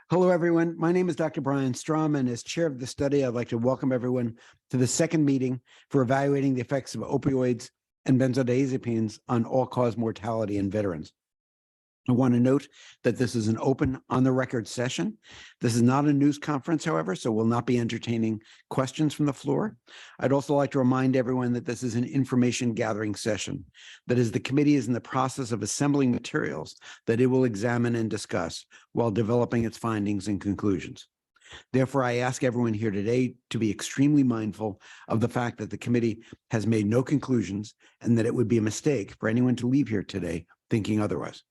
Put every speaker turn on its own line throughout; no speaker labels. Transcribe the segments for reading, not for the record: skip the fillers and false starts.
Hello, everyone. My name is Dr. Brian Strom, and as chair of the study, I'd like to welcome everyone to the second meeting for evaluating the effects of opioids and benzodiazepines on all-cause mortality in veterans. I want to note that this is an open, on-the-record session. This is not a news conference, however, so we'll not be entertaining questions from the floor. I'd also like to remind everyone that this is an information gathering session. That is, the committee is in the process of assembling materials that it will examine and discuss while developing its findings and conclusions. Therefore, I ask everyone here today to be extremely mindful of the fact that the committee has made no conclusions and that it would be a mistake for anyone to leave here today thinking otherwise.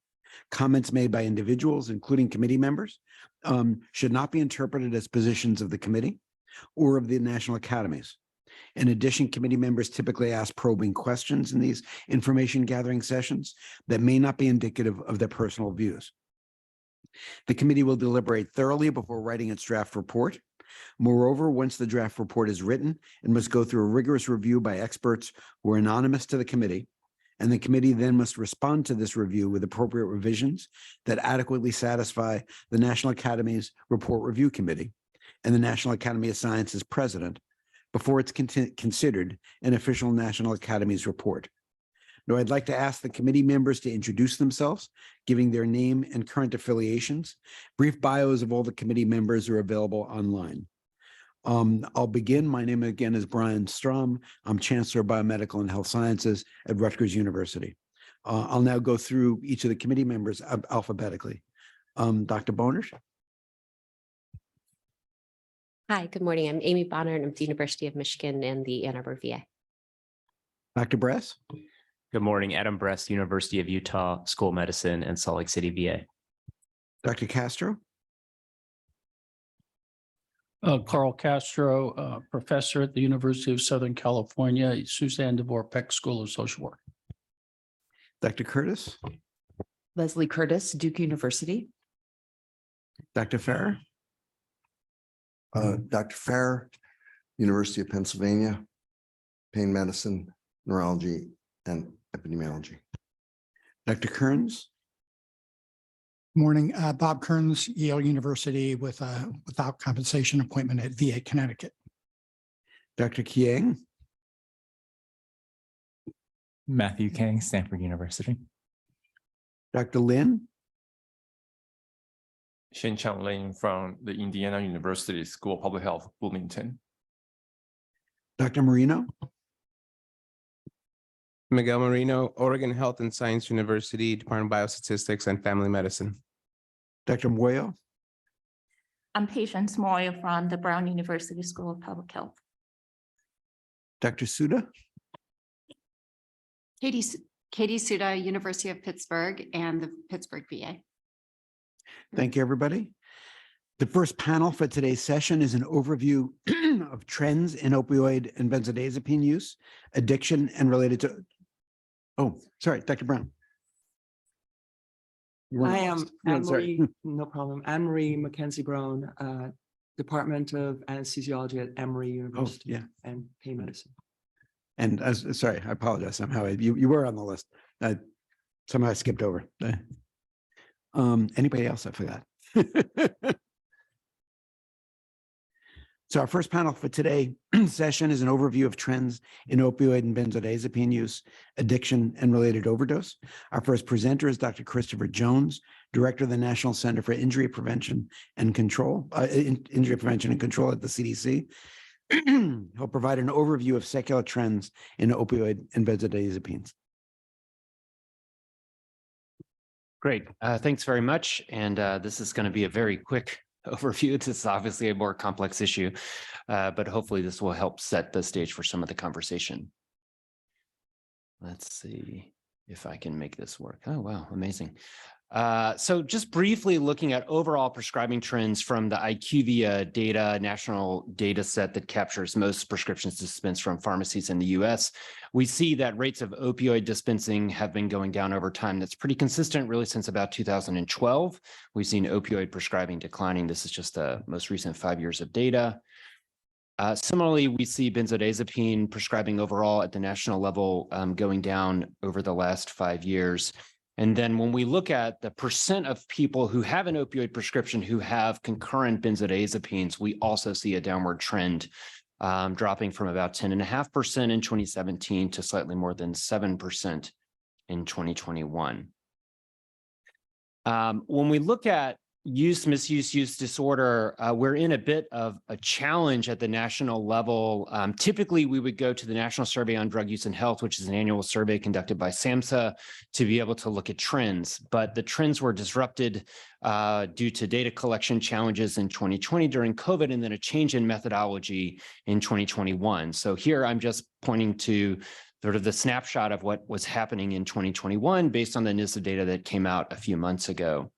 Comments made by individuals, including committee members, should not be interpreted as positions of the committee or of the National Academies. In addition, committee members typically ask probing questions in these information gathering sessions that may not be indicative of their personal views. The committee will deliberate thoroughly before writing its draft report. Moreover, once the draft report is written, it must go through a rigorous review by experts who are anonymous to the committee, and the committee then must respond to this review with appropriate revisions that adequately satisfy the National Academies Report Review Committee and the National Academy of Sciences president before it's considered an official National Academies report. Now, I'd like to ask the committee members to introduce themselves, giving their name and current affiliations. Brief bios of all the committee members are available online. I'll begin. My name again is Brian Strom. I'm Chancellor of Biomedical and Health Sciences at Rutgers University. I'll now go through each of the committee members alphabetically. Dr. Bonner.
Hi, good morning. I'm Amy Bonner, and I'm at the University of Michigan and the Ann Arbor VA.
Dr. Bress.
Good morning, Adam Bress, University of Utah School of Medicine and Salt Lake City VA.
Dr. Castro.
Carl Castro, professor at the University of Southern California, Suzanne DeVore Peck School of Social Work.
Dr. Curtis.
Leslie Curtis, Duke University.
Dr. Farrer.
Dr. Farrer, University of Pennsylvania, pain medicine, neurology, and epidemiology.
Dr. Kearns.
Morning, Bob Kearns, Yale University with a without compensation appointment at VA Connecticut.
Dr. Kiang.
Matthew Kang, Stanford University.
Dr. Lin.
Shen-Chang Lin from the Indiana University School of Public Health, Bloomington.
Dr. Marino.
Miguel Marino, Oregon Health and Science University, Department of Biostatistics and Family Medicine.
Dr. Moyo.
I'm Patience Moyo from the Brown University School of Public Health.
Dr. Suda.
Katie Suda, University of Pittsburgh and the Pittsburgh VA.
Thank you, everybody. The first panel for today's session is an overview of trends in opioid and benzodiazepine use, addiction, and related to. Oh, sorry, Dr. Brown.
I am Anne-Marie, no problem. Anne-Marie Mackenzie Brown, Department of Anesthesiology at Emory University and Pain Medicine.
And sorry, I apologize. Somehow you were on the list. Somehow I skipped over. Anybody else I forgot? So our first panel for today session is an overview of trends in opioid and benzodiazepine use, addiction, and related overdose. Our first presenter is Dr. Christopher Jones, Director of the National Center for Injury Prevention and Control, Injury Prevention and Control at the CDC. He'll provide an overview of secular trends in opioid and benzodiazepines.
Great. Thanks very much. And this is going to be a very quick overview. This is obviously a more complex issue, but hopefully this will help set the stage for some of the conversation. Let's see if I can make this work. Oh, wow. Amazing. So just briefly looking at overall prescribing trends from the IQVIA data, national data set that captures most prescriptions dispensed from pharmacies in the US, we see that rates of opioid dispensing have been going down over time. That's pretty consistent really since about 2012. We've seen opioid prescribing declining. This is just the most recent 5 years of data. Similarly, we see benzodiazepine prescribing overall at the national level going down over the last 5 years. And then when we look at the percent of people who have an opioid prescription who have concurrent benzodiazepines, we also see a downward trend, dropping from about 10.5% in 2017 to slightly more than 7% in 2021. When we look at use, misuse, use disorder, we're in a bit of a challenge at the national level. Typically, we would go to the National Survey on Drug Use and Health, which is an annual survey conducted by SAMHSA, to be able to look at trends. But the trends were disrupted due to data collection challenges in 2020 during COVID, and then a change in methodology in 2021. So here I'm just pointing to sort of the snapshot of what was happening in 2021 based on the NISDA data that came out a few months ago.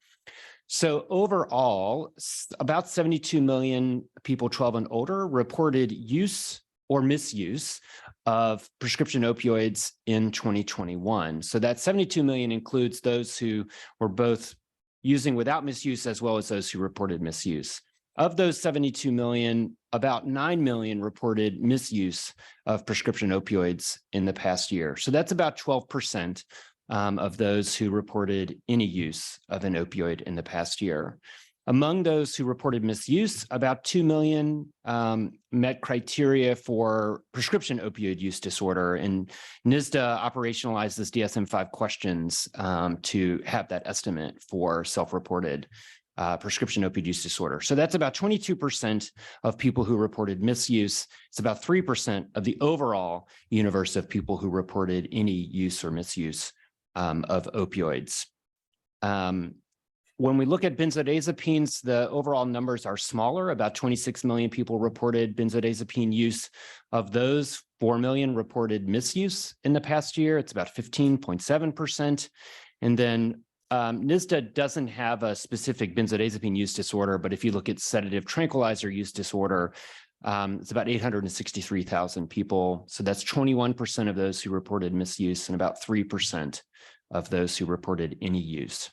So overall, about 72 million people 12 and older reported use or misuse of prescription opioids in 2021. So that 72 million includes those who were both using without misuse as well as those who reported misuse. Of those 72 million, about 9 million reported misuse of prescription opioids in the past year. So that's about 12% of those who reported any use of an opioid in the past year. Among those who reported misuse, about 2 million met criteria for prescription opioid use disorder, and NISDA operationalized this DSM-5 questions to have that estimate for self-reported prescription opioid use disorder. So that's about 22% of people who reported misuse. It's about 3% of the overall universe of people who reported any use or misuse of opioids. When we look at benzodiazepines, the overall numbers are smaller. About 26 million people reported benzodiazepine use. Of those, 4 million reported misuse in the past year. It's about 15.7%. And then NISDA doesn't have a specific benzodiazepine use disorder, but if you look at sedative tranquilizer use disorder, it's about 863,000 people. So that's 21% of those who reported misuse and about 3% of those who reported any use.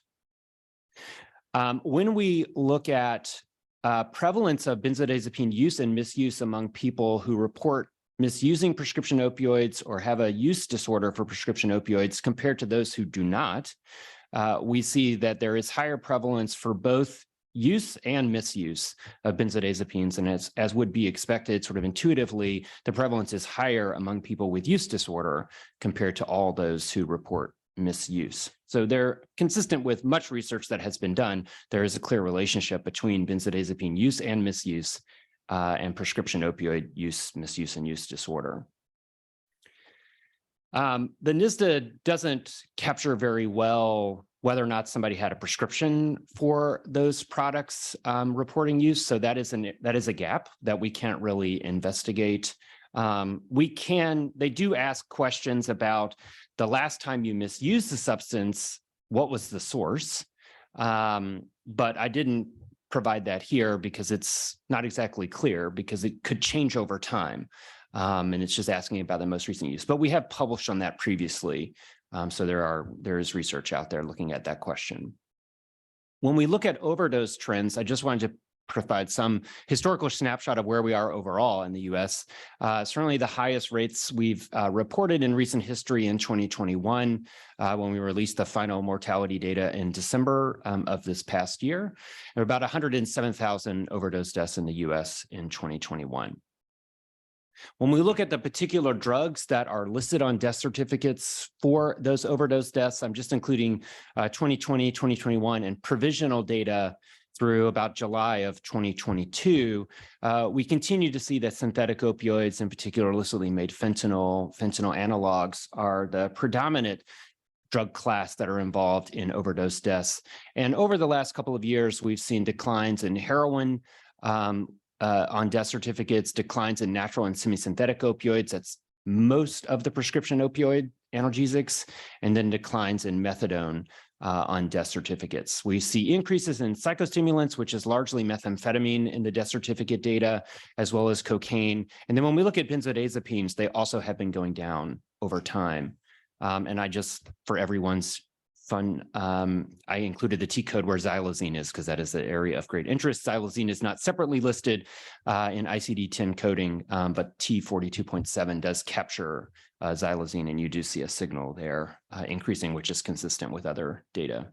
When we look at prevalence of benzodiazepine use and misuse among people who report misusing prescription opioids or have a use disorder for prescription opioids compared to those who do not, we see that there is higher prevalence for both use and misuse of benzodiazepines. And as would be expected, sort of intuitively, the prevalence is higher among people with use disorder compared to all those who report misuse. So they're consistent with much research that has been done. There is a clear relationship between benzodiazepine use and misuse and prescription opioid use, misuse, and use disorder. The NISDA doesn't capture very well whether or not somebody had a prescription for those products reporting use. So that is a gap that we can't really investigate. They do ask questions about the last time you misused the substance, what was the source? But I didn't provide that here because it's not exactly clear because it could change over time. And it's just asking about the most recent use. But we have published on that previously. So there is research out there looking at that question. When we look at overdose trends, I just wanted to provide some historical snapshot of where we are overall in the US. Certainly the highest rates we've reported in recent history in 2021, when we released the final mortality data in December of this past year. There were about 107,000 overdose deaths in the US in 2021. When we look at the particular drugs that are listed on death certificates for those overdose deaths, I'm just including 2020, 2021, and provisional data through about July of 2022, we continue to see that synthetic opioids, in particular illicitly made fentanyl analogs, are the predominant drug class that are involved in overdose deaths. And over the last couple of years, we've seen declines in heroin on death certificates, declines in natural and semi-synthetic opioids. That's most of the prescription opioid analgesics, and then declines in methadone on death certificates. We see increases in psychostimulants, which is largely methamphetamine in the death certificate data, as well as cocaine. And then when we look at benzodiazepines, they also have been going down over time. And I just, for everyone's fun. I included the T code where xylazine is because that is the area of great interest. Xylazine is not separately listed in ICD-10 coding, but T42.7 does capture xylazine, and you do see a signal there increasing, which is consistent with other data.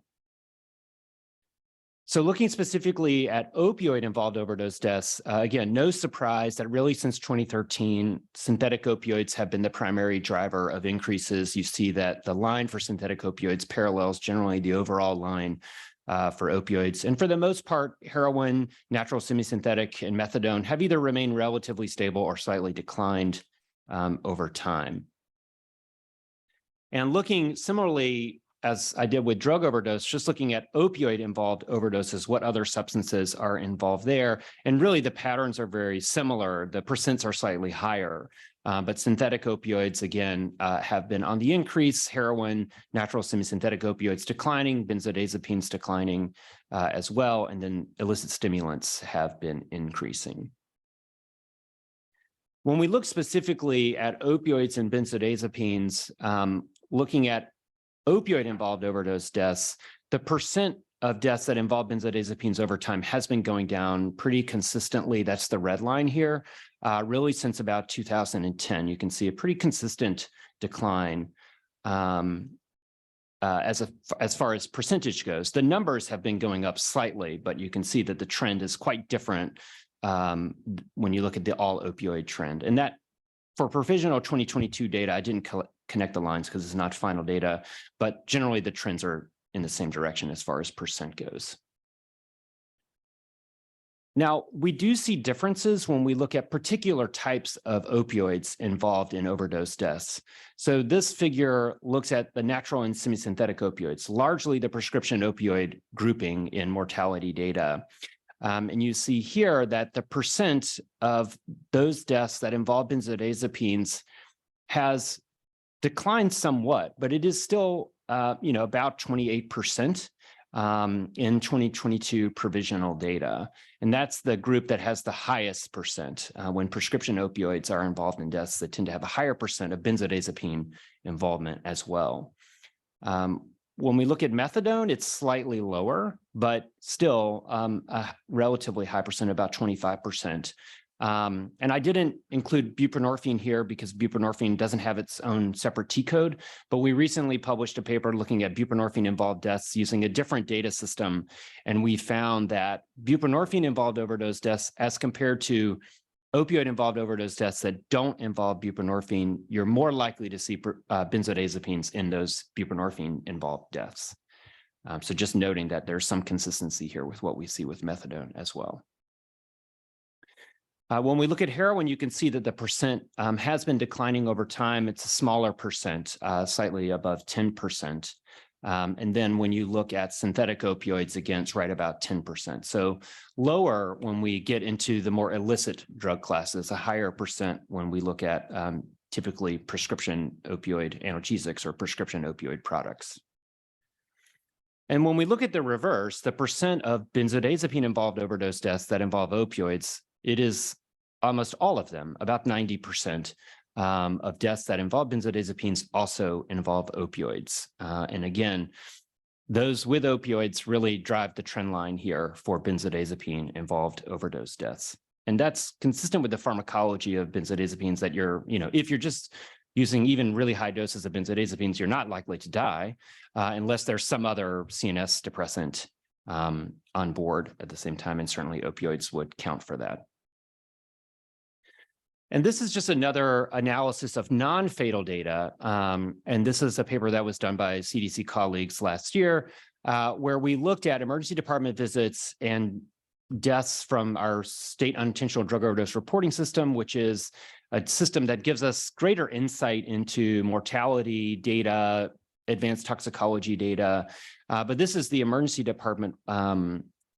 So looking specifically at opioid-involved overdose deaths, again, no surprise that really since 2013, synthetic opioids have been the primary driver of increases. You see that the line for synthetic opioids parallels generally the overall line for opioids. And for the most part, heroin, natural semi-synthetic, and methadone have either remained relatively stable or slightly declined over time. And looking similarly, as I did with drug overdose, just looking at opioid-involved overdoses, what other substances are involved there. And really the patterns are very similar. The percents are slightly higher, but synthetic opioids, again, have been on the increase, heroin, natural semi-synthetic opioids declining, benzodiazepines declining as well, and then illicit stimulants have been increasing. When we look specifically at opioids and benzodiazepines, looking at opioid-involved overdose deaths, the percent of deaths that involve benzodiazepines over time has been going down pretty consistently. That's the red line here, really since about 2010. You can see a pretty consistent decline as far as percentage goes. The numbers have been going up slightly, but you can see that the trend is quite different when you look at the all opioid trend. And that for provisional 2022 data, I didn't connect the lines because it's not final data, but generally the trends are in the same direction as far as percent goes. Now, we do see differences when we look at particular types of opioids involved in overdose deaths. So this figure looks at the natural and semi-synthetic opioids, largely the prescription opioid grouping in mortality data. And you see here that the percent of those deaths that involve benzodiazepines has declined somewhat, but it is still, about 28% in 2022 provisional data. And that's the group that has the highest percent. When prescription opioids are involved in deaths, they tend to have a higher percent of benzodiazepine involvement as well. When we look at methadone, it's slightly lower, but still a relatively high percent, about 25%. And I didn't include buprenorphine here because buprenorphine doesn't have its own separate T code, but we recently published a paper looking at buprenorphine-involved deaths using a different data system. And we found that buprenorphine-involved overdose deaths as compared to opioid-involved overdose deaths that don't involve buprenorphine, you're more likely to see benzodiazepines in those buprenorphine-involved deaths. So just noting that there's some consistency here with what we see with methadone as well. When we look at heroin, you can see that the percent has been declining over time. It's a smaller percent, slightly above 10%. And then when you look at synthetic opioids, again, it's right about 10%. So lower when we get into the more illicit drug classes, a higher percent when we look at typically prescription opioid analgesics or prescription opioid products. And when we look at the reverse, the percent of benzodiazepine-involved overdose deaths that involve opioids, it is almost all of them, about 90%. Of deaths that involve benzodiazepines also involve opioids. And again, those with opioids really drive the trend line here for benzodiazepine-involved overdose deaths. And that's consistent with the pharmacology of benzodiazepines that if you're just using even really high doses of benzodiazepines, you're not likely to die unless there's some other CNS depressant on board at the same time, and certainly opioids would count for that. And this is just another analysis of non-fatal data. And this is a paper that was done by CDC colleagues last year, where we looked at emergency department visits and deaths from our state unintentional drug overdose reporting system, which is a system that gives us greater insight into mortality data, advanced toxicology data. But this is the emergency department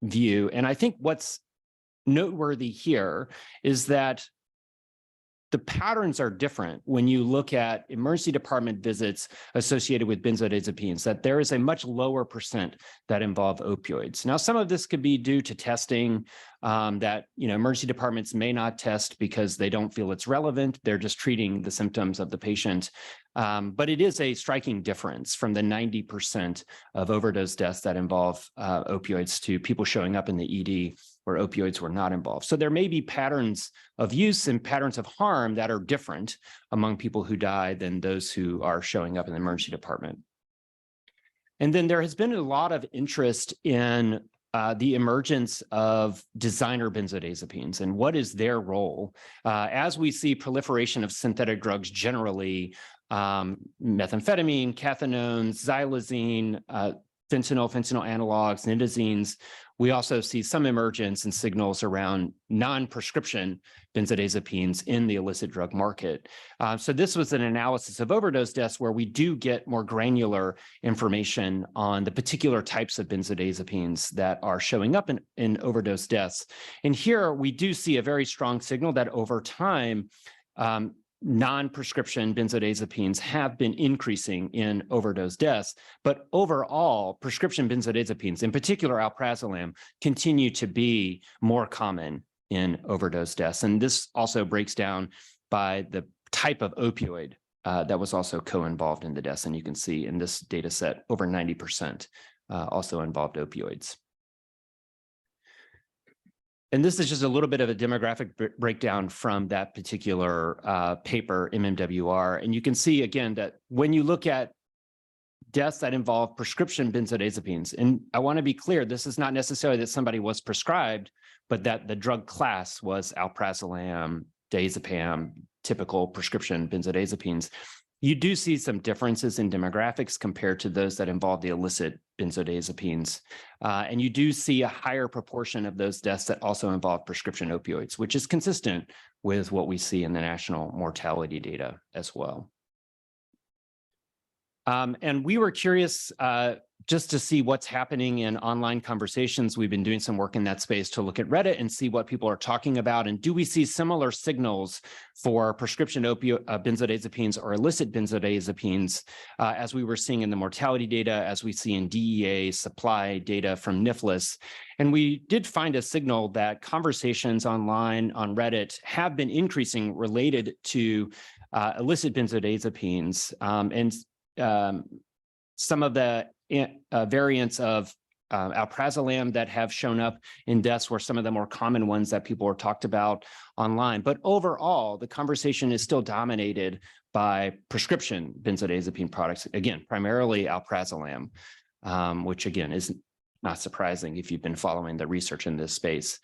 view. And I think what's noteworthy here is that the patterns are different when you look at emergency department visits associated with benzodiazepines, that there is a much lower percent that involve opioids. Now, some of this could be due to testing that, emergency departments may not test because they don't feel it's relevant. They're just treating the symptoms of the patient. But it is a striking difference from the 90% of overdose deaths that involve opioids to people showing up in the ED where opioids were not involved. So there may be patterns of use and patterns of harm that are different among people who die than those who are showing up in the emergency department. And then there has been a lot of interest in the emergence of designer benzodiazepines and what is their role. As we see proliferation of synthetic drugs generally, methamphetamine, cathinones, xylazine, fentanyl analogs, nitazines. We also see some emergence and signals around non-prescription benzodiazepines in the illicit drug market. So this was an analysis of overdose deaths where we do get more granular information on the particular types of benzodiazepines that are showing up in overdose deaths. And here we do see a very strong signal that over time, non-prescription benzodiazepines have been increasing in overdose deaths, but overall, prescription benzodiazepines, in particular alprazolam, continue to be more common in overdose deaths. And this also breaks down by the type of opioid that was also co-involved in the deaths. And you can see in this data set, over 90% also involved opioids. And this is just a little bit of a demographic breakdown from that particular paper, MMWR. And you can see, again, that when you look at deaths that involve prescription benzodiazepines, and I want to be clear, this is not necessarily that somebody was prescribed, but that the drug class was alprazolam, diazepam, typical prescription benzodiazepines. You do see some differences in demographics compared to those that involve the illicit benzodiazepines. And you do see a higher proportion of those deaths that also involve prescription opioids, which is consistent with what we see in the national mortality data as well. And we were curious just to see what's happening in online conversations. We've been doing some work in that space to look at Reddit and see what people are talking about. And do we see similar signals for prescription benzodiazepines or illicit benzodiazepines as we were seeing in the mortality data, as we see in DEA supply data from NIFLS? And we did find a signal that conversations online on Reddit have been increasing related to illicit benzodiazepines. Some of the variants of alprazolam that have shown up in deaths were some of the more common ones that people were talked about online. But overall, the conversation is still dominated by prescription benzodiazepine products, again, primarily alprazolam, which again is not surprising if you've been following the research in this space.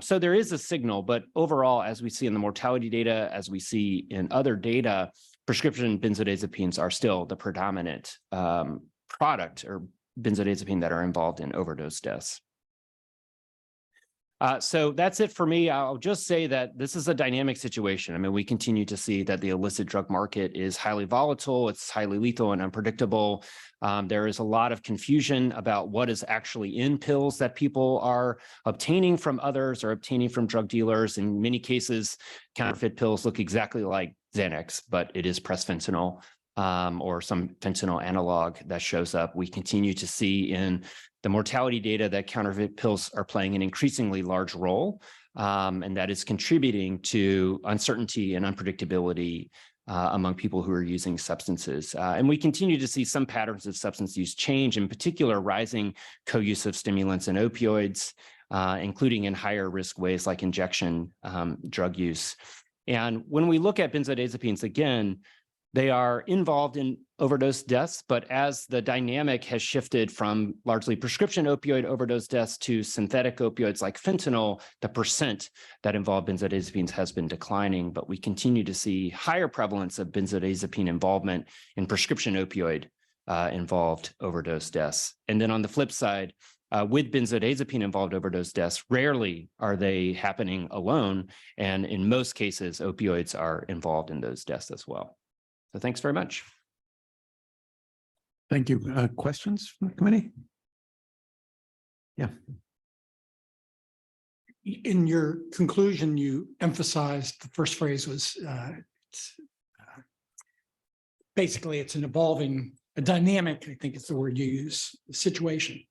So there is a signal, but overall, as we see in the mortality data, as we see in other data, prescription benzodiazepines are still the predominant product or benzodiazepine that are involved in overdose deaths. So that's it for me. I'll just say that this is a dynamic situation. I mean, we continue to see that the illicit drug market is highly volatile, it's highly lethal and unpredictable. There is a lot of confusion about what is actually in pills that people are obtaining from others or obtaining from drug dealers. In many cases, counterfeit pills look exactly like Xanax, but it is presfentanyl or some fentanyl analog that shows up. We continue to see in the mortality data that counterfeit pills are playing an increasingly large role, and that is contributing to uncertainty and unpredictability among people who are using substances. And we continue to see some patterns of substance use change, in particular, rising co-use of stimulants and opioids, including in higher risk ways like injection drug use. And when we look at benzodiazepines, again, they are involved in overdose deaths, but as the dynamic has shifted from largely prescription opioid overdose deaths to synthetic opioids like fentanyl, the percent that involve benzodiazepines has been declining, but we continue to see higher prevalence of benzodiazepine involvement in prescription opioid involved overdose deaths. And then on the flip side, with benzodiazepine involved overdose deaths, rarely are they happening alone. And in most cases, opioids are involved in those deaths as well. So thanks very much.
Thank you. Questions from the committee? Yeah.
In your conclusion, you emphasized the first phrase was basically it's an evolving, a dynamic, I think is the word you use, situation.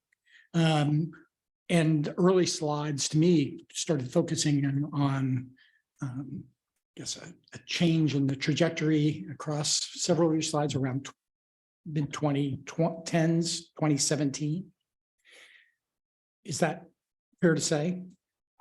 And early slides to me started focusing on I guess a change in the trajectory across several of your slides around mid-2010s, 2017. Is that fair to say?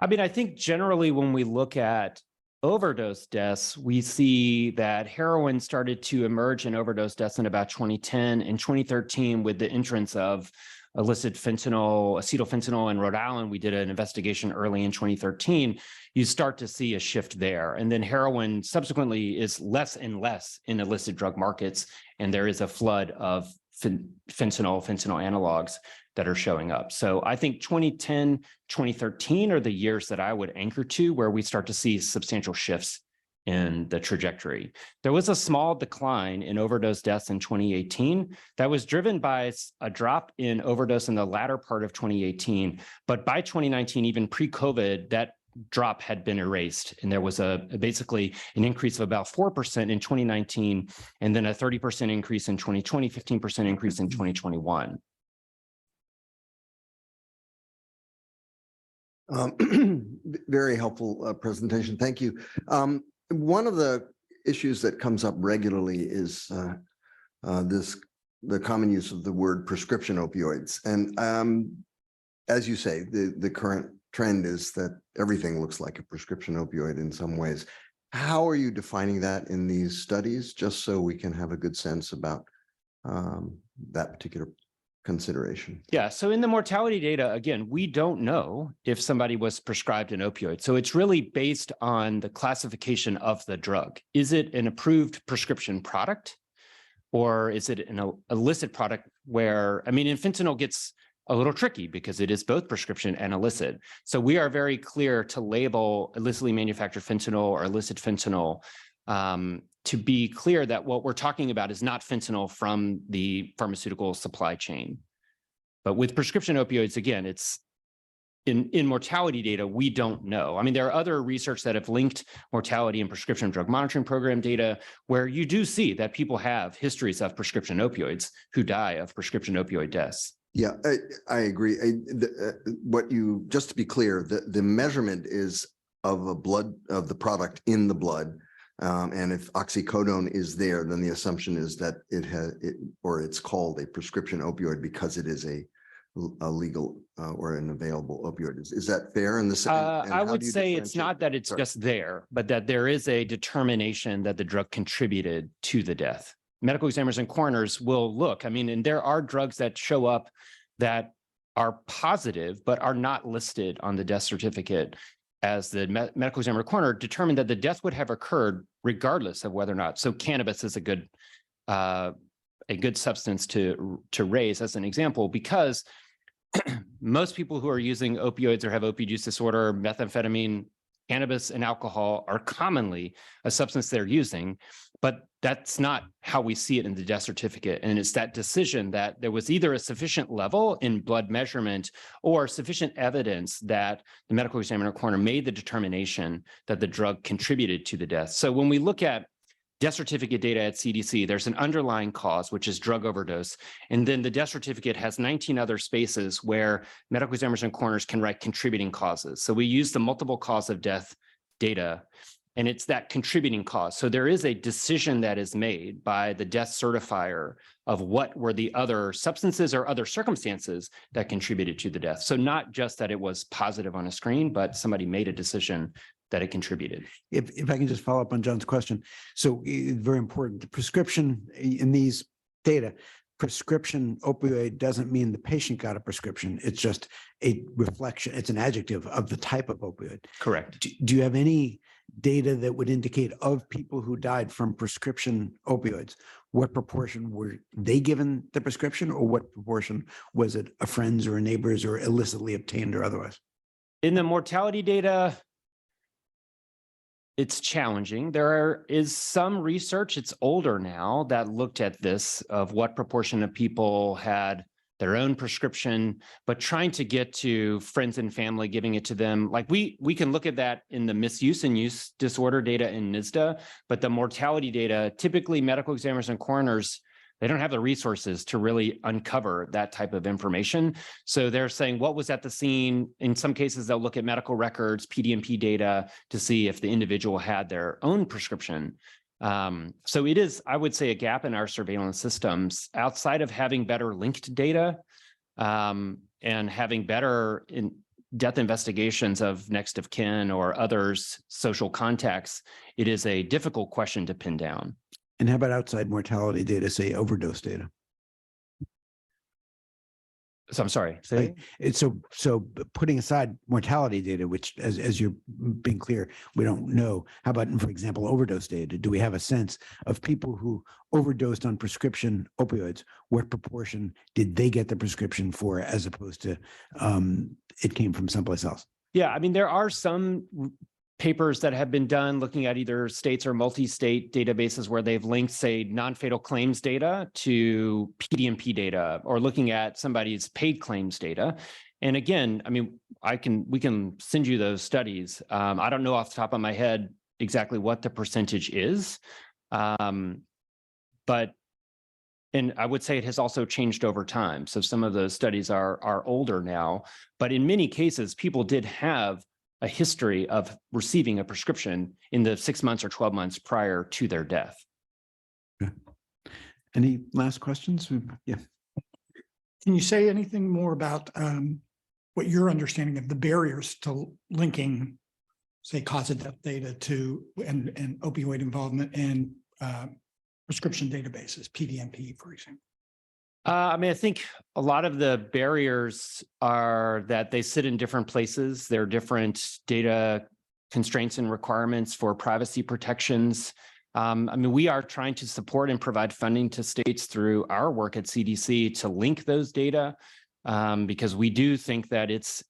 I mean, I think generally when we look at overdose deaths, we see that heroin started to emerge in overdose deaths in about 2010 and 2013 with the entrance of illicit fentanyl, acetylfentanyl in Rhode Island. We did an investigation early in 2013. You start to see a shift there. And then heroin subsequently is less and less in illicit drug markets. And there is a flood of fentanyl analogs that are showing up. So I think 2010, 2013 are the years that I would anchor to where we start to see substantial shifts in the trajectory. There was a small decline in overdose deaths in 2018 that was driven by a drop in overdose in the latter part of 2018. But by 2019, even pre-COVID, that drop had been erased. And there was basically an increase of about 4% in 2019, and then a 30% increase in 2020, 15% increase in 2021.
Very helpful presentation. Thank you. One of the issues that comes up regularly is the common use of the word prescription opioids. And as you say, the current trend is that everything looks like a prescription opioid in some ways. How are you defining that in these studies, just so we can have a good sense about that particular consideration?
Yeah, so in the mortality data, again, we don't know if somebody was prescribed an opioid. So it's really based on the classification of the drug. Is it an approved prescription product, or is it an illicit product where, I mean, and fentanyl gets a little tricky because it is both prescription and illicit. So we are very clear to label illicitly manufactured fentanyl or illicit fentanyl to be clear that what we're talking about is not fentanyl from the pharmaceutical supply chain. But with prescription opioids, again, it's in mortality data, we don't know. I mean, there are other research that have linked mortality and prescription drug monitoring program data where you do see that people have histories of prescription opioids who die of prescription opioid deaths.
Yeah, I agree. Just to be clear, the measurement is of the product in the blood. And if oxycodone is there, then the assumption is that it's called a prescription opioid because it is a legal or an available opioid. Is that fair?
I would say it's not that it's just there, but that there is a determination that the drug contributed to the death. Medical examiners and coroners will look. I mean, and there are drugs that show up that are positive, but are not listed on the death certificate, as the medical examiner coroner determined that the death would have occurred regardless of whether or not. So cannabis is a good substance to raise as an example, because most people who are using opioids or have opioid use disorder, methamphetamine, cannabis, and alcohol are commonly a substance they're using, but that's not how we see it in the death certificate. And it's that decision that there was either a sufficient level in blood measurement or sufficient evidence that the medical examiner coroner made the determination that the drug contributed to the death. So when we look at death certificate data at CDC, there's an underlying cause, which is drug overdose. And then the death certificate has 19 other spaces where medical examiners and coroners can write contributing causes. So we use the multiple cause of death data, and it's that contributing cause. So there is a decision that is made by the death certifier of what were the other substances or other circumstances that contributed to the death. So not just that it was positive on a screen, but somebody made a decision that it contributed.
If I can just follow up on John's question. So very important, the prescription in these data, prescription opioid doesn't mean the patient got a prescription. It's just a reflection. It's an adjective of the type of opioid.
Correct.
Do you have any data that would indicate of people who died from prescription opioids, what proportion were they given the prescription, or what proportion was it a friend's or a neighbor's or illicitly obtained or otherwise?
In the mortality data, it's challenging. There is some research, it's older now, that looked at this, of what proportion of people had their own prescription, but trying to get to friends and family, giving it to them. Like we can look at that in the misuse and use disorder data in NISDA, but the mortality data, typically medical examiners and coroners, they don't have the resources to really uncover that type of information. So they're saying, what was at the scene? In some cases, they'll look at medical records, PDMP data to see if the individual had their own prescription. So it is, I would say, a gap in our surveillance systems outside of having better linked data and having better death investigations of next of kin or others' social contacts. It is a difficult question to pin down.
And how about outside mortality data, say overdose data?
So I'm sorry. Say
It's so putting aside mortality data, which as you're being clear, we don't know. How about, for example, overdose data? Do we have a sense of people who overdosed on prescription opioids? What proportion did they get the prescription for, as opposed to it came from someplace else?
Yeah, I mean, there are some papers that have been done looking at either states or multi-state databases where they've linked, say, non-fatal claims data to PDMP data, or looking at somebody's paid claims data. And again, I mean, we can send you those studies. I don't know off the top of my head exactly what the percentage is, but and I would say it has also changed over time. So some of those studies are older now, but in many cases, people did have a history of receiving a prescription in the 6 months or 12 months prior to their death.
Okay. Any last questions? Yeah.
Can you say anything more about what your understanding of the barriers to linking, say, cause of death data to and opioid involvement in prescription databases, PDMP, for example?
I mean, I think a lot of the barriers are that they sit in different places. There are different data constraints and requirements for privacy protections. I mean, we are trying to support and provide funding to states through our work at CDC to link those data because we do think that it's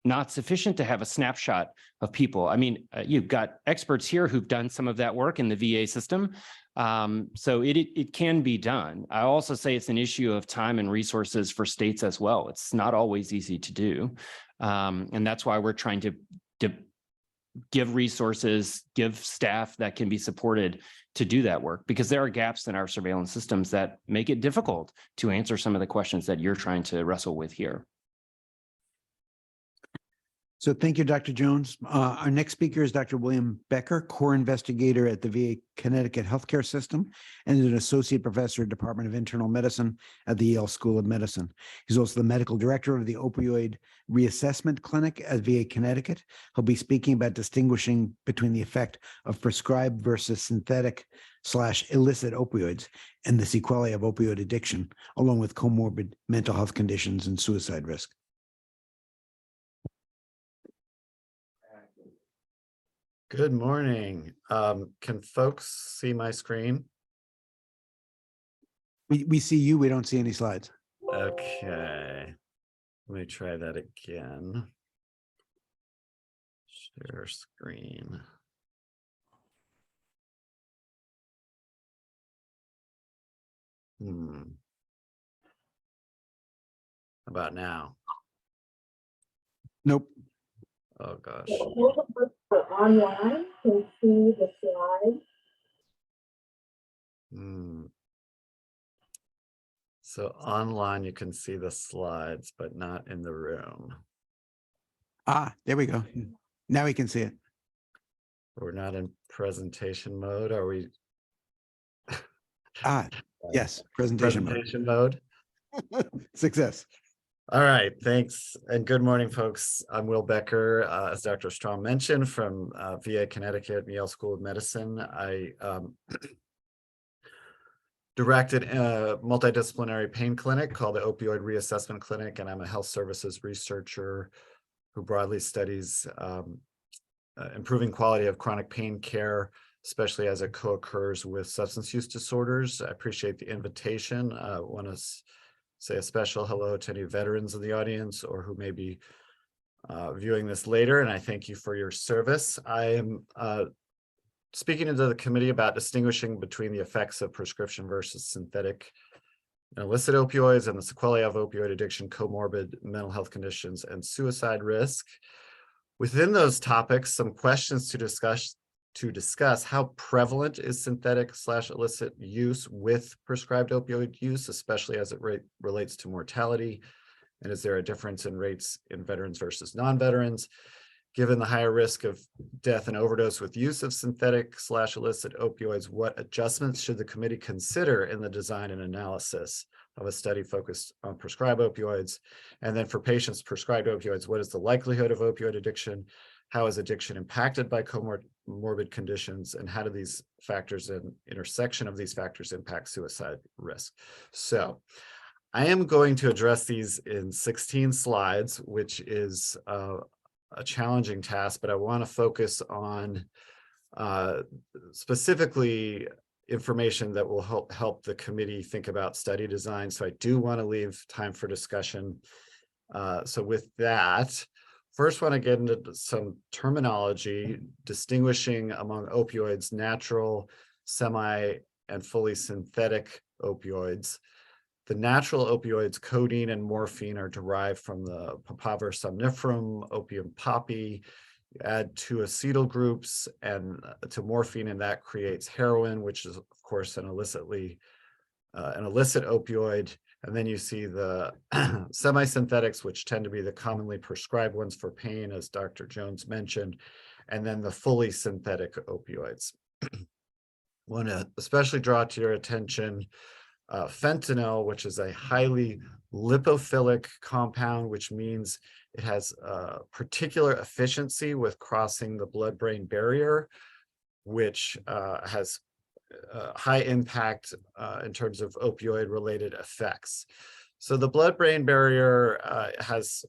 not sufficient to have a snapshot of people. I mean, you've got experts here who've done some of that work in the VA system. So it can be done. I also say it's an issue of time and resources for states as well. It's not always easy to do. And that's why we're trying to give resources, give staff that can be supported to do that work, because there are gaps in our surveillance systems that make it difficult to answer some of the questions that you're trying to wrestle with here.
So thank you, Dr. Jones. Our next speaker is Dr. William Becker, core investigator at the VA Connecticut Healthcare System and an associate professor at Department of Internal Medicine at the Yale School of Medicine. He's also the medical director of the Opioid Reassessment Clinic at VA Connecticut. He'll be speaking about distinguishing between the effect of prescribed versus synthetic/illicit opioids and the sequelae of opioid addiction, along with comorbid mental health conditions and suicide risk.
Good morning. Can folks see my screen?
We see you, we don't see any slides.
Okay. Let me try that again. Share screen. How about now?
Nope.
Oh gosh.
Online can see the slides.
So online you can see the slides, but not in the room.
Ah, there we go. Now we can see it.
We're not in presentation mode, are we?
Ah, yes, presentation
mode.
Success.
All right, thanks. And good morning, folks. I'm Will Becker, as Dr. Strom mentioned, from VA Connecticut, Yale School of Medicine. I directed a multidisciplinary pain clinic called the Opioid Reassessment Clinic, and I'm a health services researcher who broadly studies improving quality of chronic pain care, especially as it co-occurs with substance use disorders. I appreciate the invitation. I want to say a special hello to any veterans in the audience or who may be viewing this later, and I thank you for your service. I am speaking to the committee about distinguishing between the effects of prescription versus synthetic illicit opioids and the sequelae of opioid addiction, comorbid mental health conditions, and suicide risk. Within those topics, some questions to discuss how prevalent is synthetic/illicit use with prescribed opioid use, especially as it relates to mortality. And is there a difference in rates in veterans versus non-veterans? Given the higher risk of death and overdose with use of synthetic/illicit opioids, what adjustments should the committee consider in the design and analysis of a study focused on prescribed opioids? And then for patients prescribed opioids, what is the likelihood of opioid addiction? How is addiction impacted by comorbid conditions? And how do these factors and intersection of these factors impact suicide risk? So I am going to address these in 16 slides, which is a challenging task, but I want to focus on specifically information that will help the committee think about study design. So I do want to leave time for discussion. So with that, first want to get into some terminology, distinguishing among opioids, natural, semi, and fully synthetic opioids. The natural opioids, codeine and morphine, are derived from the papaver somniferum, opium poppy. You add two acetyl groups and to morphine, and that creates heroin, which is, of course, an illicit opioid. And then you see the semi-synthetics, which tend to be the commonly prescribed ones for pain, as Dr. Jones mentioned, and then the fully synthetic opioids. Want to especially draw to your attention fentanyl, which is a highly lipophilic compound, which means it has particular efficiency with crossing the blood-brain barrier, which has high impact in terms of opioid-related effects. So the blood-brain barrier is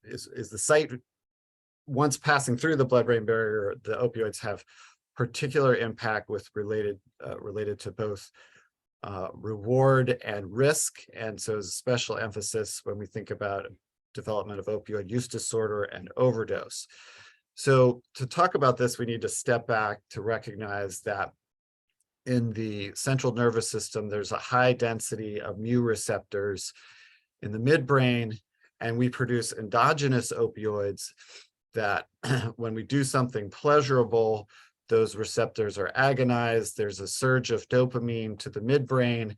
the site. Once passing through the blood-brain barrier, the opioids have particular impact with related to both reward and risk. And so there's a special emphasis when we think about development of opioid use disorder and overdose. So to talk about this, we need to step back to recognize that in the central nervous system, there's a high density of mu receptors in the midbrain, and we produce endogenous opioids that when we do something pleasurable, those receptors are agonized. There's a surge of dopamine to the midbrain,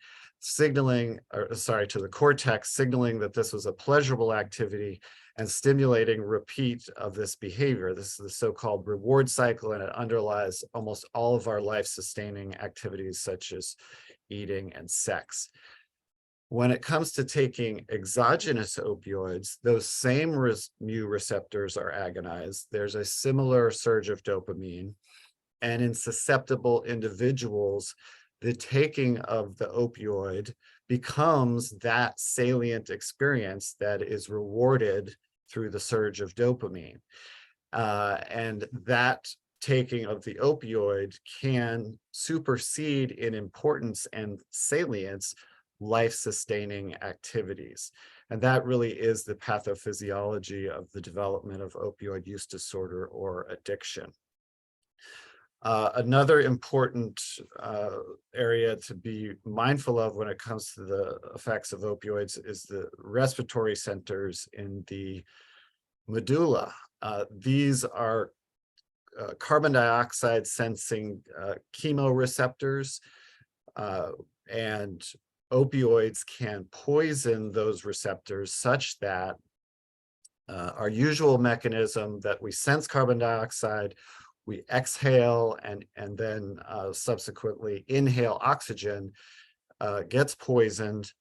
to the cortex, signaling that this was a pleasurable activity and stimulating repeat of this behavior. This is the so-called reward cycle, and it underlies almost all of our life-sustaining activities, such as eating and sex. When it comes to taking exogenous opioids, those same mu receptors are agonized. There's a similar surge of dopamine. And in susceptible individuals, the taking of the opioid becomes that salient experience that is rewarded through the surge of dopamine. And that taking of the opioid can supersede in importance and salience life-sustaining activities. And that really is the pathophysiology of the development of opioid use disorder or addiction. Another important area to be mindful of when it comes to the effects of opioids is the respiratory centers in the medulla. These are carbon dioxide sensing chemoreceptors, and opioids can poison those receptors such that our usual mechanism that we sense carbon dioxide, we exhale and then subsequently inhale oxygen, gets poisoned.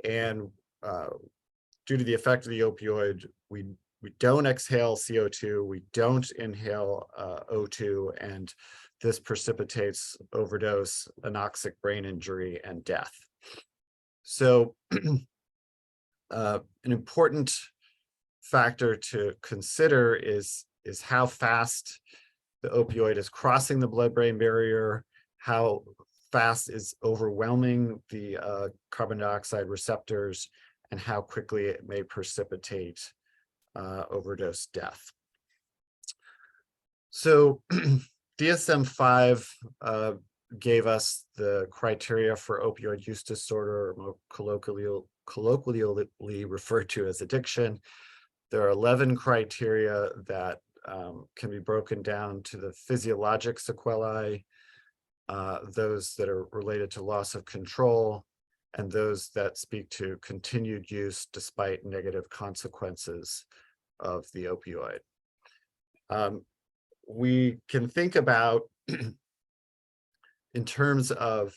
And due to the effect of the opioid, we don't exhale CO2, we don't inhale O2, and this precipitates overdose, anoxic brain injury, and death. So an important factor to consider is how fast the opioid is crossing the blood-brain barrier, how fast is overwhelming the carbon dioxide receptors, and how quickly it may precipitate overdose death. So DSM-5 gave us the criteria for opioid use disorder, or more colloquially referred to as addiction. There are 11 criteria that can be broken down to the physiologic sequelae, those that are related to loss of control, and those that speak to continued use despite negative consequences of the opioid. We can think about in terms of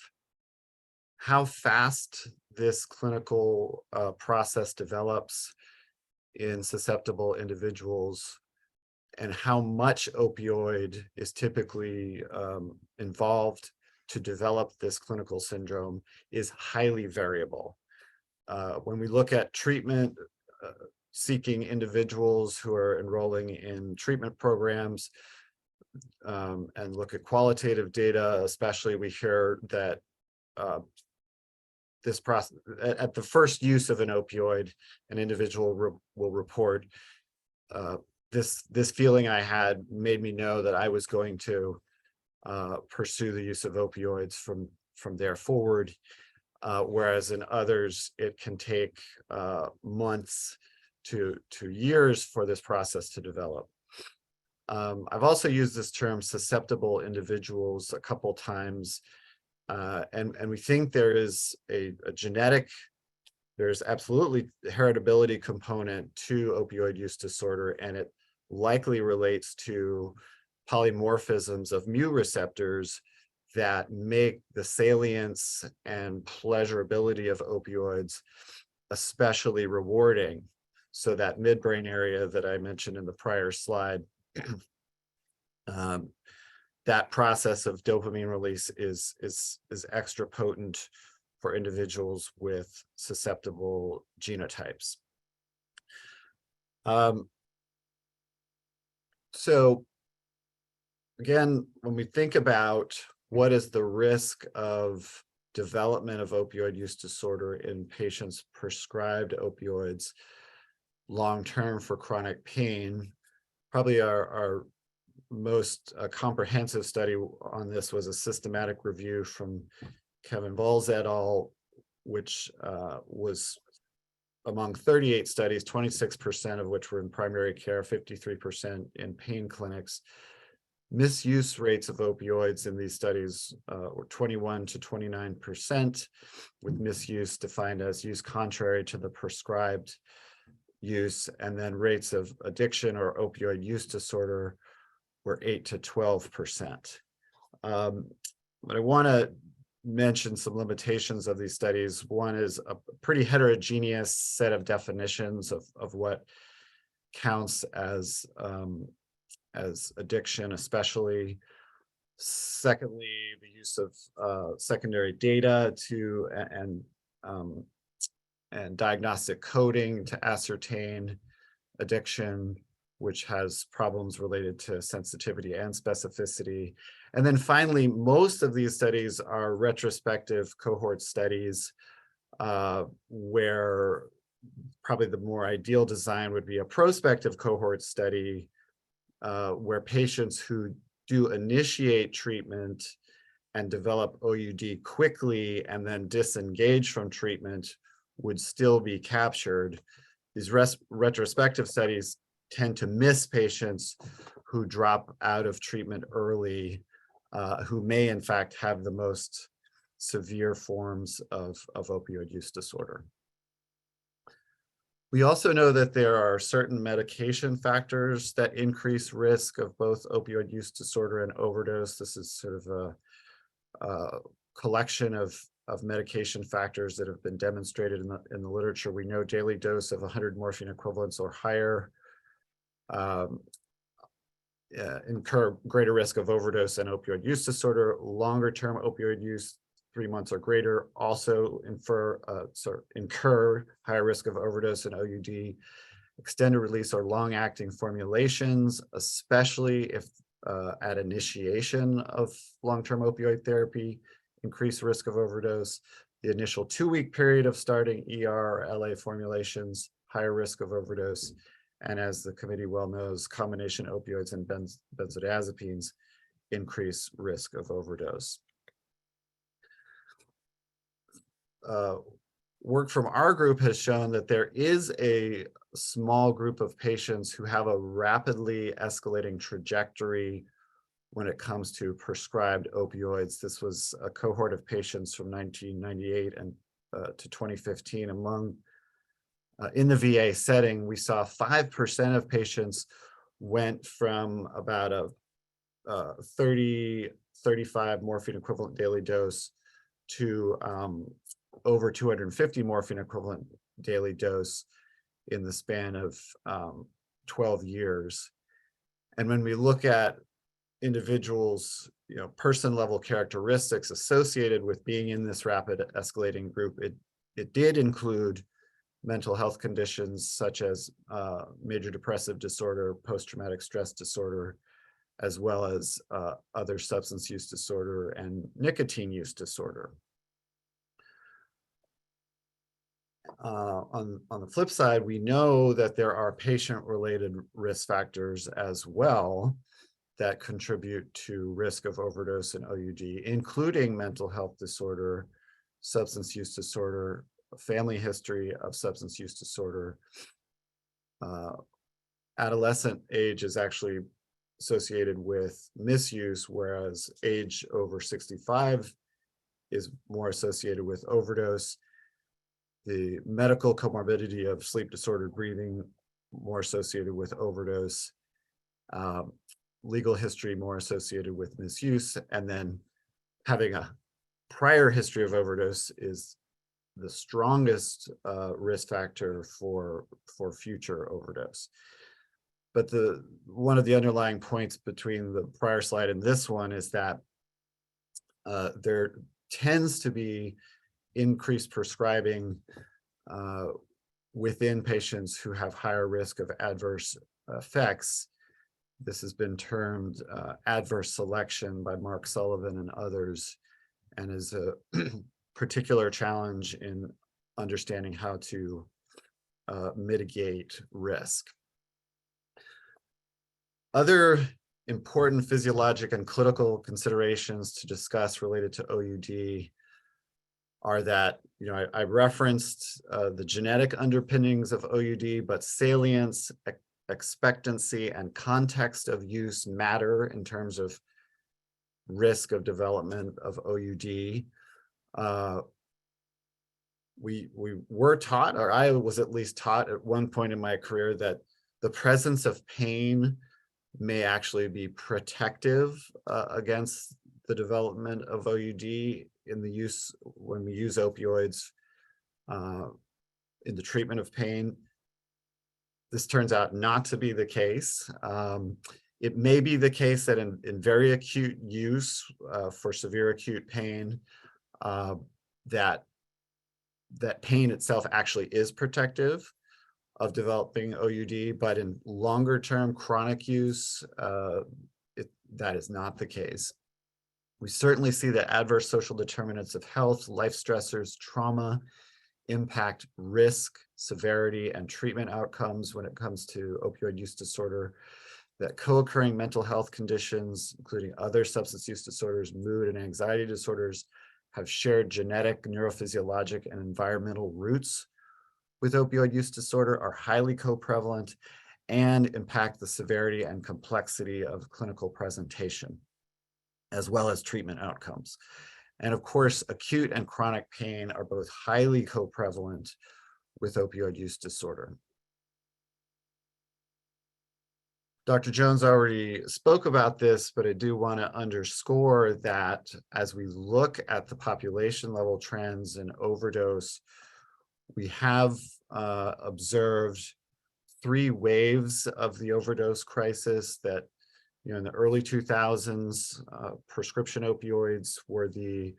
how fast this clinical process develops in susceptible individuals and how much opioid is typically involved to develop this clinical syndrome is highly variable. When we look at treatment seeking individuals who are enrolling in treatment programs and look at qualitative data, especially, we hear that this process, at the first use of an opioid, an individual will report, this feeling I had made me know that I was going to pursue the use of opioids from there forward. Whereas in others, it can take months to years for this process to develop. I've also used this term susceptible individuals a couple times, and we think there is a genetic, there's absolutely a heritability component to opioid use disorder, and it likely relates to polymorphisms of mu receptors that make the salience and pleasurability of opioids especially rewarding. So that midbrain area that I mentioned in the prior slide, that process of dopamine release is extra potent for individuals with susceptible genotypes. So again, when we think about what is the risk of development of opioid use disorder in patients prescribed opioids long-term for chronic pain, probably our most comprehensive study on this was a systematic review from Kevin Bowles et al., which was among 38 studies, 26% of which were in primary care, 53% in pain clinics. Misuse rates of opioids in these studies were 21 to 29%, with misuse defined as use contrary to the prescribed use, and then rates of addiction or opioid use disorder were 8 to 12%. But I want to mention some limitations of these studies. One is a pretty heterogeneous set of definitions of what counts as addiction, especially. Secondly, the use of secondary data to and diagnostic coding to ascertain addiction, which has problems related to sensitivity and specificity. And then finally, most of these studies are retrospective cohort studies, where probably the more ideal design would be a prospective cohort study, where patients who do initiate treatment and develop OUD quickly and then disengage from treatment would still be captured. These retrospective studies tend to miss patients who drop out of treatment early, who may in fact have the most severe forms of opioid use disorder. We also know that there are certain medication factors that increase risk of both opioid use disorder and overdose. This is sort of a collection of medication factors that have been demonstrated in the literature. We know daily dose of 100 morphine equivalents or higher incur greater risk of overdose and opioid use disorder. Longer term opioid use, 3 months or greater, also incur higher risk of overdose and OUD. Extended release or long-acting formulations, especially if at initiation of long-term opioid therapy, increase risk of overdose. The initial 2-week period of starting ER or LA formulations, higher risk of overdose. And as the committee well knows, combination opioids and benzodiazepines increase risk of overdose. work from our group has shown that there is a small group of patients who have a rapidly escalating trajectory when it comes to prescribed opioids. This was a cohort of patients from 1998 and to 2015. Among in the VA setting, we saw 5% of patients went from about a 35 morphine equivalent daily dose to over 250 morphine equivalent daily dose in the span of 12 years. And when we look at individuals, person level characteristics associated with being in this rapid escalating group, it did include mental health conditions such as major depressive disorder, post-traumatic stress disorder, as well as other substance use disorder and nicotine use disorder. On the flip side, we know that there are patient-related risk factors as well that contribute to risk of overdose and OUD, including mental health disorder, substance use disorder, family history of substance use disorder. Adolescent age is actually associated with misuse, whereas age over 65 is more associated with overdose. The medical comorbidity of sleep disordered breathing, more associated with overdose. Legal history, more associated with misuse. And then having a prior history of overdose is the strongest risk factor for future overdose. But one of the underlying points between the prior slide and this one is that there tends to be increased prescribing within patients who have higher risk of adverse effects. This has been termed adverse selection by Mark Sullivan and others, and is a particular challenge in understanding how to mitigate risk. Other important physiologic and clinical considerations to discuss related to OUD are that, I referenced the genetic underpinnings of OUD, but salience, expectancy, and context of use matter in terms of risk of development of OUD. We were taught, or I was at least taught at one point in my career, that the presence of pain may actually be protective against the development of OUD in the use, when we use opioids in the treatment of pain. This turns out not to be the case. It may be the case that in very acute use for severe acute pain, that pain itself actually is protective of developing OUD, but in longer term chronic use, that is not the case. We certainly see that adverse social determinants of health, life stressors, trauma impact risk, severity, and treatment outcomes when it comes to opioid use disorder, that co-occurring mental health conditions, including other substance use disorders, mood and anxiety disorders, have shared genetic, neurophysiologic, and environmental roots with opioid use disorder, are highly co-prevalent, and impact the severity and complexity of clinical presentation, as well as treatment outcomes. And of course, acute and chronic pain are both highly co-prevalent with opioid use disorder. Dr. Jones already spoke about this, but I do want to underscore that as we look at the population level trends in overdose, we have observed 3 waves of the overdose crisis that, in the early 2000s, prescription opioids were the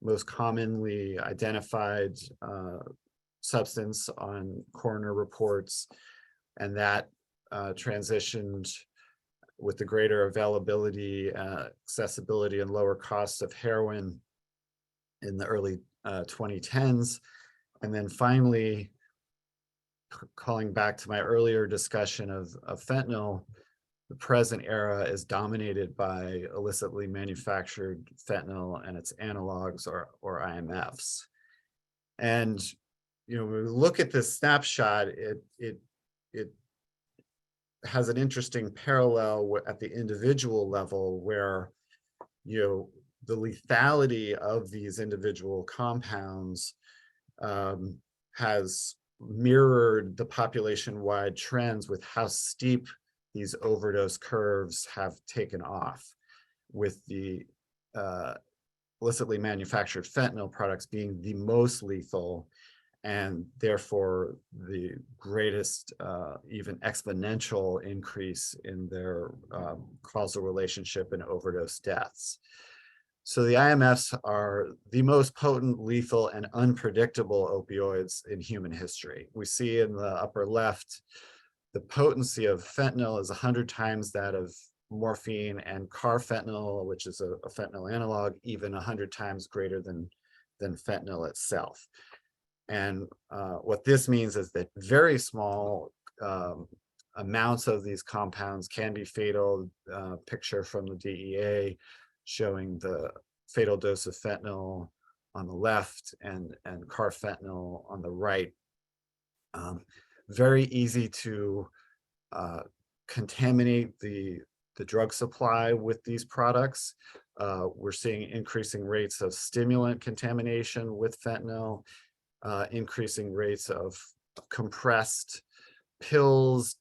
most commonly identified substance on coroner reports, and that transitioned with the greater availability, accessibility, and lower cost of heroin in the early 2010s. And then finally, calling back to my earlier discussion of fentanyl, the present era is dominated by illicitly manufactured fentanyl and its analogs, or IMFs. And, when we look at this snapshot, it has an interesting parallel at the individual level where, the lethality of these individual compounds has mirrored the population-wide trends with how steep these overdose curves have taken off, with the illicitly manufactured fentanyl products being the most lethal, and therefore the greatest even exponential increase in their causal relationship and overdose deaths. So the IMFs are the most potent, lethal, and unpredictable opioids in human history. We see in the upper left, the potency of fentanyl is 100 times that of morphine, and carfentanil, which is a fentanyl analog, even 100 times greater than fentanyl itself. And what this means is that very small amounts of these compounds can be fatal. Picture from the DEA showing the fatal dose of fentanyl on the left and carfentanil on the right. Very easy to contaminate the drug supply with these products. We're seeing increasing rates of stimulant contamination with fentanyl, increasing rates of compressed pills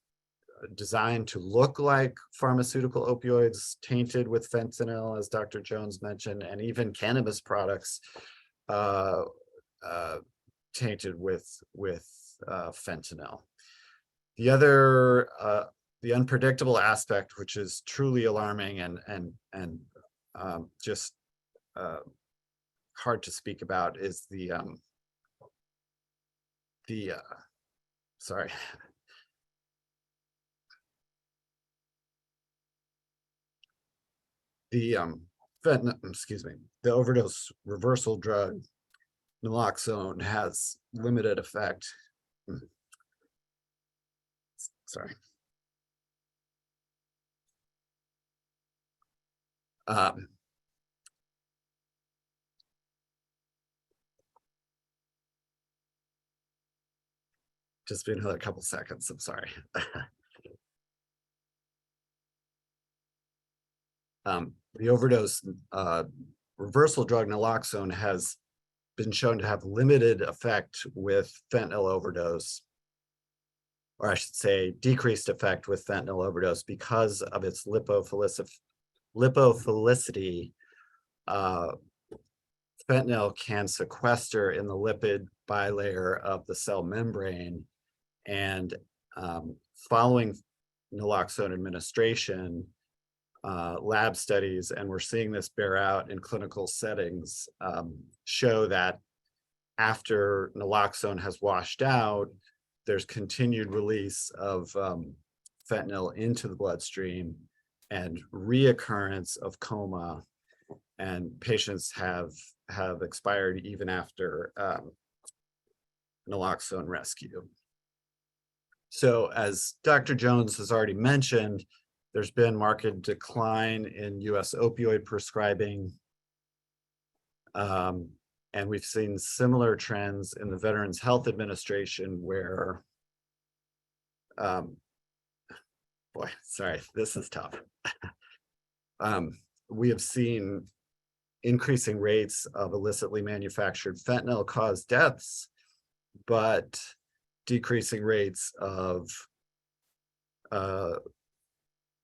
designed to look like pharmaceutical opioids tainted with fentanyl, as Dr. Jones mentioned, and even cannabis products tainted with fentanyl. The other, the unpredictable aspect, which is truly alarming and just hard to speak about, is the the overdose reversal drug naloxone has limited effect. Sorry. Just be another couple seconds, I'm sorry. The overdose reversal drug naloxone has been shown to have limited effect with fentanyl overdose, or I should say decreased effect with fentanyl overdose because of its lipophilicity. Fentanyl can sequester in the lipid bilayer of the cell membrane, and following naloxone administration, lab studies, and we're seeing this bear out in clinical settings, show that after naloxone has washed out, there's continued release of fentanyl into the bloodstream and reoccurrence of coma, and patients have expired even after naloxone rescue. So as Dr. Jones has already mentioned, there's been marked decline in US opioid prescribing. And we've seen similar trends in the Veterans Health Administration where, boy, sorry, this is tough. We have seen increasing rates of illicitly manufactured fentanyl caused deaths, but decreasing rates of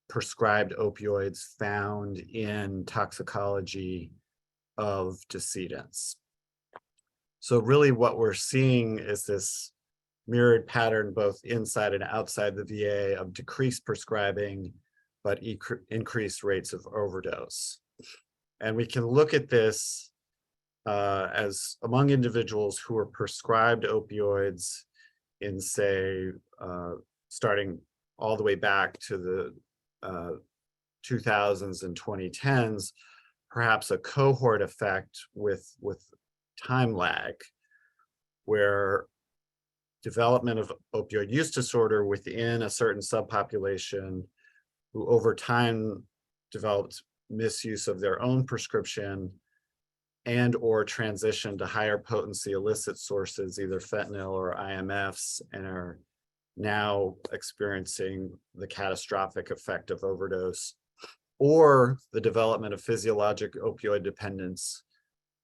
prescribed opioids found in toxicology of decedents. So really what we're seeing is this mirrored pattern both inside and outside the VA of decreased prescribing, but increased rates of overdose. And we can look at this as among individuals who are prescribed opioids in, say, starting all the way back to the 2000s and 2010s, perhaps a cohort effect with time lag, where development of opioid use disorder within a certain subpopulation who over time developed misuse of their own prescription and or transition to higher potency illicit sources, either fentanyl or IMFs, and are now experiencing the catastrophic effect of overdose, or the development of physiologic opioid dependence,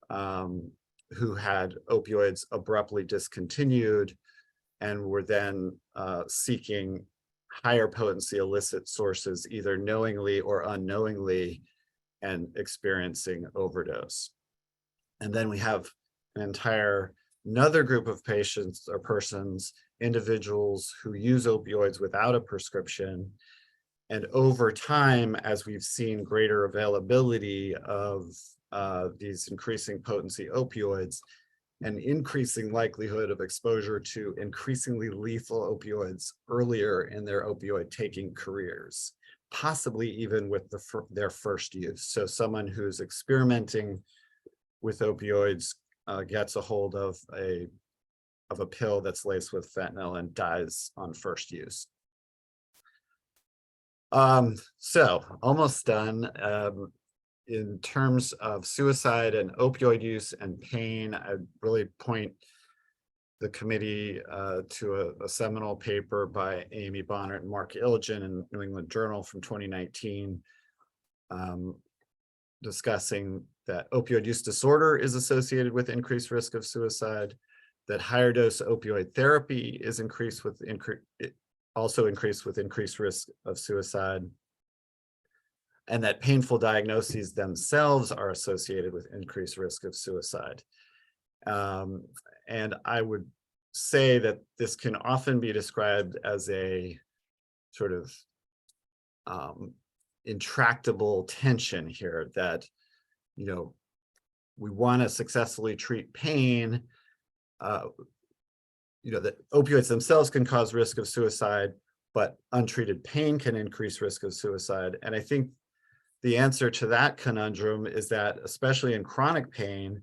who had opioids abruptly discontinued and were then seeking higher potency illicit sources, either knowingly or unknowingly, and experiencing overdose. And then we have another group of patients or persons, individuals who use opioids without a prescription. And over time, as we've seen greater availability of these increasing potency opioids, an increasing likelihood of exposure to increasingly lethal opioids earlier in their opioid taking careers, possibly even with their first use. So someone who's experimenting with opioids gets a hold of a pill that's laced with fentanyl and dies on first use. So almost done. In terms of suicide and opioid use and pain, I really point the committee to a seminal paper by Amy Bonner and Mark Illigen in New England Journal from 2019, discussing that opioid use disorder is associated with increased risk of suicide, that higher dose opioid therapy is also increased with increased risk of suicide, and that painful diagnoses themselves are associated with increased risk of suicide. And I would say that this can often be described as a sort of intractable tension here, that, you know, we want to successfully treat pain. You know, that opioids themselves can cause risk of suicide, but untreated pain can increase risk of suicide. And I think the answer to that conundrum is that, especially in chronic pain,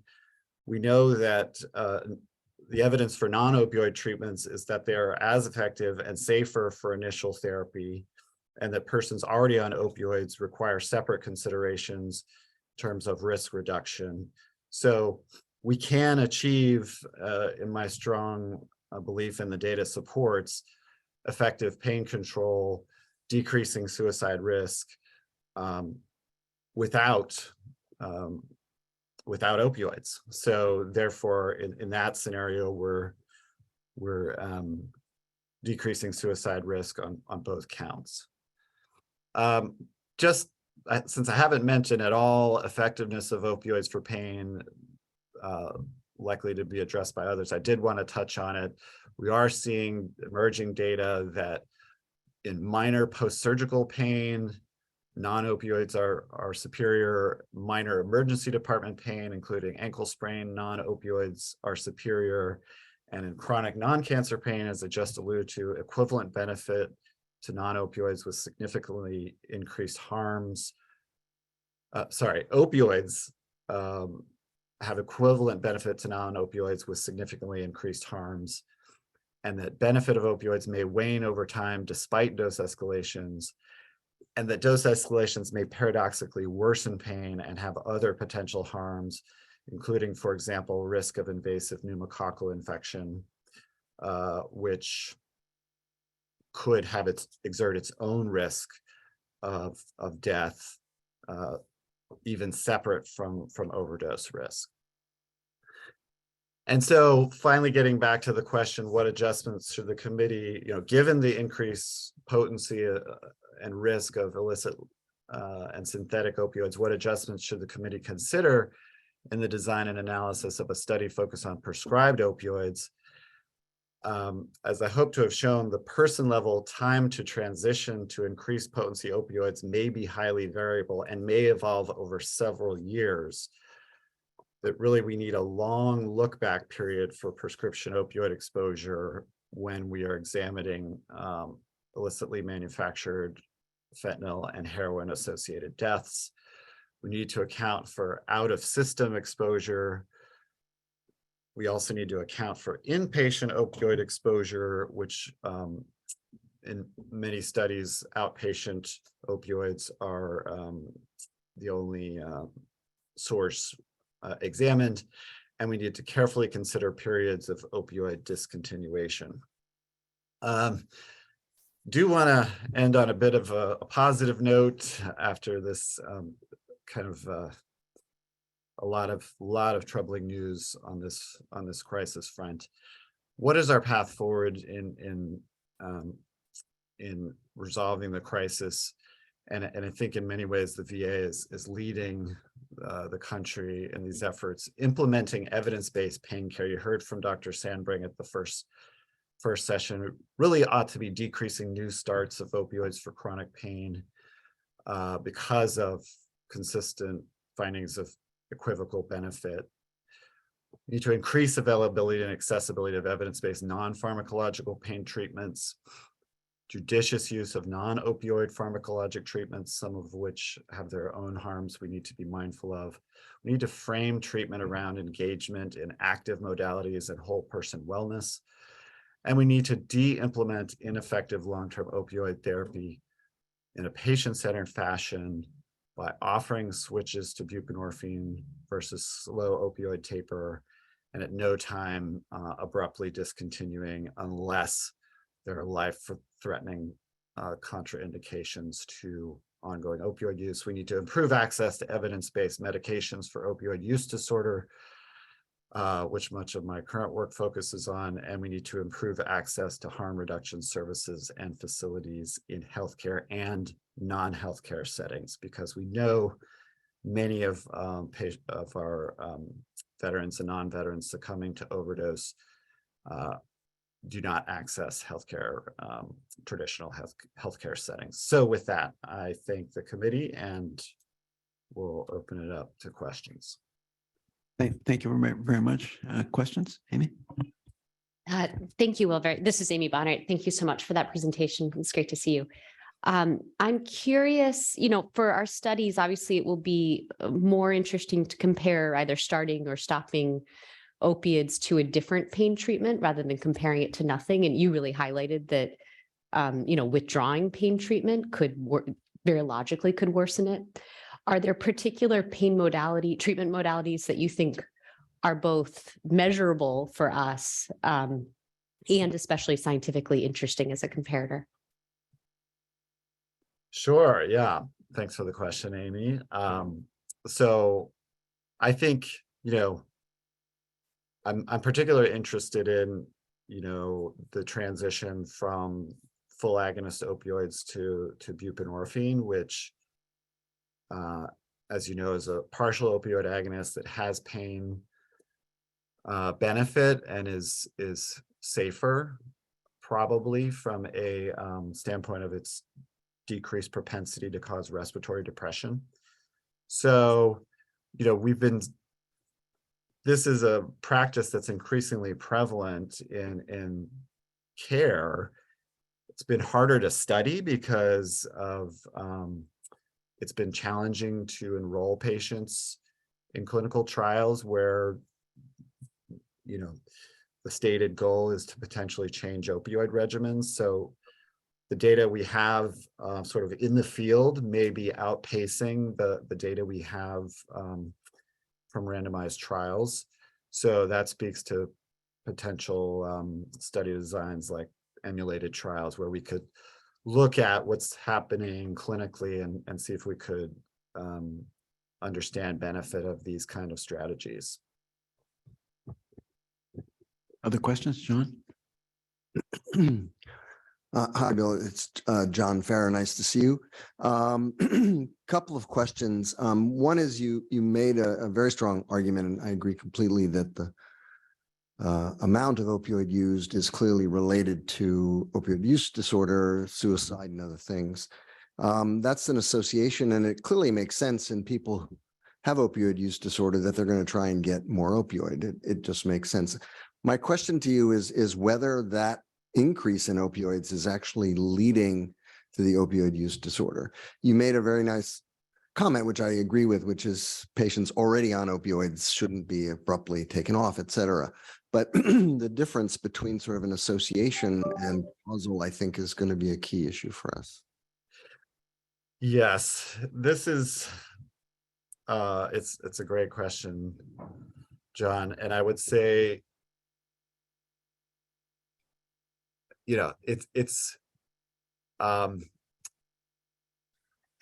we know that the evidence for non-opioid treatments is that they are as effective and safer for initial therapy, and that persons already on opioids require separate considerations in terms of risk reduction. So we can achieve, in my strong belief, and the data supports, effective pain control, decreasing suicide risk, without opioids. So therefore, in that scenario, we're decreasing suicide risk on both counts. Since I haven't mentioned at all effectiveness of opioids for pain, likely to be addressed by others, I did want to touch on it. We are seeing emerging data that in minor post-surgical pain, non-opioids are superior. Minor emergency department pain, including ankle sprain, non-opioids are superior. And in chronic non-cancer pain, as I just alluded to, equivalent benefit to non-opioids with significantly increased harms. Opioids have equivalent benefit to non-opioids with significantly increased harms, and that benefit of opioids may wane over time despite dose escalations, and that dose escalations may paradoxically worsen pain and have other potential harms, including, for example, risk of invasive pneumococcal infection, which could exert its own risk of death, even separate from overdose risk. And so finally, getting back to the question, what adjustments should the committee, given the increased potency and risk of illicit and synthetic opioids, what adjustments should the committee consider in the design and analysis of a study focused on prescribed opioids? As I hope to have shown, the person level time to transition to increased potency opioids may be highly variable and may evolve over several years. That really we need a long look back period for prescription opioid exposure when we are examining illicitly manufactured fentanyl and heroin associated deaths. We need to account for out of system exposure. We also need to account for inpatient opioid exposure, which in many studies, outpatient opioids are the only source examined, and we need to carefully consider periods of opioid discontinuation. Do want to end on a bit of a positive note after this kind of a lot of troubling news on this crisis front. What is our path forward in resolving the crisis? And I think in many ways the VA is leading the country in these efforts, implementing evidence-based pain care. You heard from Dr. Sandbring at the first session. It really ought to be decreasing new starts of opioids for chronic pain because of consistent findings of equivocal benefit. We need to increase availability and accessibility of evidence-based non-pharmacological pain treatments, judicious use of non-opioid pharmacologic treatments, some of which have their own harms we need to be mindful of. We need to frame treatment around engagement in active modalities and whole person wellness. And we need to de-implement ineffective long-term opioid therapy in a patient-centered fashion by offering switches to buprenorphine versus slow opioid taper, and at no time abruptly discontinuing unless there are life-threatening contraindications to ongoing opioid use. We need to improve access to evidence-based medications for opioid use disorder, which much of my current work focuses on, and we need to improve access to harm reduction services and facilities in healthcare and non-healthcare settings, because we know many of our veterans and non-veterans succumbing to overdose do not access healthcare, traditional healthcare settings. So with that, I thank the committee and we'll open it up to questions.
Thank you very much. Questions, Amy?
Thank you, Will. This is Amy Bonner. Thank you so much for that presentation. It's great to see you. I'm curious, for our studies, obviously it will be more interesting to compare either starting or stopping opiates to a different pain treatment rather than comparing it to nothing. And you really highlighted that, withdrawing pain treatment very logically could worsen it. Are there particular treatment modalities that you think are both measurable for us and especially scientifically interesting as a comparator?
Sure. Yeah. Thanks for the question, Amy. So I think, I'm particularly interested in, the transition from full agonist opioids to buprenorphine, which, as you know, is a partial opioid agonist that has pain benefit and is safer, probably from a standpoint of its decreased propensity to cause respiratory depression. So, this is a practice that's increasingly prevalent in care. It's been harder to study because of it's been challenging to enroll patients in clinical trials where, the stated goal is to potentially change opioid regimens. So the data we have sort of in the field may be outpacing the data we have from randomized trials. So that speaks to potential study designs like emulated trials where we could look at what's happening clinically and see if we could understand benefit of these kind of strategies.
Other questions, John?
Hi, Bill. It's John Farrer. Nice to see you. Couple of questions. One is you made a very strong argument, and I agree completely that the amount of opioid used is clearly related to opioid use disorder, suicide, and other things. That's an association, and it clearly makes sense in people who have opioid use disorder that they're going to try and get more opioid. It just makes sense. My question to you is whether that increase in opioids is actually leading to the opioid use disorder. You made a very nice comment, which I agree with, which is patients already on opioids shouldn't be abruptly taken off, et cetera. But the difference between sort of an association and causal, I think, is going to be a key issue for us.
Yes, this is It's a great question, John. And I would say,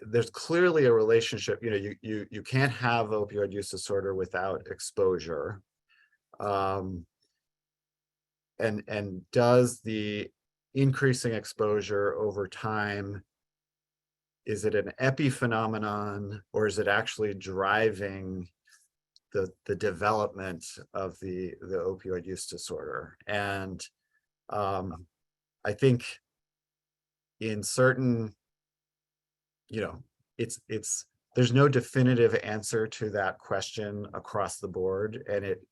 there's clearly a relationship. You can't have opioid use disorder without exposure. And does the increasing exposure over time, is it an epiphenomenon, or is it actually driving the development of the opioid use disorder? And I think in certain, there's no definitive answer to that question across the board, and it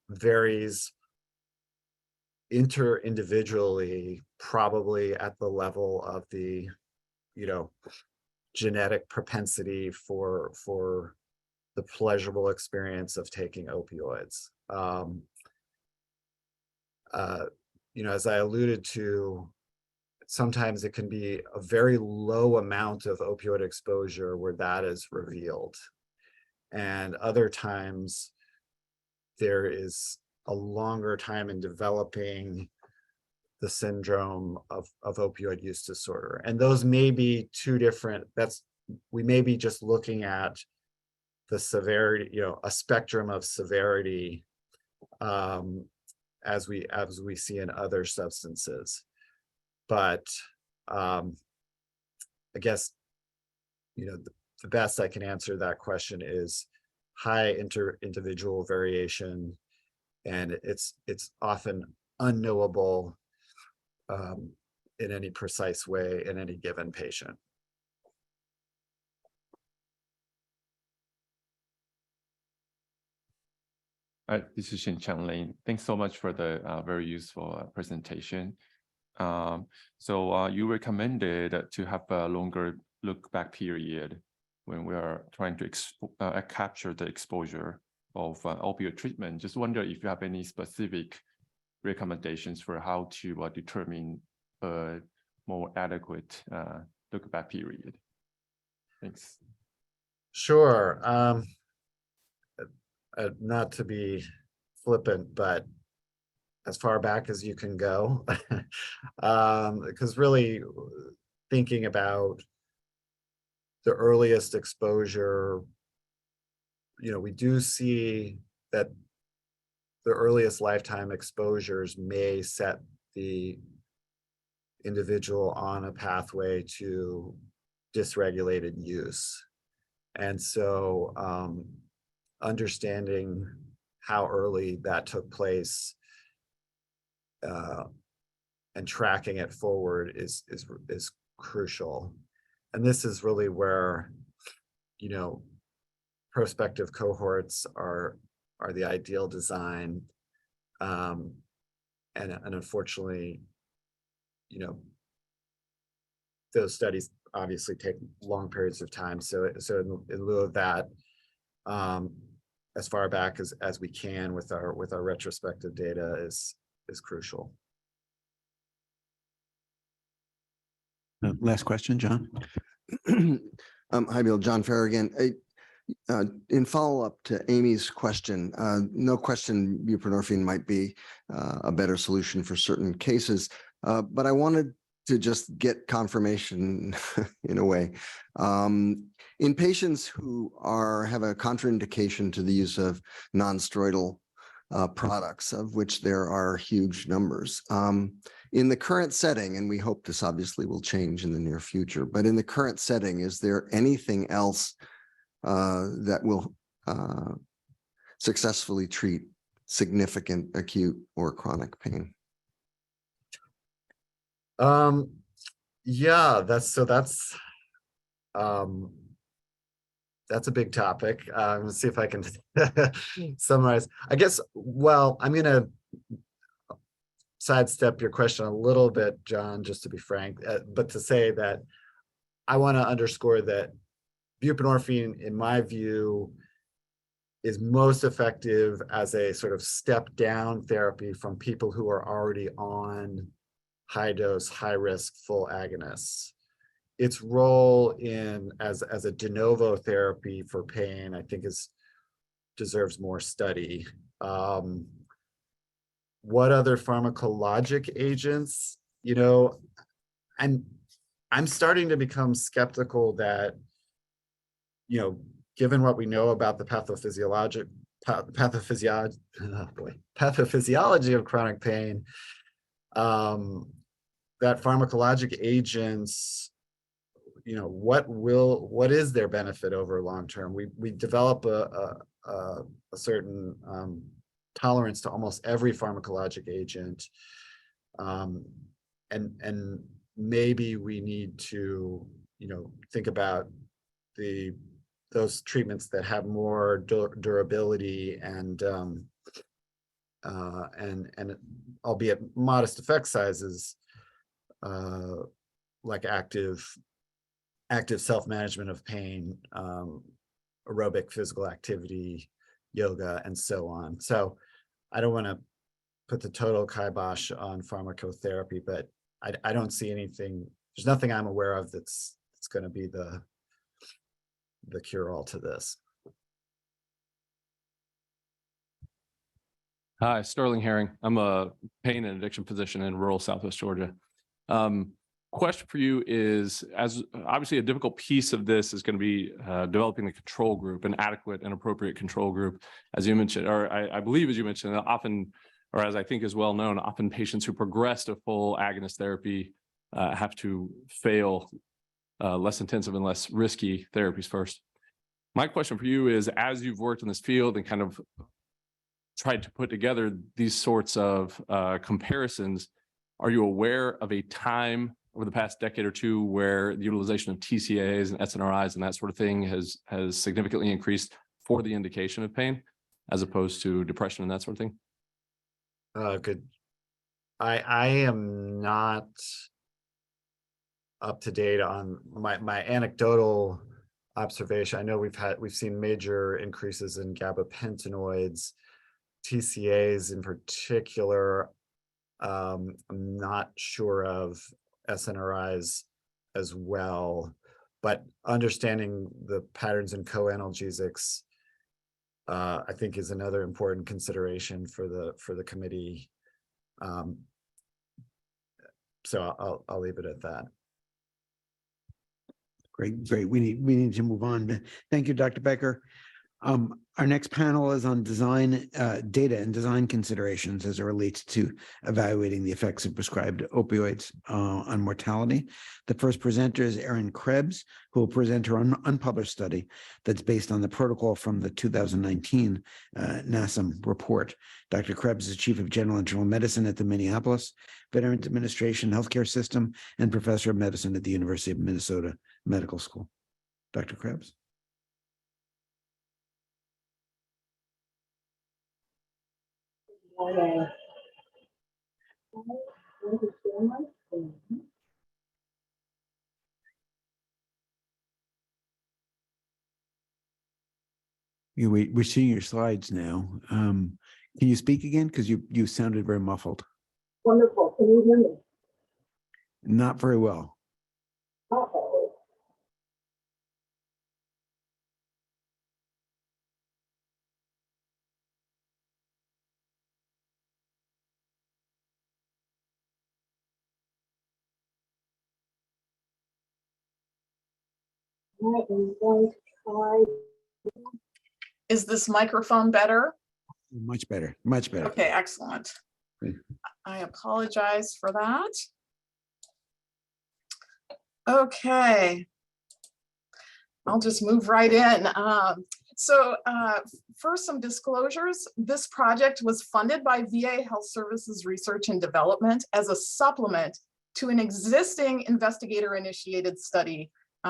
varies inter-individually, probably at the level of the genetic propensity for the pleasurable experience of taking opioids. As I alluded to, sometimes it can be a very low amount of opioid exposure where that is revealed. And other times there is a longer time in developing the syndrome of opioid use disorder. And those may be two different, we may be just looking at the severity, a spectrum of severity as we see in other substances. But I guess, the best I can answer that question is high individual variation, and it's often unknowable in any precise way in any given patient.
This is Shin-Chang Lin. Thanks so much for the very useful presentation. So you recommended to have a longer look back period when we are trying to capture the exposure of opioid treatment. Just wonder if you have any specific recommendations for how to determine a more adequate look back period. Thanks.
Sure. Not to be flippant, but as far back as you can go, because really thinking about the earliest exposure, we do see that the earliest lifetime exposures may set the individual on a pathway to dysregulated use. And so understanding how early that took place and tracking it forward is crucial. And this is really where, prospective cohorts are the ideal design. And unfortunately, those studies obviously take long periods of time. So in lieu of that, as far back as we can with our retrospective data is crucial.
Last question, John.
Hi, Bill. John Farragon. In follow-up to Amy's question, no question buprenorphine might be a better solution for certain cases, but I wanted to just get confirmation in a way. In patients who have a contraindication to the use of non-steroidal products, of which there are huge numbers, in the current setting, and we hope this obviously will change in the near future, but in the current setting, is there anything else that will successfully treat significant acute or chronic pain?
Yeah, that's a big topic. Let's see if I can summarize. I guess, well, I'm going to sidestep your question a little bit, John, just to be frank, but to say that I want to underscore that buprenorphine, in my view, is most effective as a sort of step down therapy from people who are already on high dose, high risk, full agonists. its role in as a de novo therapy for pain, I think deserves more study. What other pharmacologic agents? You know, I'm starting to become skeptical that, you know, given what we know about the pathophysiology of chronic pain, that pharmacologic agents, you know, what is their benefit over long term? We develop a certain tolerance to almost every pharmacologic agent, and maybe we need to, you know, think about those treatments that have more durability and albeit modest effect sizes, like active self-management of pain, aerobic physical activity, yoga, and so on. So I don't want to put the total kibosh on pharmacotherapy, but I don't see anything, there's nothing I'm aware of that's going to be the cure-all to this.
Hi, Sterling Herring. I'm a pain and addiction physician in rural Southwest Georgia. Question for you is, as obviously a difficult piece of this is going to be developing the control group, an adequate and appropriate control group, as you mentioned, or I believe as you mentioned, often, or as I think is well known, often patients who progress to full agonist therapy have to fail less intensive and less risky therapies first. My question for you is, as you've worked in this field and kind of tried to put together these sorts of comparisons, are you aware of a time over the past decade or two where the utilization of TCAs and SNRIs and that sort of thing has significantly increased for the indication of pain, as opposed to depression and that sort of thing?
Good. I am not up to date on my anecdotal observation. I know we've seen major increases in gabapentinoids, TCAs in particular. I'm not sure of SNRIs as well, but understanding the patterns in co-analgesics, I think, is another important consideration for the committee. So I'll leave it at that.
Great. We need to move on. Thank you, Dr. Becker. Our next panel is on design data and design considerations as it relates to evaluating the effects of prescribed opioids on mortality. The first presenter is Erin Krebs, who will present her unpublished study that's based on the protocol from the 2019 NASM report. Dr. Krebs is Chief of General Internal Medicine at the Minneapolis Veterans Administration Healthcare System and Professor of Medicine at the University of Minnesota Medical School. Dr. Krebs. We're seeing your slides now. Can you speak again? Because you sounded very muffled.
Wonderful. Can you hear me?
Not very well.
Uh-oh. I am going to try.
Is this microphone better?
Much better. Much better.
Okay, excellent. I apologize for that. Okay. I'll just move right in. First, some disclosures. This project was funded by VA Health Services Research and Development as a supplement to an existing investigator-initiated study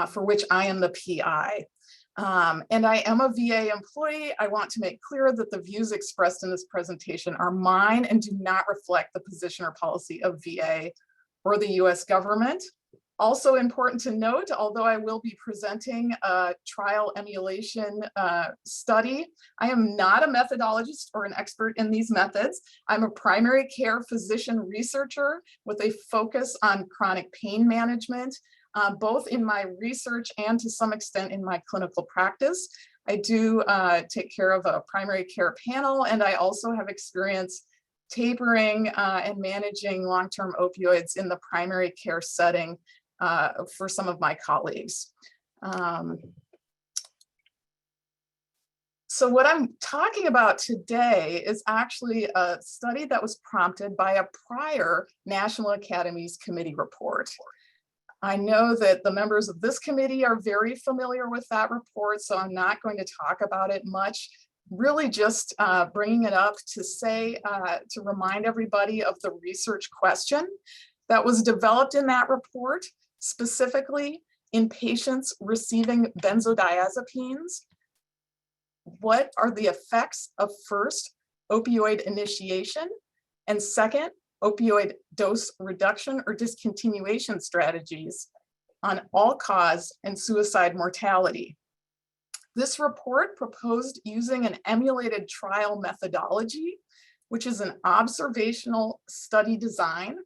for which I am the PI. And I am a VA employee. I want to make clear that the views expressed in this presentation are mine and do not reflect the position or policy of VA or the US government. Also important to note, although I will be presenting a trial emulation study, I am not a methodologist or an expert in these methods. I'm a primary care physician researcher with a focus on chronic pain management. both in my research and to some extent in my clinical practice. I do take care of a primary care panel, and I also have experience tapering and managing long-term opioids in the primary care setting for some of my colleagues. So what I'm talking about today is actually a study that was prompted by a prior National Academies Committee report. I know that the members of this committee are very familiar with that report, so I'm not going to talk about it much. Really just bringing it up to say, to remind everybody of the research question that was developed in that report, specifically in patients receiving benzodiazepines. What are the effects of first, opioid initiation, and second, opioid dose reduction or discontinuation strategies on all-cause and suicide mortality? This report proposed using an emulated trial methodology, which is an observational study design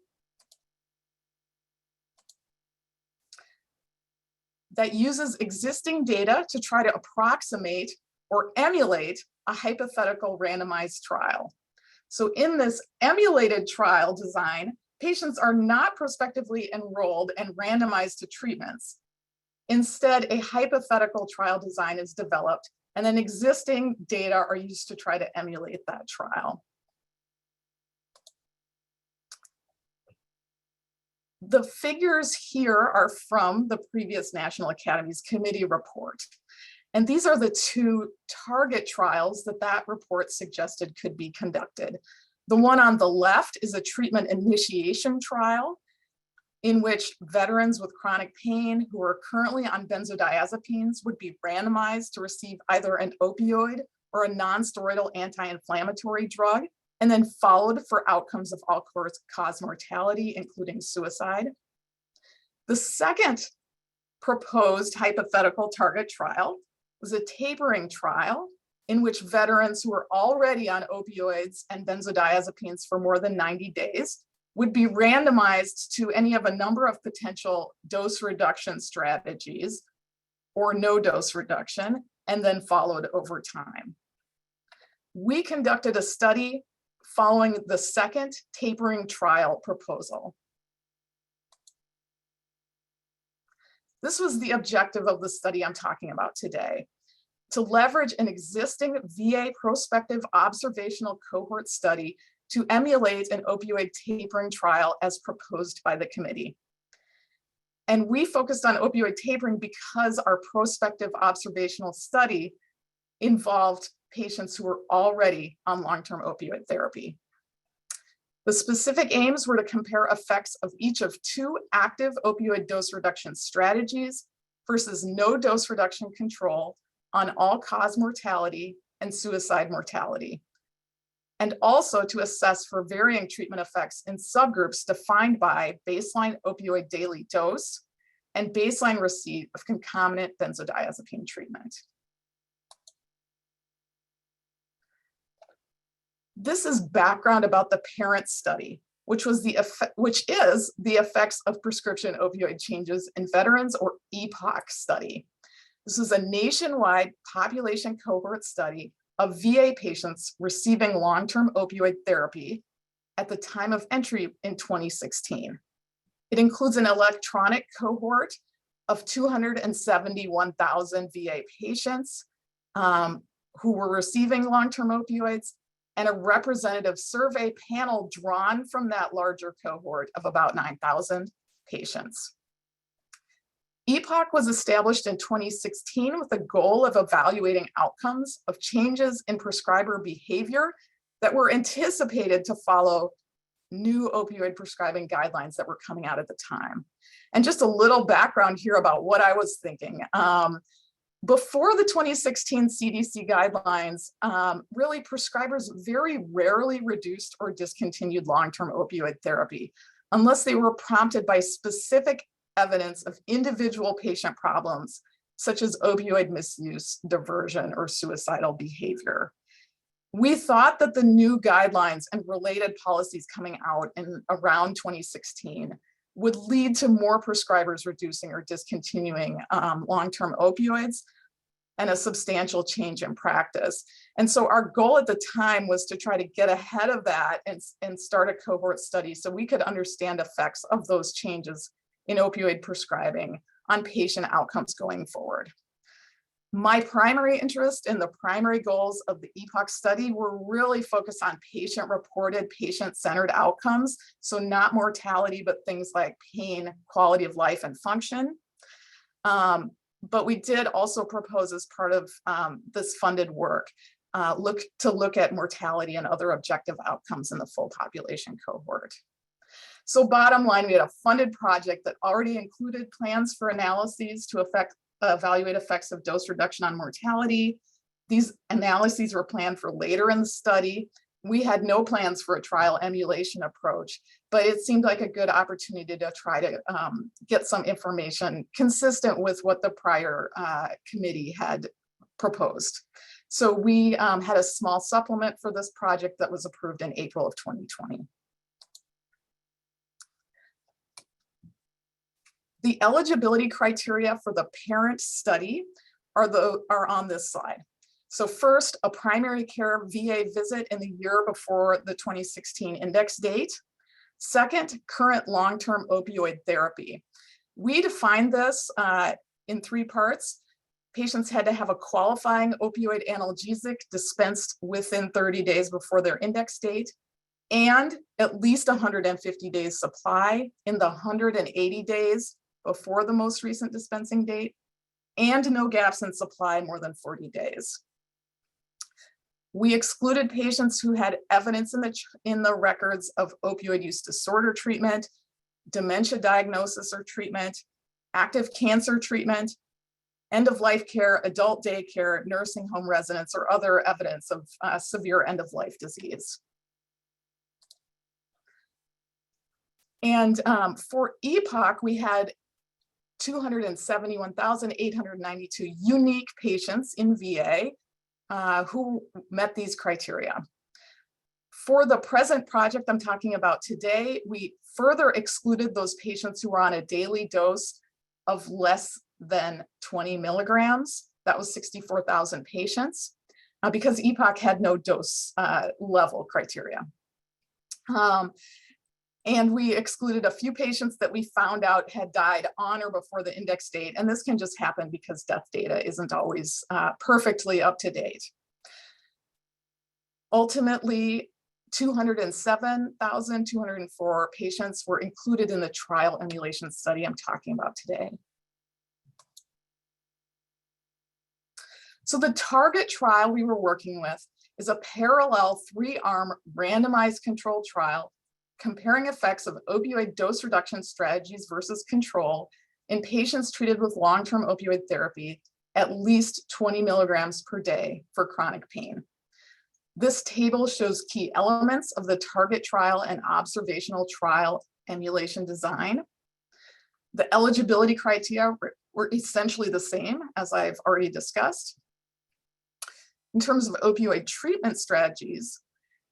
that uses existing data to try to approximate or emulate a hypothetical randomized trial. So in this emulated trial design, patients are not prospectively enrolled and randomized to treatments. Instead, a hypothetical trial design is developed, and then existing data are used to try to emulate that trial. The figures here are from the previous National Academies Committee report. And these are the two target trials that report suggested could be conducted. The one on the left is a treatment initiation trial in which veterans with chronic pain who are currently on benzodiazepines would be randomized to receive either an opioid or a non-steroidal anti-inflammatory drug, and then followed for outcomes of all-cause mortality, including suicide. The second proposed hypothetical target trial was a tapering trial in which veterans who were already on opioids and benzodiazepines for more than 90 days would be randomized to any of a number of potential dose reduction strategies or no dose reduction, and then followed over time. We conducted a study following the second tapering trial proposal. This was the objective of the study I'm talking about today: to leverage an existing VA prospective observational cohort study to emulate an opioid tapering trial as proposed by the committee. And we focused on opioid tapering because our prospective observational study involved patients who were already on long-term opioid therapy. The specific aims were to compare effects of each of two active opioid dose reduction strategies versus no dose reduction control on all-cause mortality and suicide mortality, and also to assess for varying treatment effects in subgroups defined by baseline opioid daily dose and baseline receipt of concomitant benzodiazepine treatment. This is background about the parent study, which is the effects of prescription opioid changes in veterans, or EPOC study. This is a nationwide population cohort study of VA patients receiving long-term opioid therapy at the time of entry in 2016. It includes an electronic cohort of 271,000 VA patients who were receiving long-term opioids, and a representative survey panel drawn from that larger cohort of about 9,000 patients. EPOC was established in 2016 with the goal of evaluating outcomes of changes in prescriber behavior that were anticipated to follow new opioid prescribing guidelines that were coming out at the time. And just a little background here about what I was thinking. Before the 2016 CDC guidelines, really prescribers very rarely reduced or discontinued long-term opioid therapy unless they were prompted by specific evidence of individual patient problems, such as opioid misuse, diversion, or suicidal behavior. We thought that the new guidelines and related policies coming out in around 2016 would lead to more prescribers reducing or discontinuing long-term opioids and a substantial change in practice. And so our goal at the time was to try to get ahead of that and start a cohort study so we could understand effects of those changes in opioid prescribing on patient outcomes going forward. My primary interest and the primary goals of the EPOC study were really focused on patient-reported, patient-centered outcomes. So not mortality, but things like pain, quality of life, and function. But we did also propose as part of this funded work, look at mortality and other objective outcomes in the full population cohort. So bottom line, we had a funded project that already included plans for analyses to evaluate effects of dose reduction on mortality. These analyses were planned for later in the study. We had no plans for a trial emulation approach, but it seemed like a good opportunity to try to get some information consistent with what the prior committee had proposed. So we had a small supplement for this project that was approved in April of 2020. The eligibility criteria for the parent study are on this slide. So first, a primary care VA visit in the year before the 2016 index date. Second, current long-term opioid therapy. We defined this in 3 parts. Patients had to have a qualifying opioid analgesic dispensed within 30 days before their index date, and at least 150 days supply in the 180 days before the most recent dispensing date, and no gaps in supply more than 40 days. We excluded patients who had evidence in the records of opioid use disorder treatment, dementia diagnosis or treatment, active cancer treatment, end-of-life care, adult daycare, nursing home residence, or other evidence of severe end-of-life disease. And for EPOC, we had 271,892 unique patients in VA who met these criteria. For the present project I'm talking about today, we further excluded those patients who were on a daily dose of less than 20 milligrams. That was 64,000 patients because EPOC had no dose level criteria. And we excluded a few patients that we found out had died on or before the index date. And this can just happen because death data isn't always perfectly up to date. Ultimately, 207,204 patients were included in the trial emulation study I'm talking about today. So the target trial we were working with is a parallel 3-arm randomized controlled trial comparing effects of opioid dose reduction strategies versus control in patients treated with long-term opioid therapy at least 20 milligrams per day for chronic pain. This table shows key elements of the target trial and observational trial emulation design. The eligibility criteria were essentially the same as I've already discussed. In terms of opioid treatment strategies,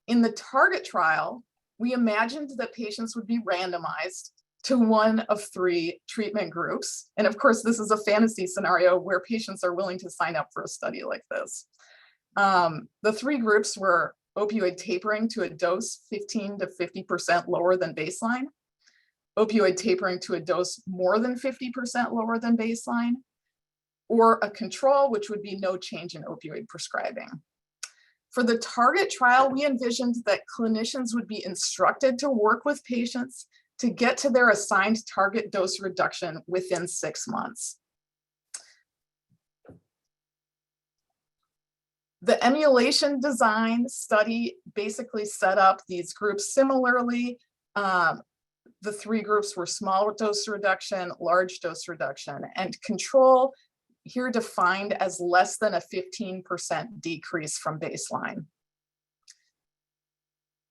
in the target trial, we imagined that patients would be randomized to one of 3 treatment groups. And of course, this is a fantasy scenario where patients are willing to sign up for a study like this. The 3 groups were opioid tapering to a dose 15 to 50% lower than baseline, opioid tapering to a dose more than 50% lower than baseline, or a control, which would be no change in opioid prescribing. For the target trial, we envisioned that clinicians would be instructed to work with patients to get to their assigned target dose reduction within 6 months. The emulation design study basically set up these groups similarly. The 3 groups were small dose reduction, large dose reduction, and control, here defined as less than a 15% decrease from baseline.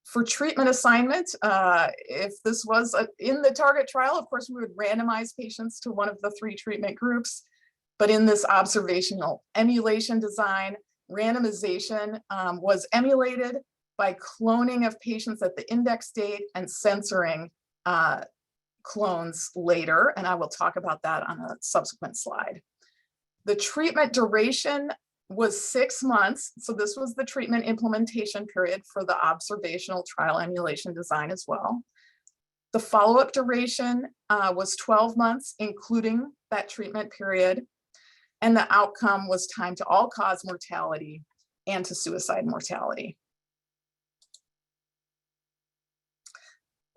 For treatment assignment, if this was in the target trial, of course, we would randomize patients to one of the 3 treatment groups. But in this observational emulation design, randomization was emulated by cloning of patients at the index date and censoring clones later, and I will talk about that on a subsequent slide. The treatment duration was 6 months. So this was the treatment implementation period for the observational trial emulation design as well. The follow-up duration was 12 months, including that treatment period. And the outcome was time to all-cause mortality and to suicide mortality.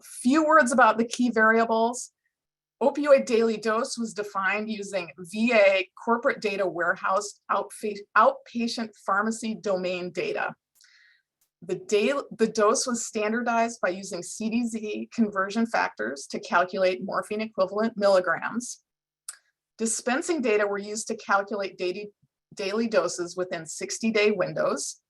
Few words about the key variables. Opioid daily dose was defined using VA corporate data warehouse outpatient pharmacy domain data. The dose was standardized by using CDZ conversion factors to calculate morphine equivalent milligrams. Dispensing data were used to calculate daily doses within 60-day windows.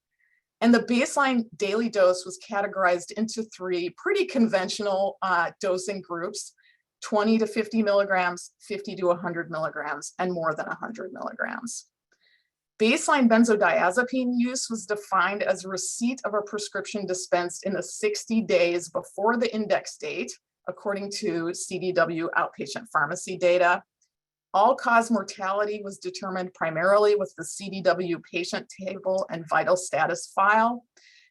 And the baseline daily dose was categorized into 3 pretty conventional dosing groups: 20 to 50 milligrams, 50 to 100 milligrams, and more than 100 milligrams. Baseline benzodiazepine use was defined as receipt of a prescription dispensed in the 60 days before the index date, according to CDW outpatient pharmacy data. All-cause mortality was determined primarily with the CDW patient table and vital status file,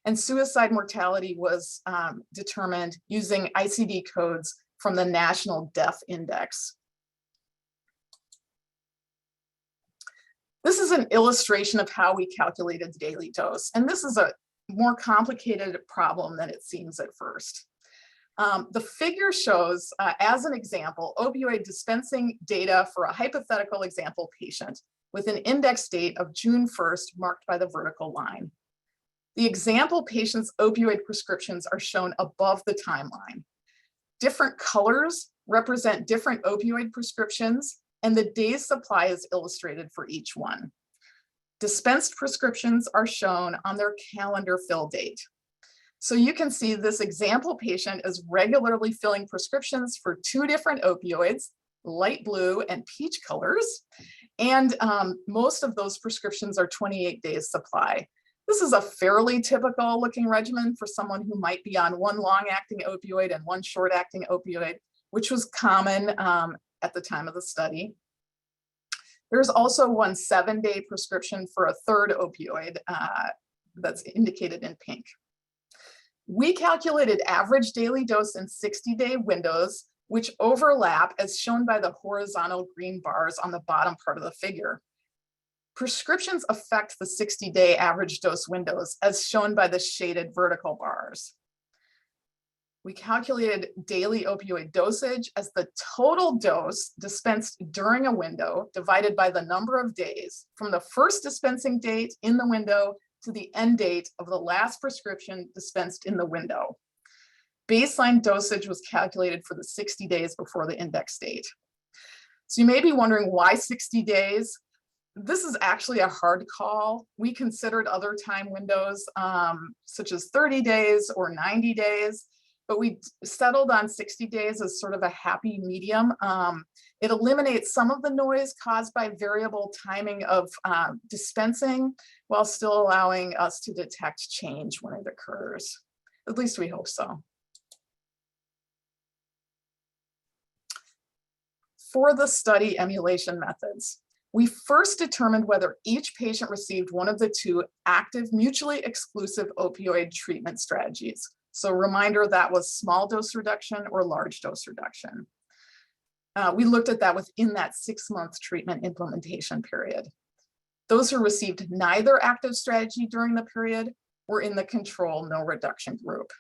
and suicide mortality was determined using ICD codes from the National Death Index. This is an illustration of how we calculated the daily dose, and this is a more complicated problem than it seems at first. The figure shows, as an example, opioid dispensing data for a hypothetical example patient with an index date of June 1st marked by the vertical line. The example patient's opioid prescriptions are shown above the timeline. Different colors represent different opioid prescriptions, and the day's supply is illustrated for each one. Dispensed prescriptions are shown on their calendar fill date. So you can see this example patient is regularly filling prescriptions for 2 different opioids, light blue and peach colors. And most of those prescriptions are 28 days supply. This is a fairly typical looking regimen for someone who might be on 1 long-acting opioid and 1 short-acting opioid, which was common at the time of the study. There's also 1 7-day prescription for a 3rd opioid that's indicated in pink. We calculated average daily dose in 60-day windows, which overlap as shown by the horizontal green bars on the bottom part of the figure. Prescriptions affect the 60-day average dose windows as shown by the shaded vertical bars. We calculated daily opioid dosage as the total dose dispensed during a window divided by the number of days from the first dispensing date in the window to the end date of the last prescription dispensed in the window. Baseline dosage was calculated for the 60 days before the index date. So you may be wondering why 60 days? This is actually a hard call. We considered other time windows, such as 30 days or 90 days, but we settled on 60 days as sort of a happy medium. It eliminates some of the noise caused by variable timing of dispensing while still allowing us to detect change when it occurs. At least we hope so. For the study emulation methods, we first determined whether each patient received one of the 2 active mutually exclusive opioid treatment strategies. So reminder, that was small dose reduction or large dose reduction. We looked at that within that 6-month treatment implementation period. Those who received neither active strategy during the period were in the control no reduction group.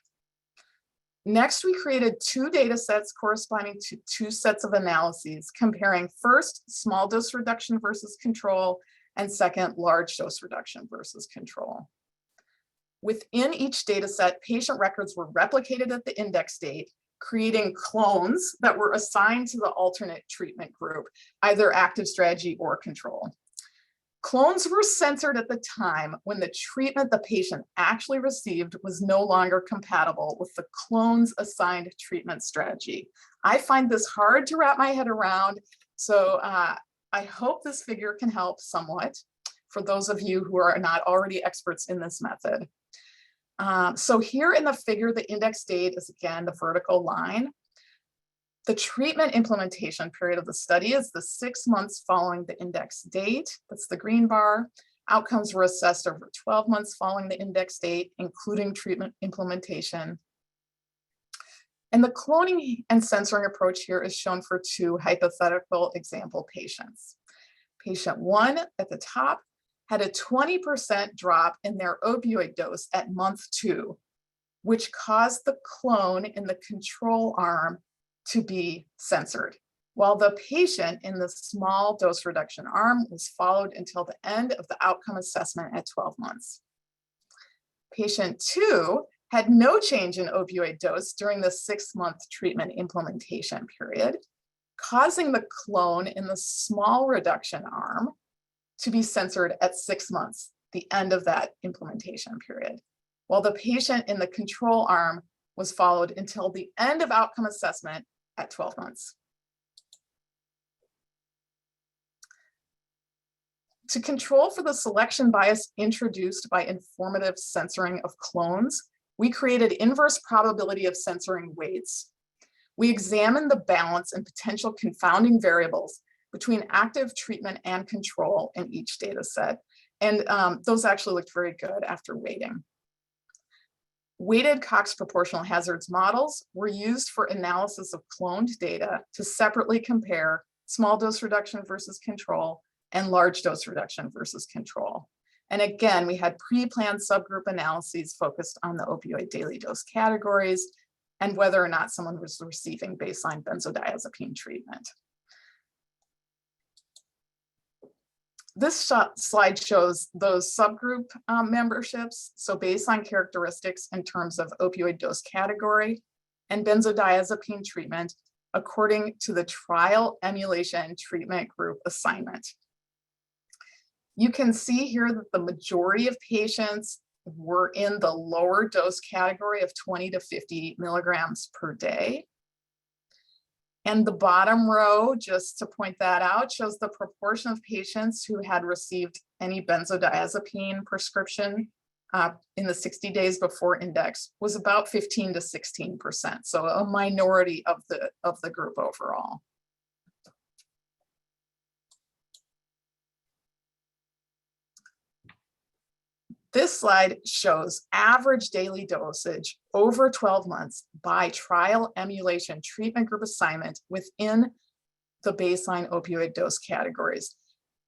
Next, we created 2 data sets corresponding to 2 sets of analyses, comparing first small dose reduction versus control, and second large dose reduction versus control. Within each data set, patient records were replicated at the index date, creating clones that were assigned to the alternate treatment group, either active strategy or control. Clones were censored at the time when the treatment the patient actually received was no longer compatible with the clones assigned treatment strategy. I find this hard to wrap my head around, so I hope this figure can help somewhat for those of you who are not already experts in this method. So here in the figure, the index date is again the vertical line. The treatment implementation period of the study is the 6 months following the index date. That's the green bar. Outcomes were assessed over 12 months following the index date, including treatment implementation. And the cloning and censoring approach here is shown for 2 hypothetical example patients. Patient 1 at the top had a 20% drop in their opioid dose at month 2, which caused the clone in the control arm to be censored, while the patient in the small dose reduction arm was followed until the end of the outcome assessment at 12 months. Patient 2 had no change in opioid dose during the 6-month treatment implementation period, causing the clone in the small reduction arm to be censored at 6 months, the end of that implementation period, while the patient in the control arm was followed until the end of outcome assessment at 12 months. To control for the selection bias introduced by informative censoring of clones, we created inverse probability of censoring weights. We examined the balance and potential confounding variables between active treatment and control in each data set. And those actually looked very good after weighting. Weighted Cox proportional hazards models were used for analysis of cloned data to separately compare small dose reduction versus control and large dose reduction versus control. And again, we had pre-planned subgroup analyses focused on the opioid daily dose categories and whether or not someone was receiving baseline benzodiazepine treatment. This slide shows those subgroup memberships, so baseline characteristics in terms of opioid dose category and benzodiazepine treatment according to the trial emulation treatment group assignment. You can see here that the majority of patients were in the lower dose category of 20 to 50 milligrams per day. And the bottom row, just to point that out, shows the proportion of patients who had received any benzodiazepine prescription in the 60 days before index was about 15 to 16%. So a minority of the group overall. This slide shows average daily dosage over 12 months by trial emulation treatment group assignment within the baseline opioid dose categories.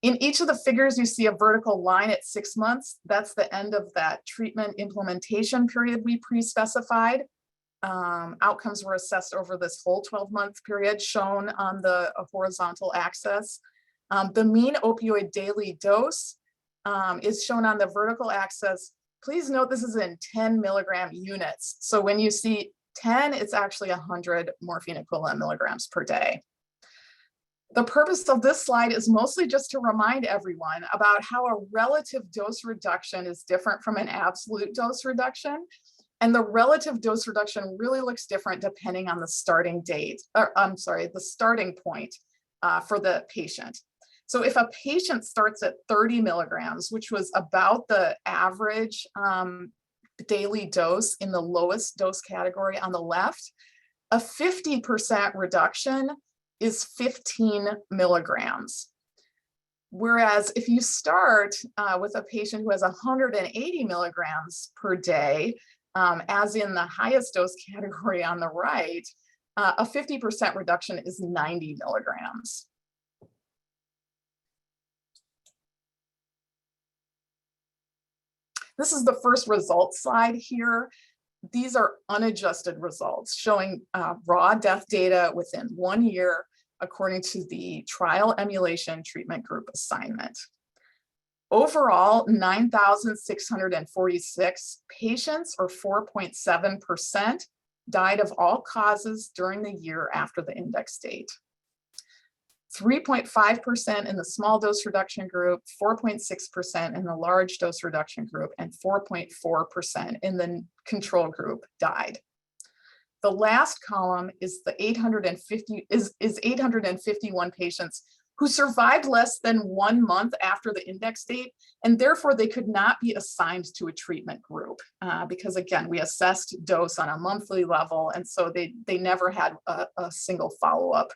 In each of the figures, you see a vertical line at 6 months. That's the end of that treatment implementation period we pre-specified. Outcomes were assessed over this whole 12-month period shown on the horizontal axis. The mean opioid daily dose is shown on the vertical axis. Please note this is in 10 milligram units. So when you see 10, it's actually 100 morphine equivalent milligrams per day. The purpose of this slide is mostly just to remind everyone about how a relative dose reduction is different from an absolute dose reduction. And the relative dose reduction really looks different depending on the starting date, or I'm sorry, the starting point for the patient. So if a patient starts at 30 milligrams, which was about the average daily dose in the lowest dose category on the left, a 50% reduction is 15 milligrams. Whereas if you start with a patient who has 180 milligrams per day, as in the highest dose category on the right, a 50% reduction is 90 milligrams. This is the first results slide here. These are unadjusted results showing raw death data within 1 year according to the trial emulation treatment group assignment. Overall, 9,646 patients, or 4.7%, died of all causes during the year after the index date. 3.5% in the small dose reduction group, 4.6% in the large dose reduction group, and 4.4% in the control group died. The last column is the 851 patients who survived less than 1 month after the index date, and therefore they could not be assigned to a treatment group because, again, we assessed dose on a monthly level, and so they never had a single follow-up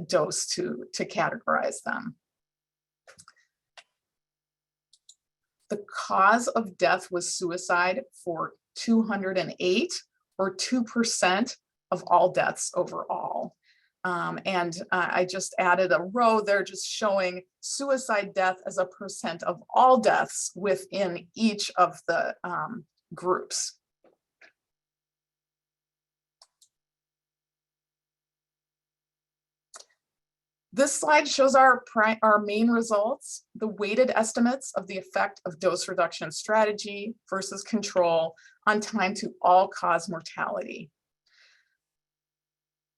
dose to categorize them. The cause of death was suicide for 208, or 2% of all deaths overall. I just added a row there just showing suicide death as a percent of all deaths within each of the groups. This slide shows our main results, the weighted estimates of the effect of dose reduction strategy versus control on time to all-cause mortality.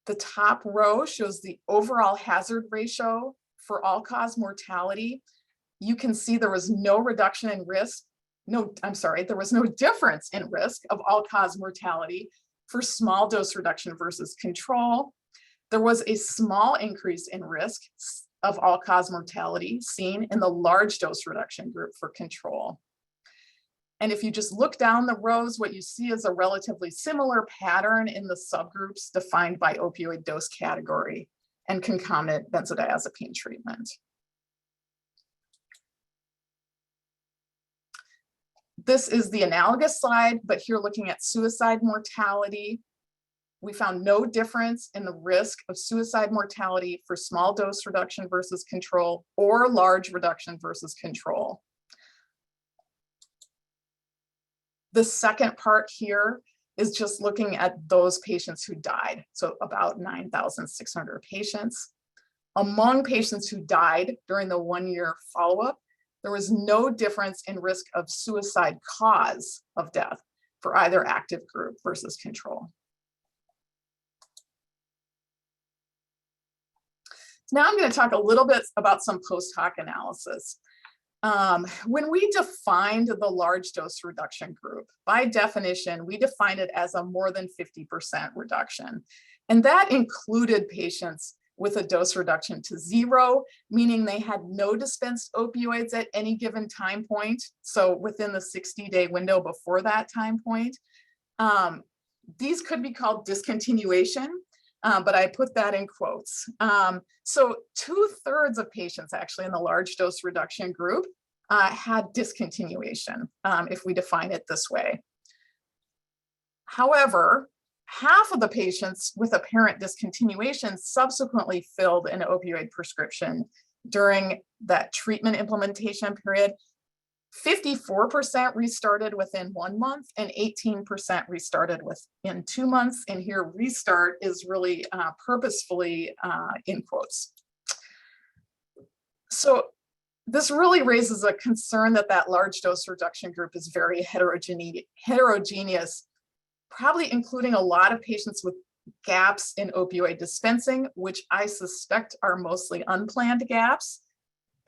The top row shows the overall hazard ratio for all-cause mortality. You can see there was no reduction in risk. There was no difference in risk of all-cause mortality for small dose reduction versus control. There was a small increase in risk of all-cause mortality seen in the large dose reduction group for control. And if you just look down the rows, what you see is a relatively similar pattern in the subgroups defined by opioid dose category and concomitant benzodiazepine treatment. This is the analogous slide, but here looking at suicide mortality. We found no difference in the risk of suicide mortality for small dose reduction versus control or large reduction versus control. The second part here is just looking at those patients who died. So about 9,600 patients. Among patients who died during the 1-year follow-up, there was no difference in risk of suicide cause of death for either active group versus control. Now I'm going to talk a little bit about some post hoc analysis. When we defined the large dose reduction group, by definition, we defined it as a more than 50% reduction. And that included patients with a dose reduction to 0, meaning they had no dispensed opioids at any given time point. So within the 60-day window before that time point. These could be called discontinuation. But I put that in quotes. So 2/3 of patients actually in the large dose reduction group had discontinuation, if we define it this way. However, half of the patients with apparent discontinuation subsequently filled an opioid prescription during that treatment implementation period. 54% restarted within 1 month and 18% restarted within 2 months. And here restart is really purposefully in quotes. So this really raises a concern that large dose reduction group is very heterogeneous, probably including a lot of patients with gaps in opioid dispensing, which I suspect are mostly unplanned gaps,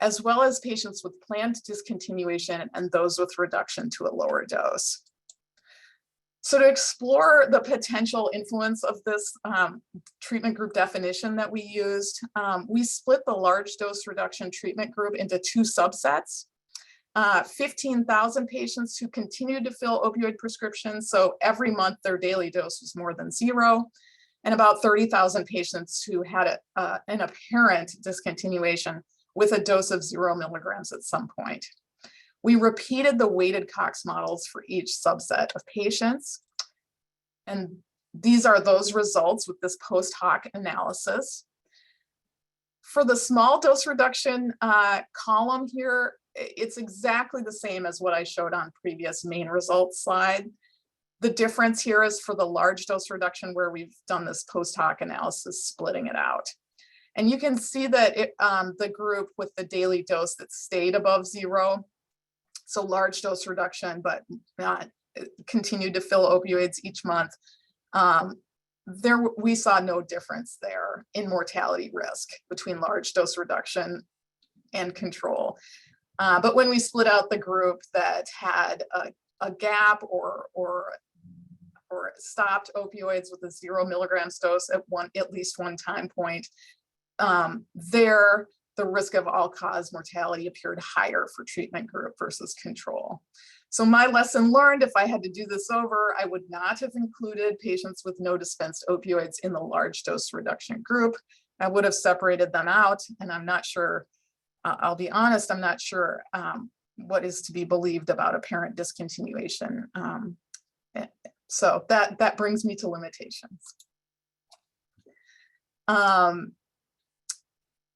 as well as patients with planned discontinuation and those with reduction to a lower dose. So to explore the potential influence of this treatment group definition that we used, we split the large dose reduction treatment group into 2 subsets. 15,000 patients who continued to fill opioid prescriptions, so every month their daily dose was more than 0, and about 30,000 patients who had an apparent discontinuation with a dose of 0 milligrams at some point. We repeated the weighted Cox models for each subset of patients. And these are those results with this post hoc analysis. For the small dose reduction column here, it's exactly the same as what I showed on previous main results slide. The difference here is for the large dose reduction where we've done this post hoc analysis, splitting it out. And you can see that the group with the daily dose that stayed above 0, so large dose reduction, but continued to fill opioids each month, we saw no difference there in mortality risk between large dose reduction and control. But when we split out the group that had a gap or stopped opioids with a 0 milligrams dose at least one time point, there the risk of all-cause mortality appeared higher for treatment group versus control. So my lesson learned, if I had to do this over, I would not have included patients with no dispensed opioids in the large dose reduction group. I would have separated them out, and I'm not sure, I'll be honest, I'm not sure what is to be believed about apparent discontinuation. So that brings me to limitations.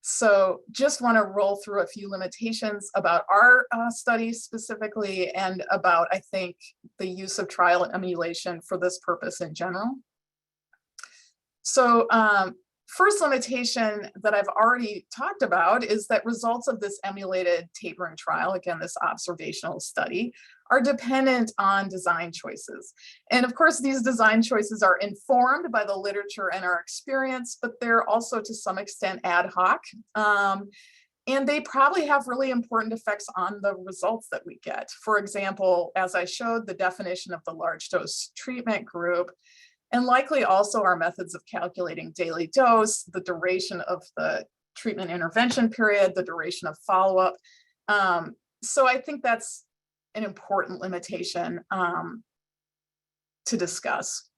So just want to roll through a few limitations about our study specifically, and about, I think, the use of trial emulation for this purpose in general. So first limitation that I've already talked about is that results of this emulated tapering trial, again, this observational study, are dependent on design choices. And of course, these design choices are informed by the literature and our experience, but they're also to some extent ad hoc. And they probably have really important effects on the results that we get. For example, as I showed, the definition of the large dose treatment group, and likely also our methods of calculating daily dose, the duration of the treatment intervention period, the duration of follow-up. So I think that's an important limitation to discuss.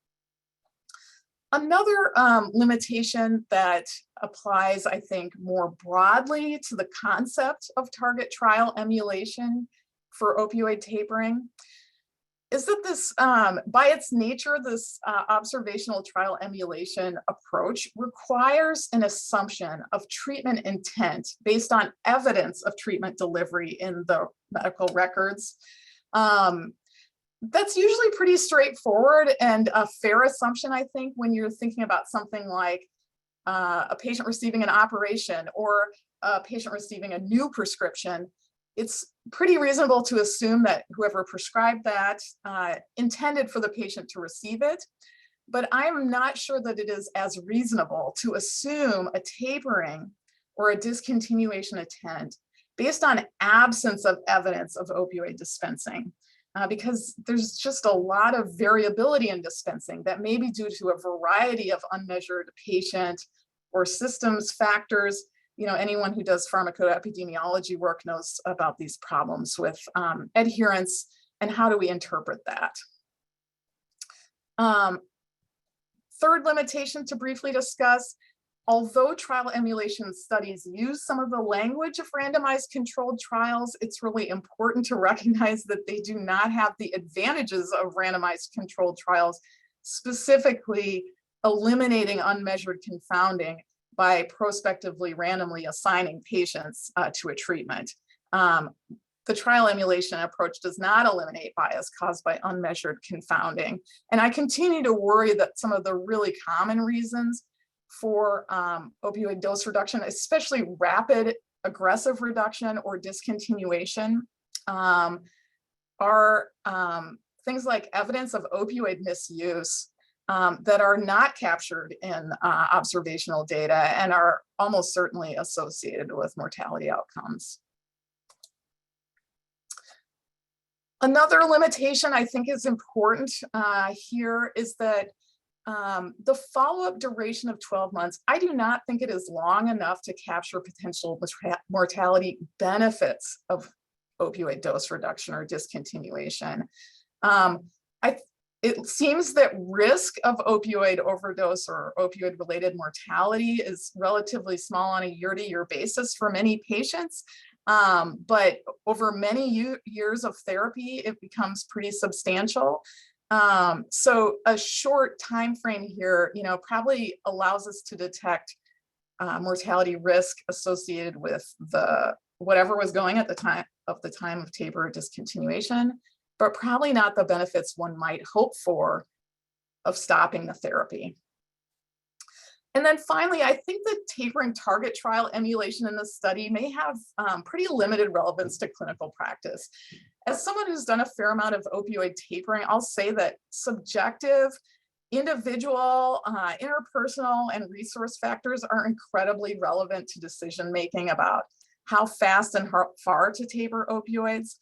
Another limitation that applies, I think, more broadly to the concept of target trial emulation for opioid tapering is that this, by its nature, this observational trial emulation approach requires an assumption of treatment intent based on evidence of treatment delivery in the medical records. That's usually pretty straightforward and a fair assumption, I think, when you're thinking about something like a patient receiving an operation or a patient receiving a new prescription. It's pretty reasonable to assume that whoever prescribed that intended for the patient to receive it, but I'm not sure that it is as reasonable to assume a tapering or a discontinuation intent based on absence of evidence of opioid dispensing, because there's just a lot of variability in dispensing that may be due to a variety of unmeasured patient or systems factors. You know, anyone who does pharmacoepidemiology work knows about these problems with adherence and how do we interpret that. Third limitation to briefly discuss, although trial emulation studies use some of the language of randomized controlled trials, it's really important to recognize that they do not have the advantages of randomized controlled trials, specifically eliminating unmeasured confounding by prospectively randomly assigning patients to a treatment. The trial emulation approach does not eliminate bias caused by unmeasured confounding. And I continue to worry that some of the really common reasons for opioid dose reduction, especially rapid aggressive reduction or discontinuation, are things like evidence of opioid misuse that are not captured in observational data and are almost certainly associated with mortality outcomes. Another limitation I think is important here is that the follow-up duration of 12 months, I do not think it is long enough to capture potential mortality benefits of opioid dose reduction or discontinuation. It seems that risk of opioid overdose or opioid related mortality is relatively small on a year-to-year basis for many patients. But over many years of therapy, it becomes pretty substantial. So a short time frame here, you know, probably allows us to detect mortality risk associated with whatever was going at the time of taper or discontinuation, but probably not the benefits one might hope for of stopping the therapy. And then finally, I think the tapering target trial emulation in this study may have pretty limited relevance to clinical practice. As someone who's done a fair amount of opioid tapering, I'll say that subjective, individual, interpersonal, and resource factors are incredibly relevant to decision-making about how fast and how far to taper opioids.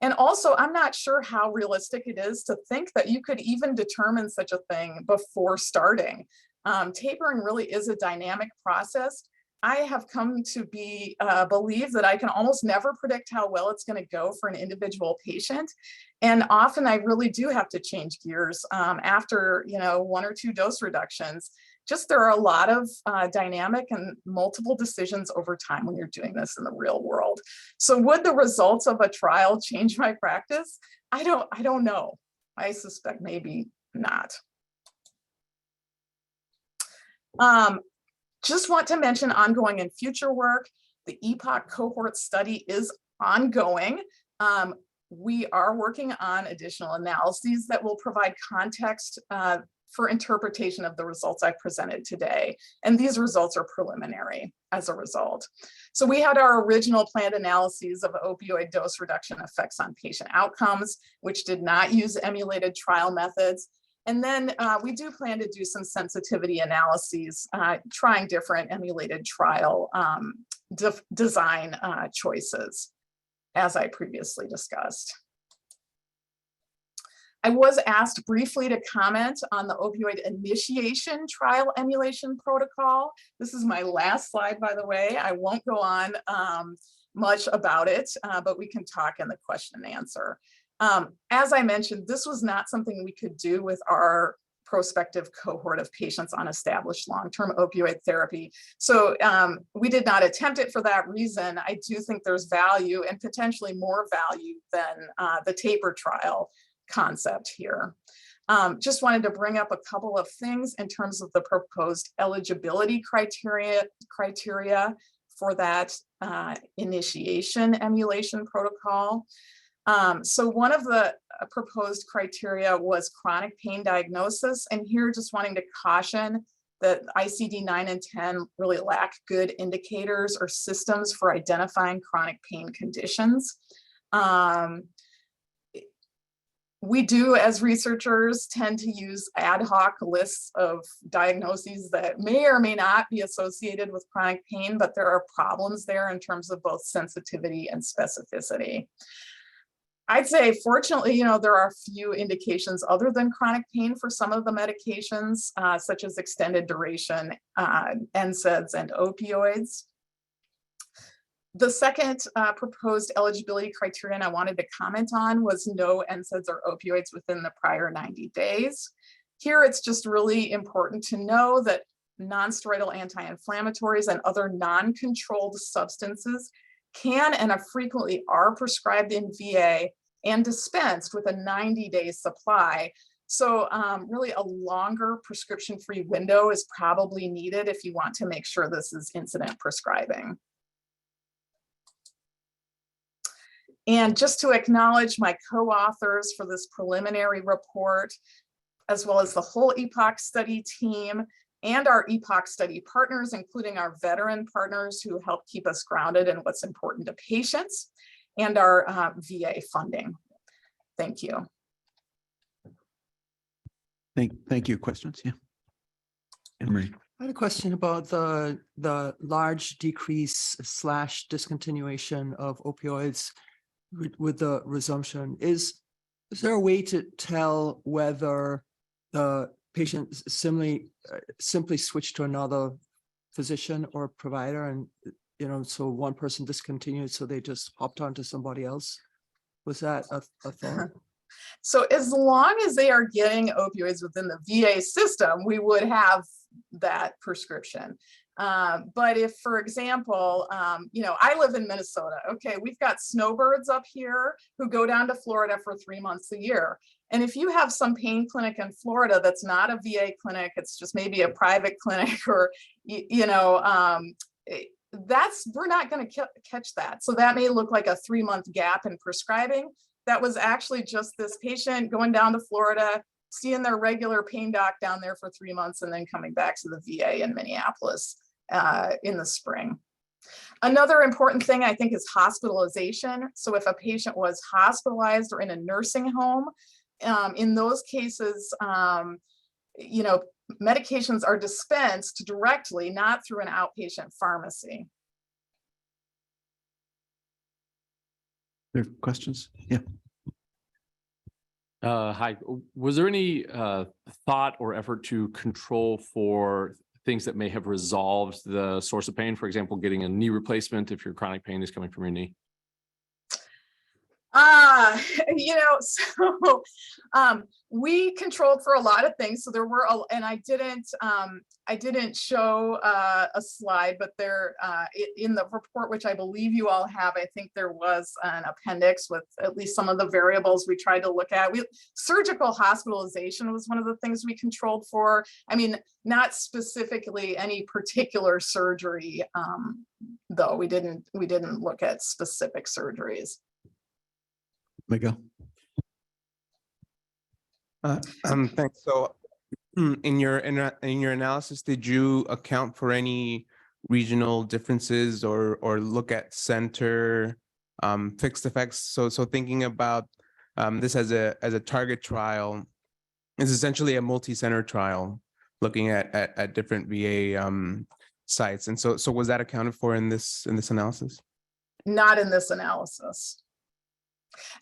And also, I'm not sure how realistic it is to think that you could even determine such a thing before starting. Tapering really is a dynamic process. I have come to be believe that I can almost never predict how well it's going to go for an individual patient. And often I really do have to change gears after, one or two dose reductions. Just there are a lot of dynamic and multiple decisions over time when you're doing this in the real world. So would the results of a trial change my practice? I don't know. I suspect maybe not. Just want to mention ongoing and future work. The EPOC cohort study is ongoing. We are working on additional analyses that will provide context for interpretation of the results I presented today. And these results are preliminary as a result. So we had our original planned analyses of opioid dose reduction effects on patient outcomes, which did not use emulated trial methods. And then we do plan to do some sensitivity analyses, trying different emulated trial design choices, as I previously discussed. I was asked briefly to comment on the opioid initiation trial emulation protocol. This is my last slide, by the way. I won't go on much about it, but we can talk in the question and answer. As I mentioned, this was not something we could do with our prospective cohort of patients on established long-term opioid therapy. So we did not attempt it for that reason. I do think there's value and potentially more value than the taper trial concept here. Just wanted to bring up a couple of things in terms of the proposed eligibility criteria for that initiation emulation protocol. So one of the proposed criteria was chronic pain diagnosis. And here just wanting to caution that ICD-9 and 10 really lack good indicators or systems for identifying chronic pain conditions. We do, as researchers, tend to use ad hoc lists of diagnoses that may or may not be associated with chronic pain, but there are problems there in terms of both sensitivity and specificity. I'd say, fortunately, there are few indications other than chronic pain for some of the medications, such as extended duration, NSAIDs, and opioids. The second proposed eligibility criterion I wanted to comment on was no NSAIDs or opioids within the prior 90 days. Here, it's just really important to know that non-steroidal anti-inflammatories and other non-controlled substances can and frequently are prescribed in VA and dispensed with a 90-day supply. So really a longer prescription-free window is probably needed if you want to make sure this is incident prescribing. And just to acknowledge my co-authors for this preliminary report, as well as the whole EPOC study team and our EPOC study partners, including our veteran partners who help keep us grounded in what's important to patients, and our VA funding. Thank you.
Thank you. Questions? Yeah. Anne-Marie.
I had a question about the large decrease / discontinuation of opioids with the resumption. Is there a way to tell whether the patient simply switched to another physician or provider, and so one person discontinued, so they just hopped on to somebody else? Was that a thought?
So as long as they are getting opioids within the VA system, we would have that prescription. But if, for example, I live in Minnesota, okay, we've got snowbirds up here who go down to Florida for 3 months a year. And if you have some pain clinic in Florida that's not a VA clinic, it's just maybe a private clinic, or, we're not going to catch that. So that may look like a 3-month gap in prescribing. That was actually just this patient going down to Florida, seeing their regular pain doc down there for 3 months, and then coming back to the VA in Minneapolis in the spring. Another important thing, I think, is hospitalization. So if a patient was hospitalized or in a nursing home, in those cases, medications are dispensed directly, not through an outpatient pharmacy.
There are questions? Yeah.
Hi. Was there any thought or effort to control for things that may have resolved the source of pain? For example, getting a knee replacement if your chronic pain is coming from your knee?
So we controlled for a lot of things. So there were, and I didn't show a slide, but there in the report, which I believe you all have, I think there was an appendix with at least some of the variables we tried to look at. Surgical hospitalization was one of the things we controlled for. I mean, not specifically any particular surgery, though we didn't look at specific surgeries.
Miguel.
Thanks. So in your analysis, did you account for any regional differences or look at center fixed effects? So thinking about this as a target trial is essentially a multi-center trial looking at different VA sites. And so was that accounted for in this analysis?
Not in this analysis.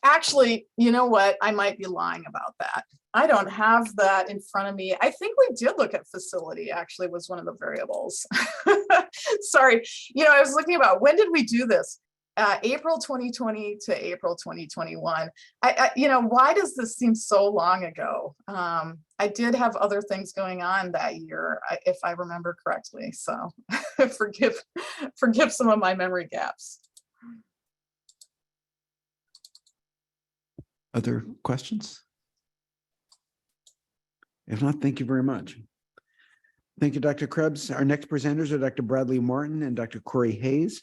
Actually, you know what? I might be lying about that. I don't have that in front of me. I think we did look at facility, actually, was one of the variables. Sorry. I was looking about when did we do this? April 2020 to April 2021. Why does this seem so long ago? I did have other things going on that year, if I remember correctly. So forgive some of my memory gaps.
Other questions? If not, thank you very much. Thank you, Dr. Krebs. Our next presenters are Dr. Bradley Martin and Dr. Corey Hayes.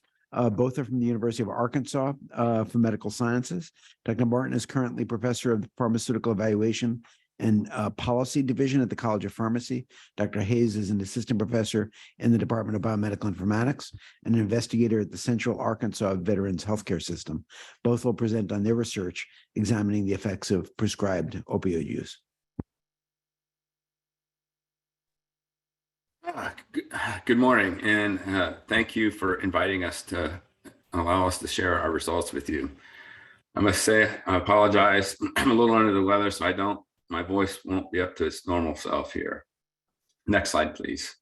Both are from the University of Arkansas for Medical Sciences. Dr. Martin is currently professor of Pharmaceutical Evaluation and Policy Division at the College of Pharmacy. Dr. Hayes is an assistant professor in the Department of Biomedical Informatics and an investigator at the Central Arkansas Veterans Healthcare System. Both will present on their research examining the effects of prescribed opioid use.
Good morning, and thank you for inviting us to allow us to share our results with you. I must say, I apologize. I'm a little under the weather, so my voice won't be up to its normal self here. Next slide, please.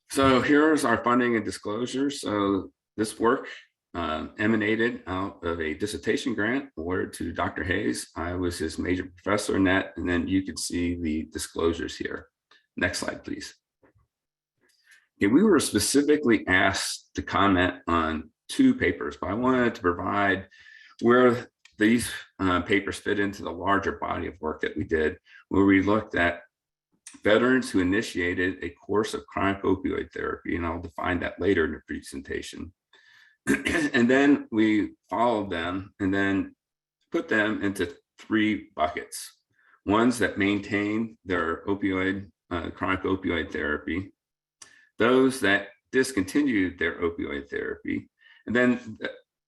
So here's our funding and disclosures. So this work emanated out of a dissertation grant awarded to Dr. Hayes. I was his major professor in that, and then you can see the disclosures here. Next slide, please. Okay, we were specifically asked to comment on 2 papers, but I wanted to provide where these papers fit into the larger body of work that we did, where we looked at veterans who initiated a course of chronic opioid therapy, and I'll define that later in the presentation. And then we followed them and then put them into 3 buckets. Ones that maintain their chronic opioid therapy, those that discontinued their opioid therapy, and then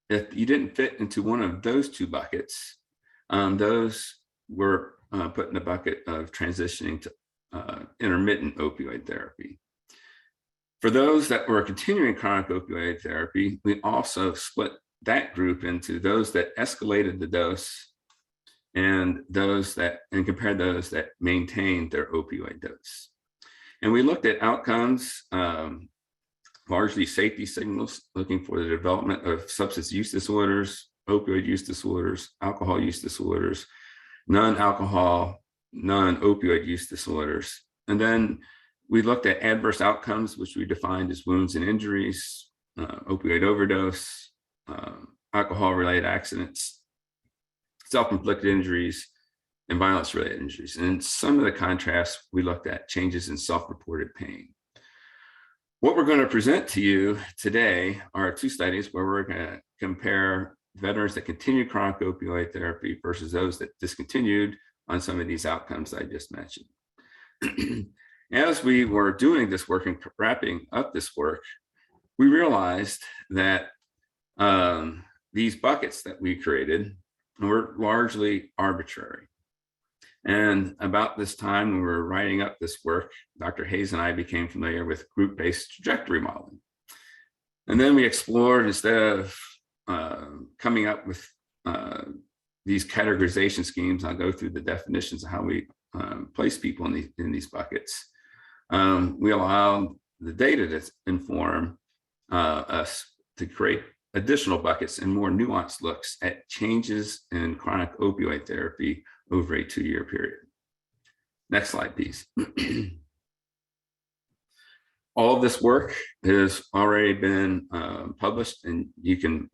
if you didn't fit into one of those 2 buckets, those were put in the bucket of transitioning to intermittent opioid therapy. For those that were continuing chronic opioid therapy, we also split that group into those that escalated the dose and compared those that maintained their opioid dose. And we looked at outcomes, largely safety signals, looking for the development of substance use disorders, opioid use disorders, alcohol use disorders, non-alcohol, non-opioid use disorders. And then we looked at adverse outcomes, which we defined as wounds and injuries, opioid overdose, alcohol-related accidents, self-inflicted injuries, and violence-related injuries. And in some of the contrasts, we looked at changes in self-reported pain. What we're going to present to you today are 2 studies where we're going to compare veterans that continued chronic opioid therapy versus those that discontinued on some of these outcomes I just mentioned. As we were doing this work and wrapping up this work, we realized that these buckets that we created were largely arbitrary. And about this time when we were writing up this work, Dr. Hayes and I became familiar with group-based trajectory modeling. And then we explored, instead of coming up with these categorization schemes, I'll go through the definitions of how we place people in these buckets. We allow the data to inform us to create additional buckets and more nuanced looks at changes in chronic opioid therapy over a 2-year period. Next slide, please. All of this work has already been published, and you can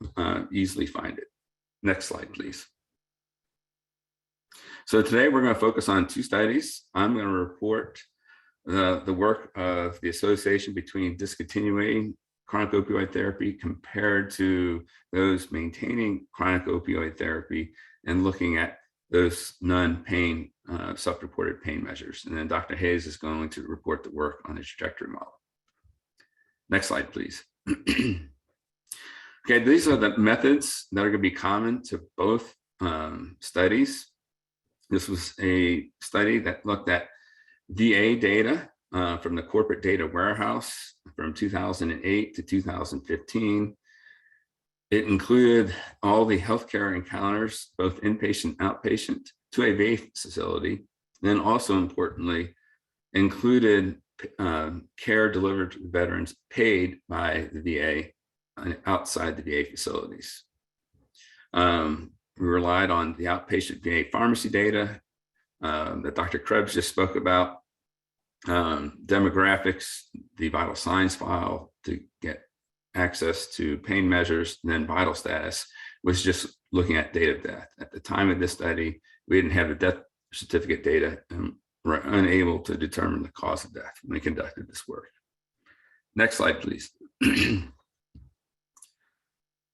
easily find it. Next slide, please. So today we're going to focus on 2 studies. I'm going to report the work of the association between discontinuing chronic opioid therapy compared to those maintaining chronic opioid therapy and looking at those non-pain, self-reported pain measures. And then Dr. Hayes is going to report the work on the trajectory model. Next slide, please. Okay, these are the methods that are going to be common to both studies. This was a study that looked at VA data from the corporate data warehouse from 2008 to 2015. It included all the healthcare encounters, both inpatient and outpatient, to a VA facility. Then also importantly, included care delivered to veterans paid by the VA outside the VA facilities. We relied on the outpatient VA pharmacy data that Dr. Krebs just spoke about, demographics, the vital signs file to get access to pain measures, and then vital status was just looking at date of death. At the time of this study, we didn't have the death certificate data and were unable to determine the cause of death when we conducted this work. Next slide, please.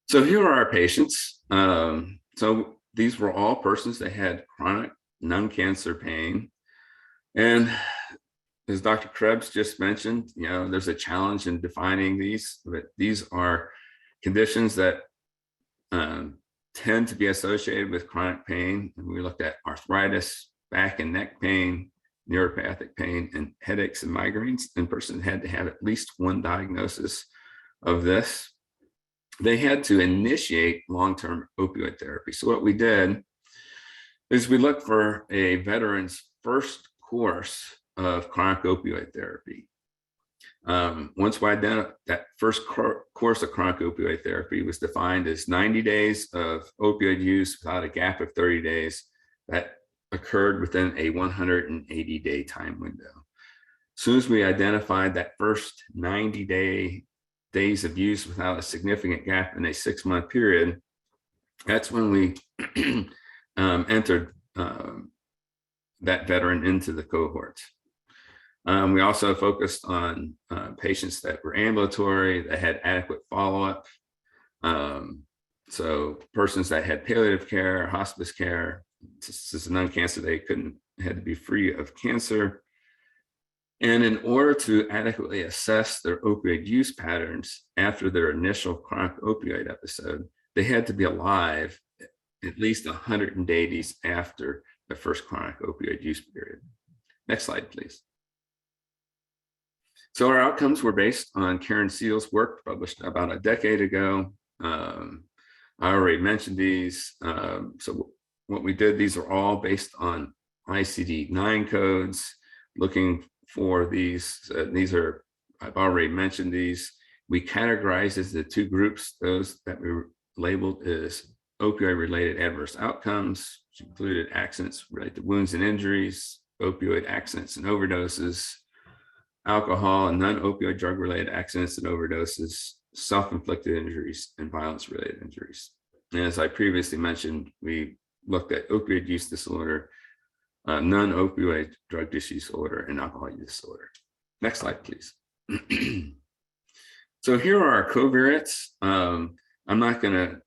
So here are our patients. So these were all persons that had chronic non-cancer pain. And as Dr. Krebs just mentioned, there's a challenge in defining these, but these are conditions that tend to be associated with chronic pain. And we looked at arthritis, back and neck pain, neuropathic pain, and headaches and migraines. And persons had to have at least one diagnosis of this. They had to initiate long-term opioid therapy. So what we did is we looked for a veteran's first course of chronic opioid therapy. Once we identified that first course of chronic opioid therapy was defined as 90 days of opioid use without a gap of 30 days that occurred within a 180-day time window. As soon as we identified that first 90 days of use without a significant gap in a 6-month period, that's when we entered that veteran into the cohort. We also focused on patients that were ambulatory, that had adequate follow-up. So persons that had palliative care, hospice care, this is a non-cancer, they had to be free of cancer. And in order to adequately assess their opioid use patterns after their initial chronic opioid episode, they had to be alive at least 180 days after the first chronic opioid use period. Next slide, please. So our outcomes were based on Karen Seal's work published about a decade ago. I already mentioned these. So what we did, these are all based on ICD-9 codes, looking for these. These are, I've already mentioned these. We categorized as the 2 groups, those that we labeled as opioid-related adverse outcomes, which included accidents related to wounds and injuries, opioid accidents and overdoses, alcohol and non-opioid drug-related accidents and overdoses, self-inflicted injuries, and violence-related injuries. And as I previously mentioned, we looked at opioid use disorder, non-opioid drug use disorder, and alcohol use disorder. Next slide, please. So here are our covariates. I'm not going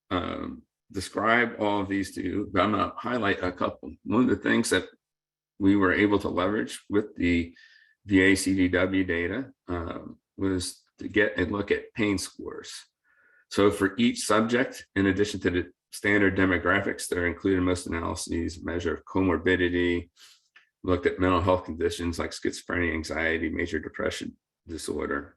to describe all of these to you, but I'm going to highlight a couple. One of the things that we were able to leverage with the VA CDW data was to get a look at pain scores. So for each subject, in addition to the standard demographics that are included in most analyses, measure of comorbidity, looked at mental health conditions like schizophrenia, anxiety, major depression disorder.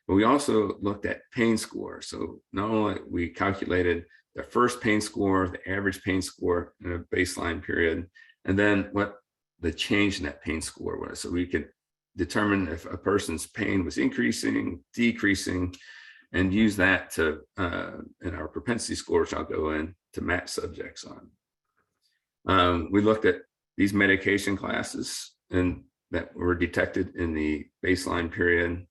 But we also looked at pain score. So not only we calculated the first pain score, the average pain score in a baseline period, and then what the change in that pain score was. So we could determine if a person's pain was increasing, decreasing, and use that to, in our propensity score, which I'll go in, to match subjects on. We looked at these medication classes and that were detected in the baseline period.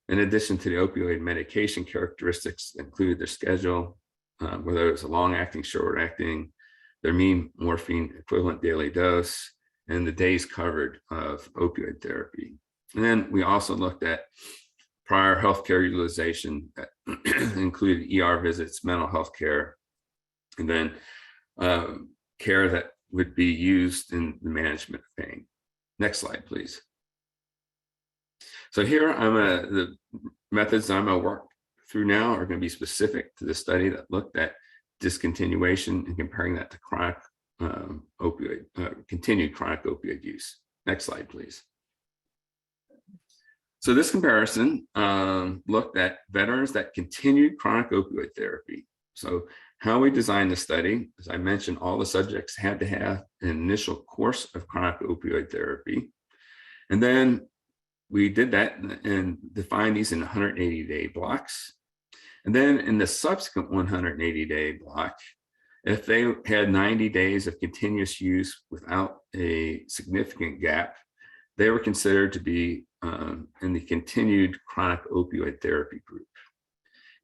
In addition to the opioid medication characteristics, included their schedule, whether it was a long-acting, short-acting, their mean morphine equivalent daily dose, and the days covered of opioid therapy. And then we also looked at prior healthcare utilization that included ER visits, mental health care, and then care that would be used in the management of pain. Next slide, please. So here the methods I'm going to work through now are going to be specific to the study that looked at discontinuation and comparing that to chronic continued chronic opioid use. Next slide, please. So this comparison looked at veterans that continued chronic opioid therapy. So how we designed the study, as I mentioned, all the subjects had to have an initial course of chronic opioid therapy. And then we did that and defined these in 180-day blocks. And then in the subsequent 180-day block, if they had 90 days of continuous use without a significant gap, they were considered to be in the continued chronic opioid therapy group.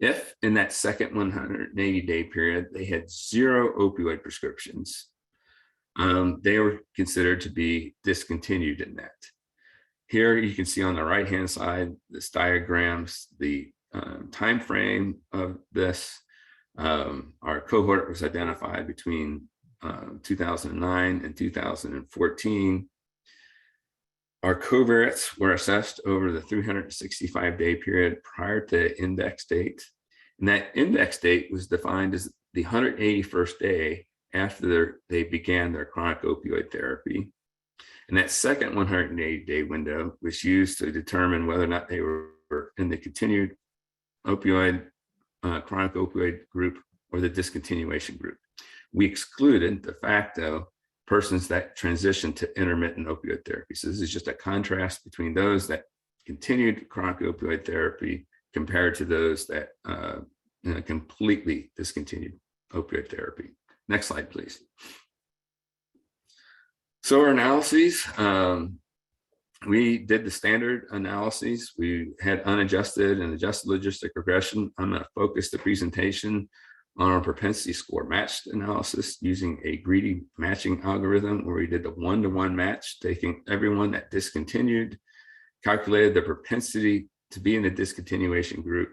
If in that second 180-day period, they had 0 opioid prescriptions, they were considered to be discontinued in that. Here you can see on the right-hand side, this diagrams, the time frame of this. Our cohort was identified between 2009 and 2014. Our covariates were assessed over the 365-day period prior to the index date. And that index date was defined as the 181st day after they began their chronic opioid therapy. And that second 180-day window was used to determine whether or not they were in the continued opioid, chronic opioid group or the discontinuation group. We excluded de facto persons that transitioned to intermittent opioid therapy. So this is just a contrast between those that continued chronic opioid therapy compared to those that completely discontinued opioid therapy. Next slide, please. So our analyses, we did the standard analyses. We had unadjusted and adjusted logistic regression. I'm going to focus the presentation on our propensity score matched analysis using a greedy matching algorithm where we did the one-to-one match, taking everyone that discontinued, calculated the propensity to be in the discontinuation group,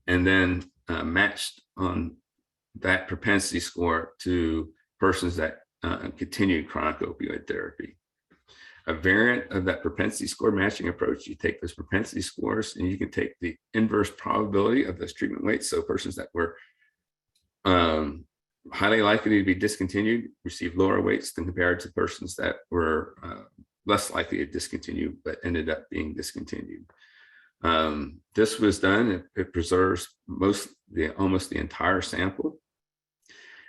and then matched on that propensity score to persons that continued chronic opioid therapy. A variant of that propensity score matching approach, you take those propensity scores and you can take the inverse probability of those treatment weights. So persons that were highly likely to be discontinued receive lower weights than compared to persons that were less likely to discontinue but ended up being discontinued. This was done, it preserves almost the entire sample.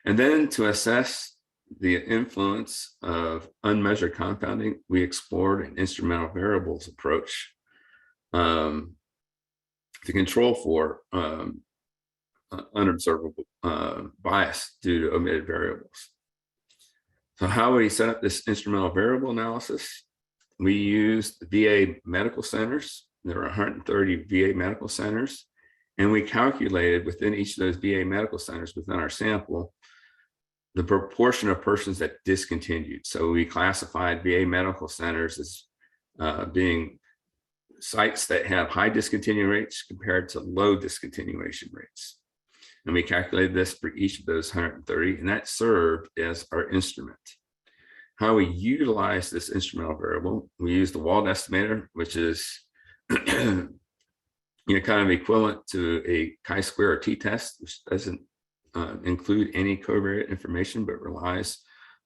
And then to assess the influence of unmeasured compounding, we explored an instrumental variables approach to control for unobservable bias due to omitted variables. So how we set up this instrumental variable analysis, we used VA medical centers. There were 130 VA medical centers, and we calculated within each of those VA medical centers within our sample the proportion of persons that discontinued. So we classified VA medical centers as being sites that have high discontinuation rates compared to low discontinuation rates. And we calculated this for each of those 130, and that served as our instrument. How we utilize this instrumental variable, we use the Wald estimator, which is kind of equivalent to a chi-square or t-test, which doesn't include any covariate information, but relies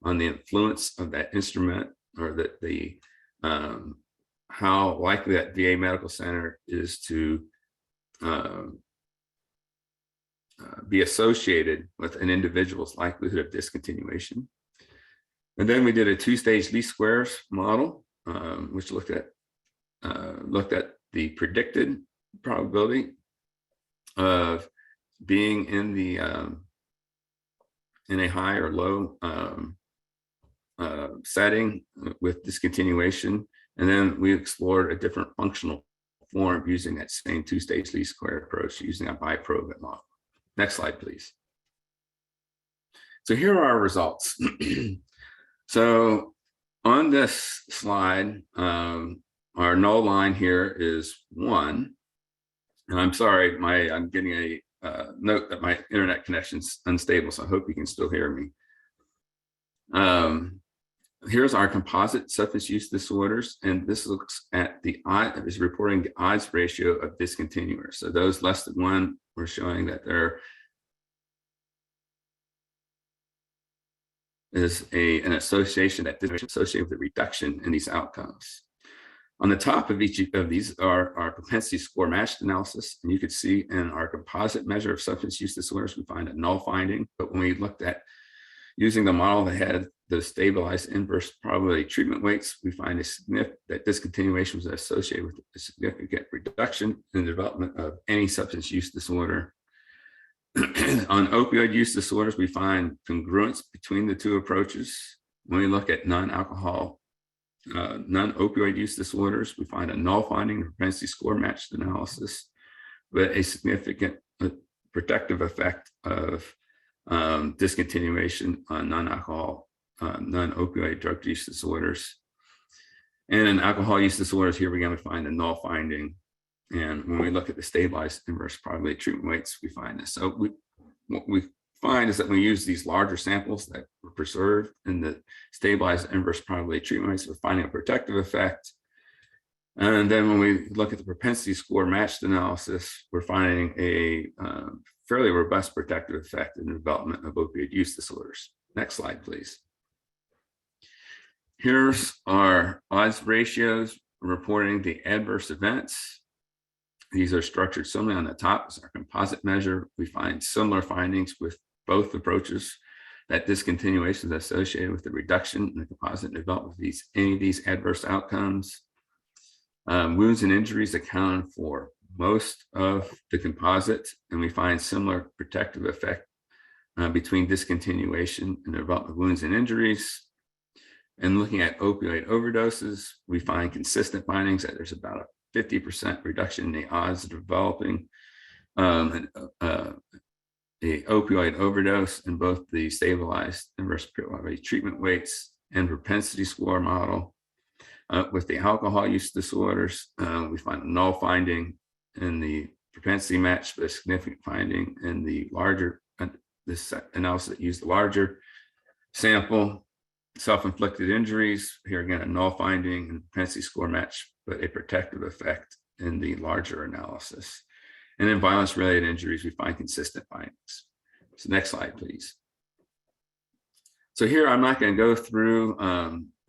on the influence of that instrument or the how likely that VA medical center is to be associated with an individual's likelihood of discontinuation. And then we did a two-stage least squares model, which looked at the predicted probability of being in a high or low setting with discontinuation. And then we explored a different functional form using that same two-stage least square approach using a biprobate model. Next slide, please. So here are our results. So on this slide, our null line here is 1. And I'm sorry, I'm getting a note that my internet connection's unstable, so I hope you can still hear me. Here's our composite substance use disorders, and this looks at is reporting the odds ratio of discontinuers. So those less than 1, we're showing that there is an association associated with the reduction in these outcomes. On the top of each of these are our propensity score matched analysis. And you can see in our composite measure of substance use disorders, we find a null finding. But when we looked at using the model that had the stabilized inverse probability treatment weights, we find that discontinuation was associated with a significant reduction in the development of any substance use disorder. On opioid use disorders, we find congruence between the two approaches. When we look at non-opioid use disorders, we find a null finding in propensity score matched analysis, but a significant protective effect of discontinuation on non-alcohol, non-opioid drug use disorders. And in alcohol use disorders, here again, we find a null finding. And when we look at the stabilized inverse probability treatment weights, we find this. So what we find is that when we use these larger samples that were preserved in the stabilized inverse probability treatment weights, we're finding a protective effect. And then when we look at the propensity score matched analysis, we're finding a fairly robust protective effect in the development of opioid use disorders. Next slide, please. Here's our odds ratios reporting the adverse events. These are structured similarly. On the top is our composite measure. We find similar findings with both approaches, that discontinuation is associated with the reduction in the composite development of any of these adverse outcomes. Wounds and injuries account for most of the composite, and we find similar protective effect between discontinuation and the development of wounds and injuries. And looking at opioid overdoses, we find consistent findings that there's about a 50% reduction in the odds of developing the opioid overdose in both the stabilized inverse probability treatment weights and propensity score model. With the alcohol use disorders, we find a null finding in the propensity match, but a significant finding in the larger, this analysis that used the larger sample. Self-inflicted injuries, here again, a null finding and propensity score match, but a protective effect in the larger analysis. And in violence-related injuries, we find consistent findings. So next slide, please. So here, I'm not going to go through,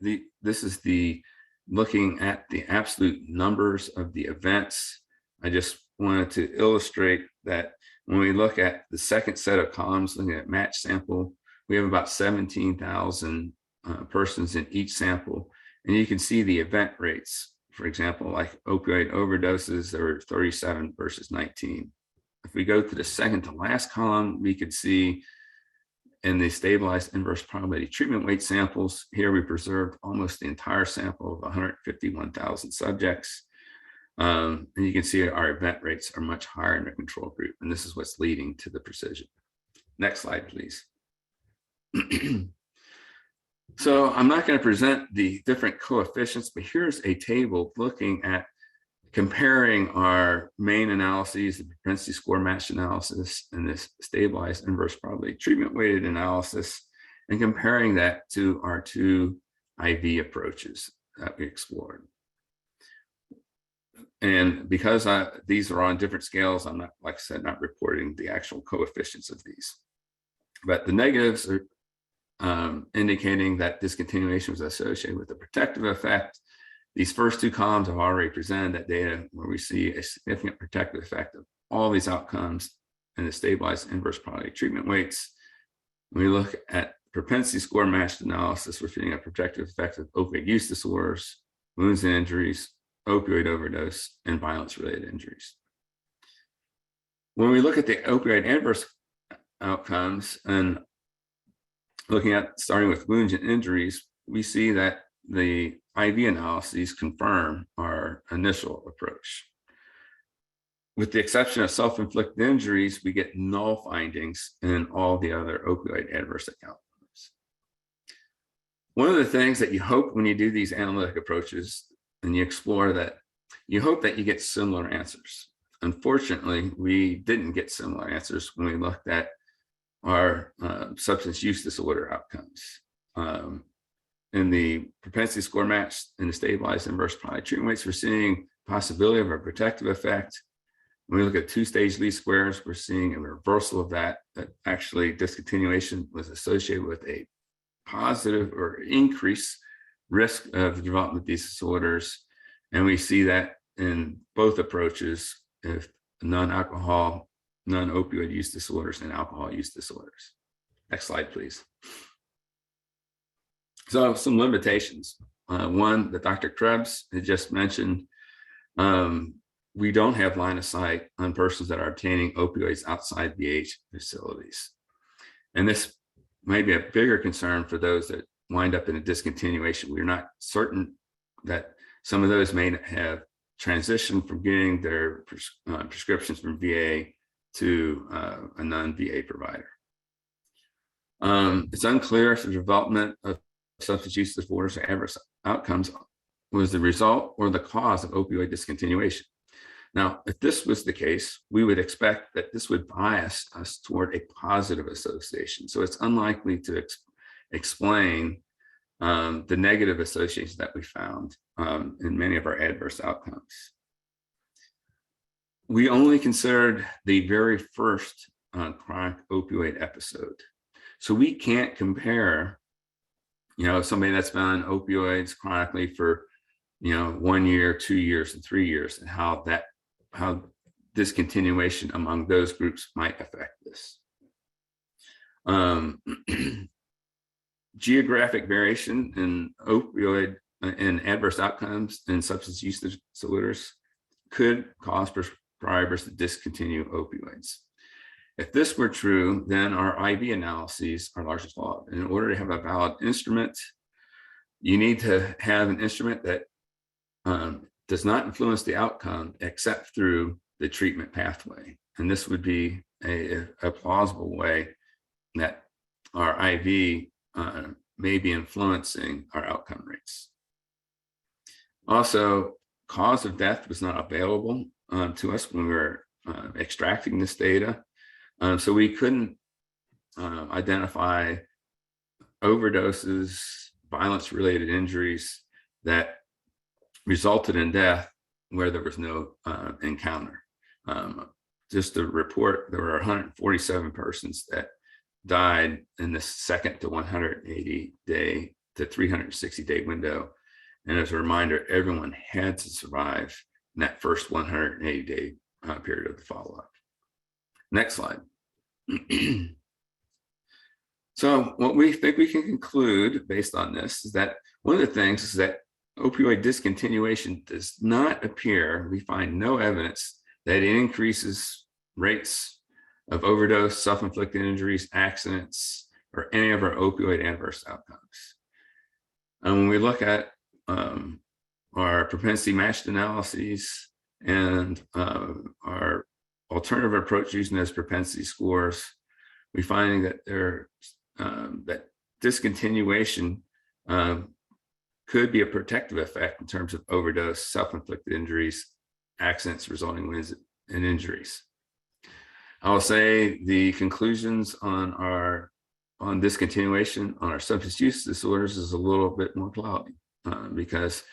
this is the looking at the absolute numbers of the events. I just wanted to illustrate that when we look at the second set of columns, looking at match sample, we have about 17,000 persons in each sample. And you can see the event rates. For example, like opioid overdoses, there were 37 versus 19. If we go to the second to last column, we could see in the stabilized inverse probability treatment weight samples, here we preserved almost the entire sample of 151,000 subjects. And you can see our event rates are much higher in the control group, and this is what's leading to the precision. Next slide, please. So I'm not going to present the different coefficients, but here's a table looking at comparing our main analyses, the propensity score match analysis and this stabilized inverse probability treatment weighted analysis, and comparing that to our two IV approaches that we explored. And because these are on different scales, I'm not, like I said, not reporting the actual coefficients of these. But the negatives are indicating that discontinuation was associated with a protective effect. These first two columns have already presented that data where we see a significant protective effect of all these outcomes in the stabilized inverse probability treatment weights. When we look at propensity score matched analysis, we're finding a protective effect of opioid use disorders, wounds and injuries, opioid overdose, and violence-related injuries. When we look at the opioid adverse outcomes and looking at starting with wounds and injuries, we see that the IV analyses confirm our initial approach. With the exception of self-inflicted injuries, we get null findings in all the other opioid adverse outcomes. One of the things that you hope when you do these analytic approaches and you explore that, you hope that you get similar answers. Unfortunately, we didn't get similar answers when we looked at our substance use disorder outcomes. In the propensity score match in the stabilized inverse product treatment rates, we're seeing possibility of a protective effect. When we look at two-stage least squares, we're seeing a reversal of that actually discontinuation was associated with a positive or increased risk of the development of these disorders. And we see that in both approaches, if non-alcohol, non-opioid use disorders and alcohol use disorders. Next slide, please. So some limitations. One that Dr. Krebs had just mentioned, we don't have line of sight on persons that are obtaining opioids outside BH facilities. And this may be a bigger concern for those that wind up in a discontinuation. We're not certain that some of those may have transitioned from getting their prescriptions from VA to a non-VA provider. It's unclear if the development of substance use disorders or adverse outcomes was the result or the cause of opioid discontinuation. Now, if this was the case, we would expect that this would bias us toward a positive association. So it's unlikely to explain the negative associations that we found in many of our adverse outcomes. We only considered the very first chronic opioid episode. So we can't compare, somebody that's been on opioids chronically for, 1 year, 2 years, and 3 years, and how discontinuation among those groups might affect this. Geographic variation in opioid and adverse outcomes in substance use disorders could cause prescribers to discontinue opioids. If this were true, then our IV analyses are largely flawed. In order to have a valid instrument, you need to have an instrument that does not influence the outcome except through the treatment pathway. And this would be a plausible way that our IV may be influencing our outcome rates. Also, cause of death was not available to us when we were extracting this data. So we couldn't identify overdoses, violence-related injuries that resulted in death where there was no encounter. Just to report, there were 147 persons that died in the second to 180 day to 360 day window. And as a reminder, everyone had to survive in that first 180 day period of the follow-up. Next slide. So what we think we can conclude based on this is that one of the things is that opioid discontinuation does not appear, we find no evidence that it increases rates of overdose, self-inflicted injuries, accidents, or any of our opioid adverse outcomes. And when we look at our propensity matched analyses and our alternative approach using those propensity scores, we find that that discontinuation could be a protective effect in terms of overdose, self-inflicted injuries, accidents resulting wounds and injuries. I will say the conclusions on discontinuation on our substance use disorders is a little bit more cloudy because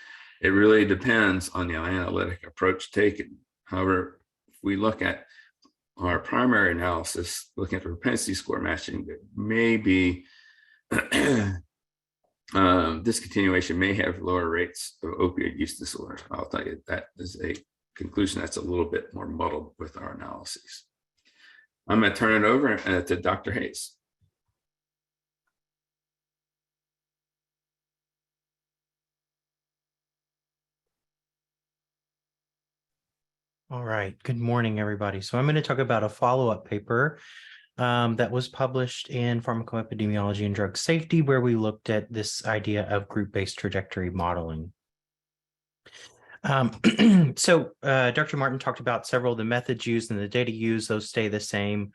it really depends on the analytic approach taken. However, if we look at our primary analysis, looking at the propensity score matching, that may be discontinuation may have lower rates of opioid use disorders. I'll tell you that is a conclusion that's a little bit more muddled with our analyses. I'm going to turn it over to Dr. Hayes.
All right. Good morning, everybody. So I'm going to talk about a follow-up paper that was published in Pharmacoepidemiology and Drug Safety, where we looked at this idea of group-based trajectory modeling. Dr. Martin talked about several of the methods used and the data used. Those stay the same.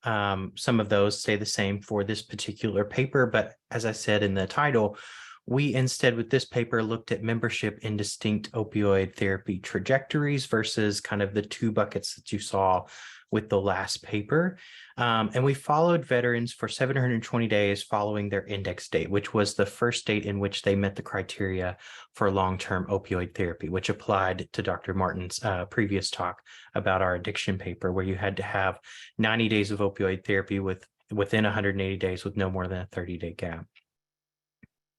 Some of those stay the same for this particular paper, but as I said in the title, we instead with this paper looked at membership in distinct opioid therapy trajectories versus kind of the two buckets that you saw with the last paper. And we followed veterans for 720 days following their index date, which was the first date in which they met the criteria for long-term opioid therapy, which applied to Dr. Martin's previous talk about our addiction paper, where you had to have 90 days of opioid therapy within 180 days with no more than a 30-day gap.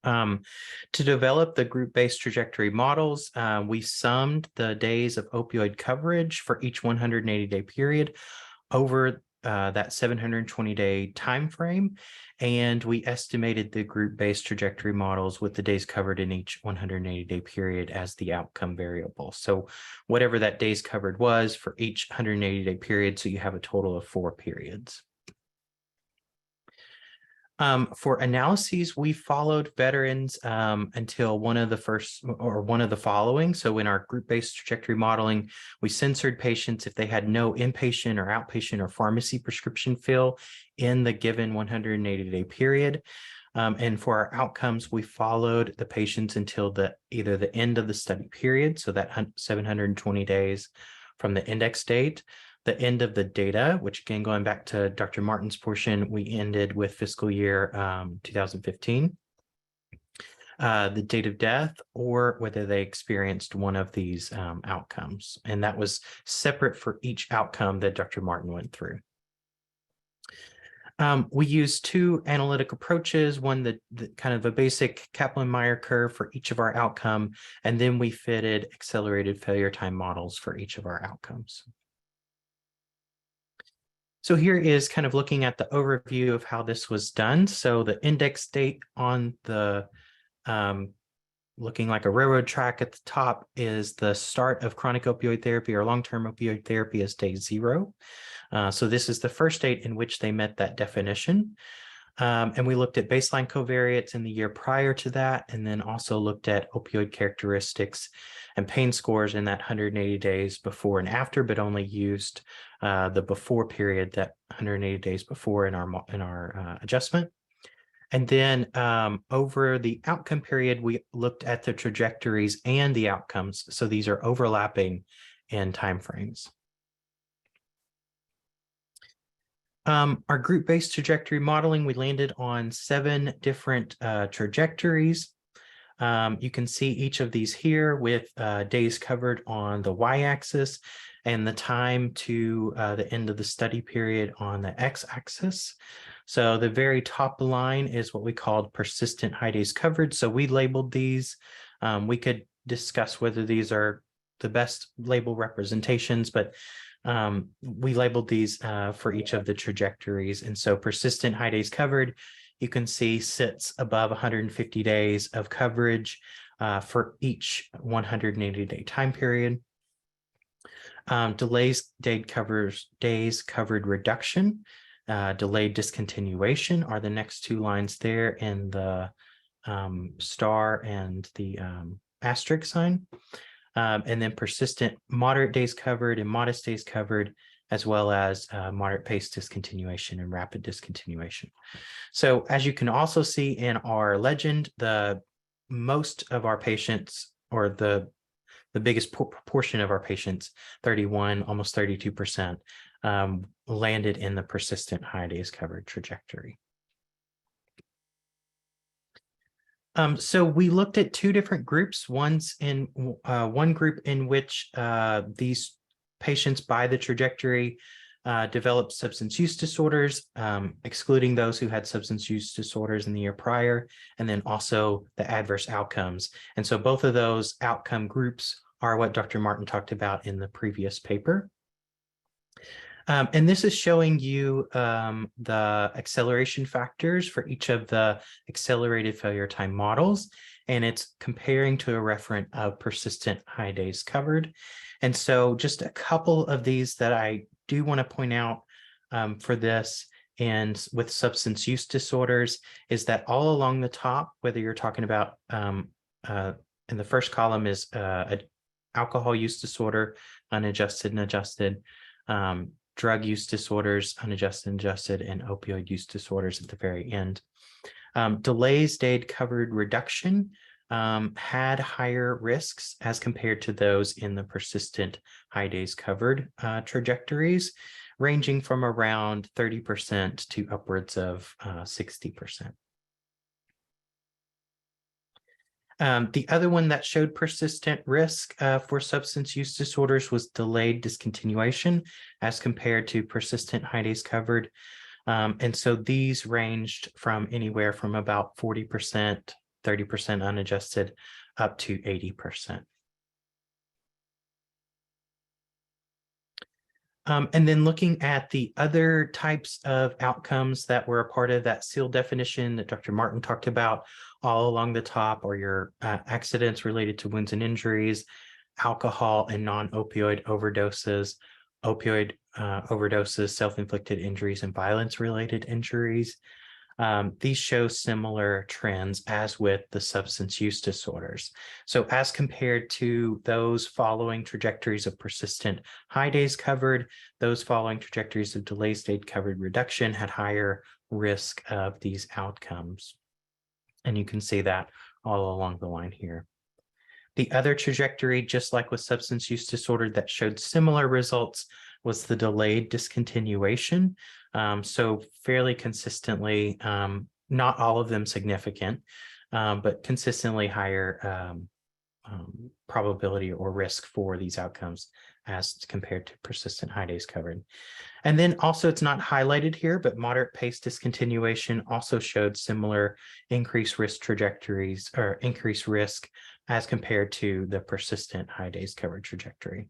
To develop the group-based trajectory models, we summed the days of opioid coverage for each 180-day period over that 720-day time frame, and we estimated the group-based trajectory models with the days covered in each 180-day period as the outcome variable. So whatever that days covered was for each 180-day period, so you have a total of 4 periods. For analyses, we followed veterans until one of the following. So in our group-based trajectory modeling, we censored patients if they had no inpatient or outpatient or pharmacy prescription fill in the given 180-day period. And for our outcomes, we followed the patients until either the end of the study period, so that 720 days from the index date, the end of the data, which again, going back to Dr. Martin's portion, we ended with fiscal year 2015, the date of death, or whether they experienced one of these outcomes. And that was separate for each outcome that Dr. Martin went through. We used 2 analytic approaches, one the kind of a basic Kaplan-Meier curve for each of our outcome, and then we fitted accelerated failure time models for each of our outcomes. So here is kind of looking at the overview of how this was done. So the index date on the looking like a railroad track at the top is the start of chronic opioid therapy or long-term opioid therapy is day 0. So this is the first date in which they met that definition. And we looked at baseline covariates in the year prior to that, and then also looked at opioid characteristics and pain scores in that 180 days before and after, but only used the before period, that 180 days before in our adjustment. And then over the outcome period, we looked at the trajectories and the outcomes. So these are overlapping in timeframes. Our group-based trajectory modeling, we landed on 7 different trajectories. You can see each of these here with days covered on the y-axis and the time to the end of the study period on the x-axis. So the very top line is what we called persistent high days covered. So we labeled these. We could discuss whether these are the best label representations, but we labeled these for each of the trajectories. And so persistent high days covered, you can see sits above 150 days of coverage for each 180-day time period. Days covered reduction, delayed discontinuation are the next 2 lines there in the star and the asterisk sign. And then persistent moderate days covered and modest days covered, as well as moderate pace discontinuation and rapid discontinuation. So as you can also see in our legend, most of our patients, or the biggest proportion of our patients, 31, almost 32%, landed in the persistent high days covered trajectory. So we looked at 2 different groups. One group in which these patients by the trajectory developed substance use disorders, excluding those who had substance use disorders in the year prior, and then also the adverse outcomes. And so both of those outcome groups are what Dr. Martin talked about in the previous paper. And this is showing you the acceleration factors for each of the accelerated failure time models. and it's comparing to a referent of persistent high days covered. And so just a couple of these that I do want to point out for this and with substance use disorders is that all along the top, whether you're talking about in the first column is alcohol use disorder, unadjusted and adjusted, drug use disorders, unadjusted and adjusted, and opioid use disorders at the very end. Delays days covered reduction had higher risks as compared to those in the persistent high days covered trajectories, ranging from around 30% to upwards of 60%. The other one that showed persistent risk for substance use disorders was delayed discontinuation as compared to persistent high days covered. And so these ranged from anywhere from about 40%, 30% unadjusted, up to 80%. And then looking at the other types of outcomes that were a part of that SEAL definition that Dr. Martin talked about, all along the top are your accidents related to wounds and injuries, alcohol and non-opioid overdoses, opioid overdoses, self-inflicted injuries, and violence-related injuries. These show similar trends as with the substance use disorders. So as compared to those following trajectories of persistent high days covered, those following trajectories of delayed days covered reduction had higher risk of these outcomes. And you can see that all along the line here. The other trajectory, just like with substance use disorder, that showed similar results was the delayed discontinuation. So fairly consistently, not all of them significant, but consistently higher probability or risk for these outcomes as compared to persistent high days covered. And then also it's not highlighted here, but moderate pace discontinuation also showed similar increased risk trajectories or increased risk as compared to the persistent high days covered trajectory.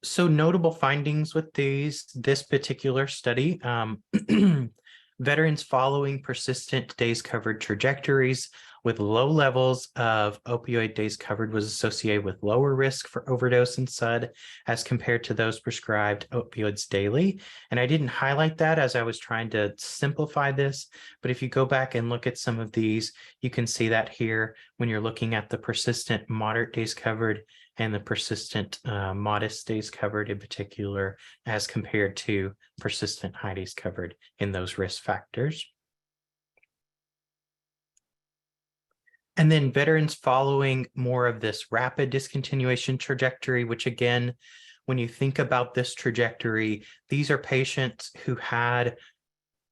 So notable findings with this particular study, veterans following persistent days covered trajectories with low levels of opioid days covered was associated with lower risk for overdose and SUD as compared to those prescribed opioids daily. And I didn't highlight that as I was trying to simplify this, but if you go back and look at some of these, you can see that here when you're looking at the persistent moderate days covered and the persistent modest days covered in particular, as compared to persistent high days covered in those risk factors. And then veterans following more of this rapid discontinuation trajectory, which again, when you think about this trajectory, these are patients who had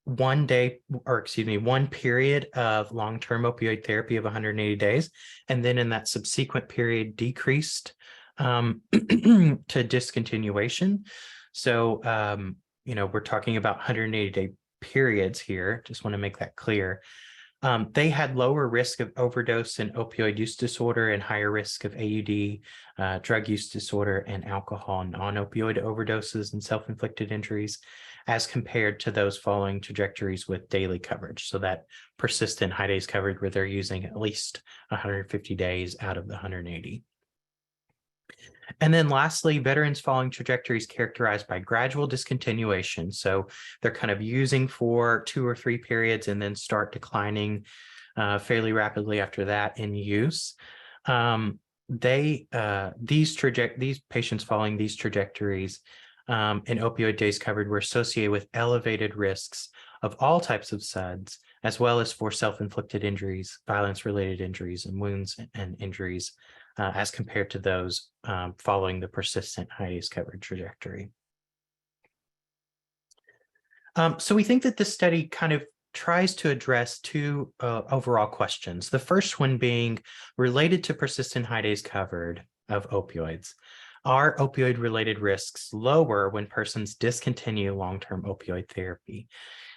one period of long-term opioid therapy of 180 days, and then in that subsequent period decreased to discontinuation. So, we're talking about 180-day periods here. Just want to make that clear. They had lower risk of overdose and opioid use disorder and higher risk of AUD, drug use disorder, and alcohol and non-opioid overdoses and self-inflicted injuries as compared to those following trajectories with daily coverage. So that persistent high days covered where they're using at least 150 days out of the 180. And then lastly, veterans following trajectories characterized by gradual discontinuation. So they're kind of using for 2 or 3 periods and then start declining fairly rapidly after that in use. These patients following these trajectories and opioid days covered were associated with elevated risks of all types of SUDs, as well as for self-inflicted injuries, violence-related injuries, and wounds and injuries, as compared to those following the persistent high days covered trajectory. So we think that this study kind of tries to address 2 overall questions. The first one being related to persistent high days covered of opioids. Are opioid-related risks lower when persons discontinue long-term opioid therapy?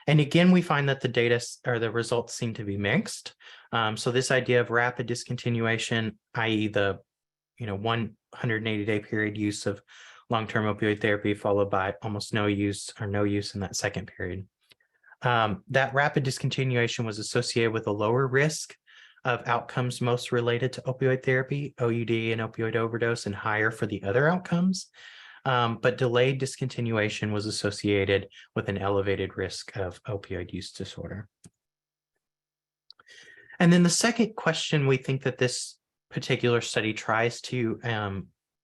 And again, we find that the data or the results seem to be mixed. So this idea of rapid discontinuation, i.e. the 180-day period use of long-term opioid therapy followed by almost no use or no use in that second period. That rapid discontinuation was associated with a lower risk of outcomes most related to opioid therapy, OUD and opioid overdose, and higher for the other outcomes. But delayed discontinuation was associated with an elevated risk of opioid use disorder. And then the second question we think that this particular study tries to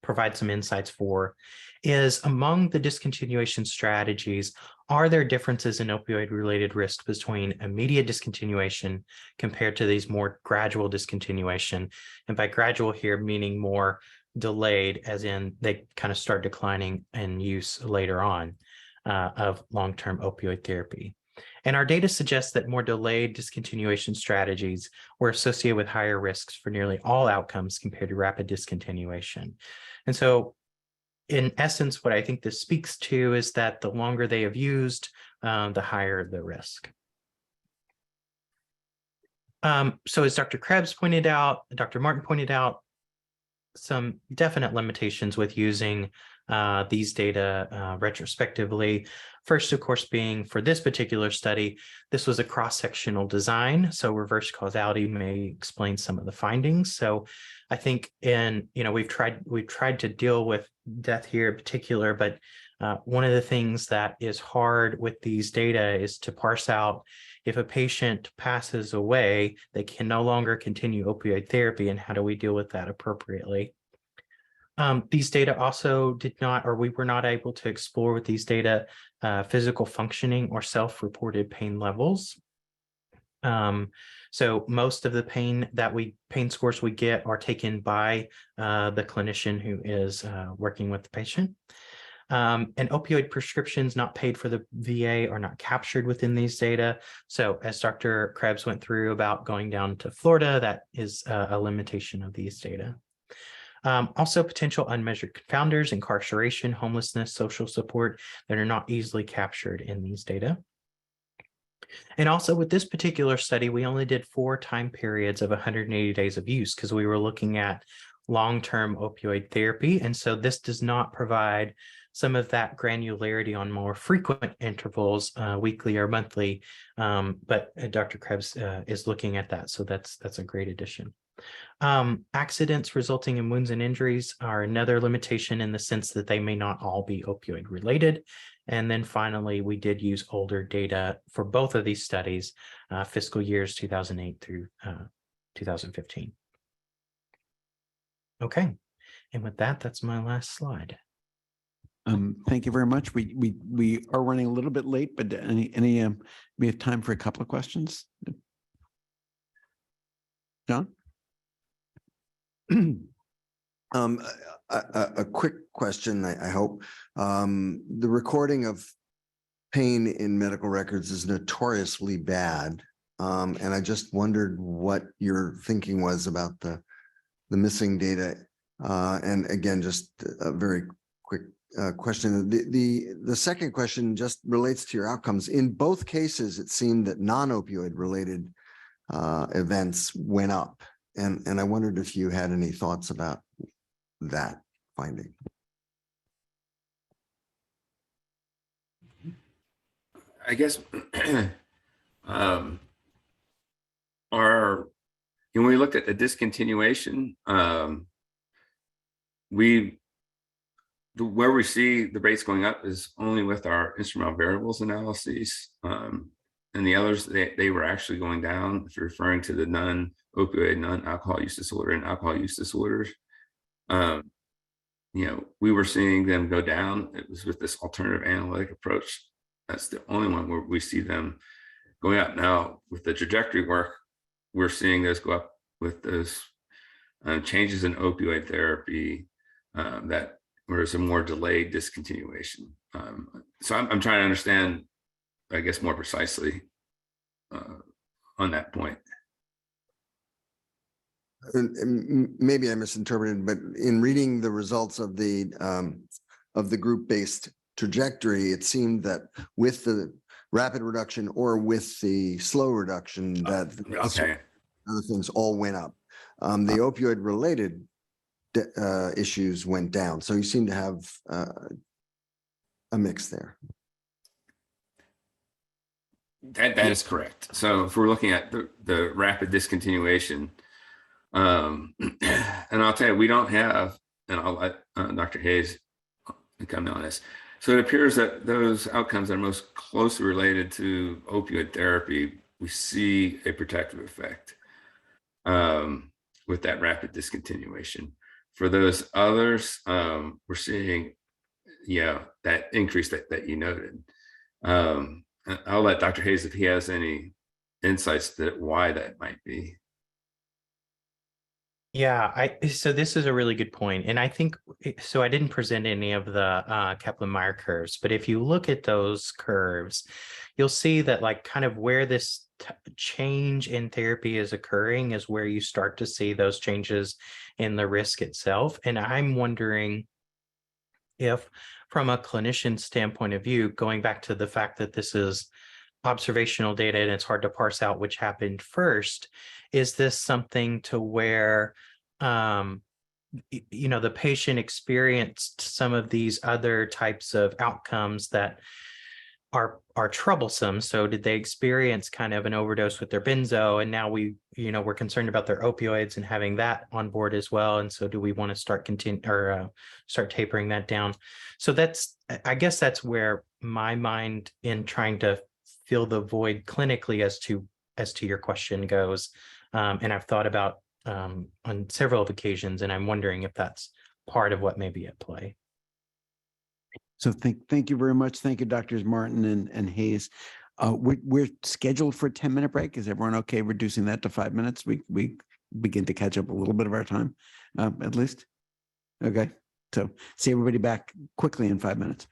provide some insights for is, among the discontinuation strategies, are there differences in opioid-related risk between immediate discontinuation compared to these more gradual discontinuation? And by gradual here, meaning more delayed, as in they kind of start declining in use later on of long-term opioid therapy. And our data suggests that more delayed discontinuation strategies were associated with higher risks for nearly all outcomes compared to rapid discontinuation. And so in essence, what I think this speaks to is that the longer they have used, the higher the risk. So as Dr. Krebs pointed out, Dr. Martin pointed out, some definite limitations with using these data retrospectively. First, of course, being for this particular study, this was a cross-sectional design, so reverse causality may explain some of the findings. So I think we've tried to deal with death here in particular, but one of the things that is hard with these data is to parse out if a patient passes away, they can no longer continue opioid therapy, and how do we deal with that appropriately? These data also did not, or we were not able to explore with these data physical functioning or self-reported pain levels. So most of the pain scores we get are taken by the clinician who is working with the patient. And opioid prescriptions not paid for the VA are not captured within these data. So as Dr. Krebs went through about going down to Florida, that is a limitation of these data. Also, potential unmeasured confounders, incarceration, homelessness, social support that are not easily captured in these data. And also with this particular study, we only did 4 time periods of 180 days of use because we were looking at long-term opioid therapy. And so this does not provide some of that granularity on more frequent intervals, weekly or monthly. But Dr. Krebs is looking at that. So that's a great addition. Accidents resulting in wounds and injuries are another limitation in the sense that they may not all be opioid related. And then finally, we did use older data for both of these studies, fiscal years 2008 through 2015. Okay, and with that, that's my last slide.
Thank you very much. We are running a little bit late, but we have time for a couple of questions. John?
A quick question, I hope. The recording of pain in medical records is notoriously bad. And I just wondered what your thinking was about the missing data. And again, just a very quick question. The second question just relates to your outcomes. In both cases, it seemed that non-opioid related events went up. And I wondered if you had any thoughts about that finding.
I guess when we looked at the discontinuation, where we see the rates going up is only with our instrumental variables analyses. And the others, they were actually going down, if you're referring to the non-opioid, non-alcohol use disorder and alcohol use disorders. We were seeing them go down. It was with this alternative analytic approach. That's the only one where we see them going up. Now, with the trajectory work, we're seeing those go up with those changes in opioid therapy that where there's a more delayed discontinuation. So I'm trying to understand, I guess, more precisely on that point.
Maybe I misinterpreted, but in reading the results of the group-based trajectory, it seemed that with the rapid reduction or with the slow reduction, that other things all went up. The opioid-related issues went down. So you seem to have a mix there.
That is correct. So if we're looking at the rapid discontinuation, and I'll tell you, we don't have, and I'll let Dr. Hayes come in on this. So it appears that those outcomes that are most closely related to opioid therapy, we see a protective effect with that rapid discontinuation. For those others, we're seeing, yeah, that increase that you noted. I'll let Dr. Hayes, if he has any insights that why that might be.
Yeah, so this is a really good point. And I think so I didn't present any of the Kaplan-Meier curves, but if you look at those curves, you'll see that like kind of where this change in therapy is occurring is where you start to see those changes in the risk itself. And I'm wondering if from a clinician standpoint of view, going back to the fact that this is observational data and it's hard to parse out which happened first, is this something to where the patient experienced some of these other types of outcomes that are troublesome? So did they experience kind of an overdose with their benzo, and now we're concerned about their opioids and having that on board as well, and so do we want to start start tapering that down? So I guess that's where my mind in trying to fill the void clinically as to your question goes. And I've thought about on several occasions, and I'm wondering if that's part of what may be at play.
So thank you very much. Thank you, Doctors Martin and Hayes. We're scheduled for a 10-minute break. Is everyone okay reducing that to 5 minutes? We begin to catch up a little bit of our time, at least. Okay. So see everybody back quickly in 5 minutes.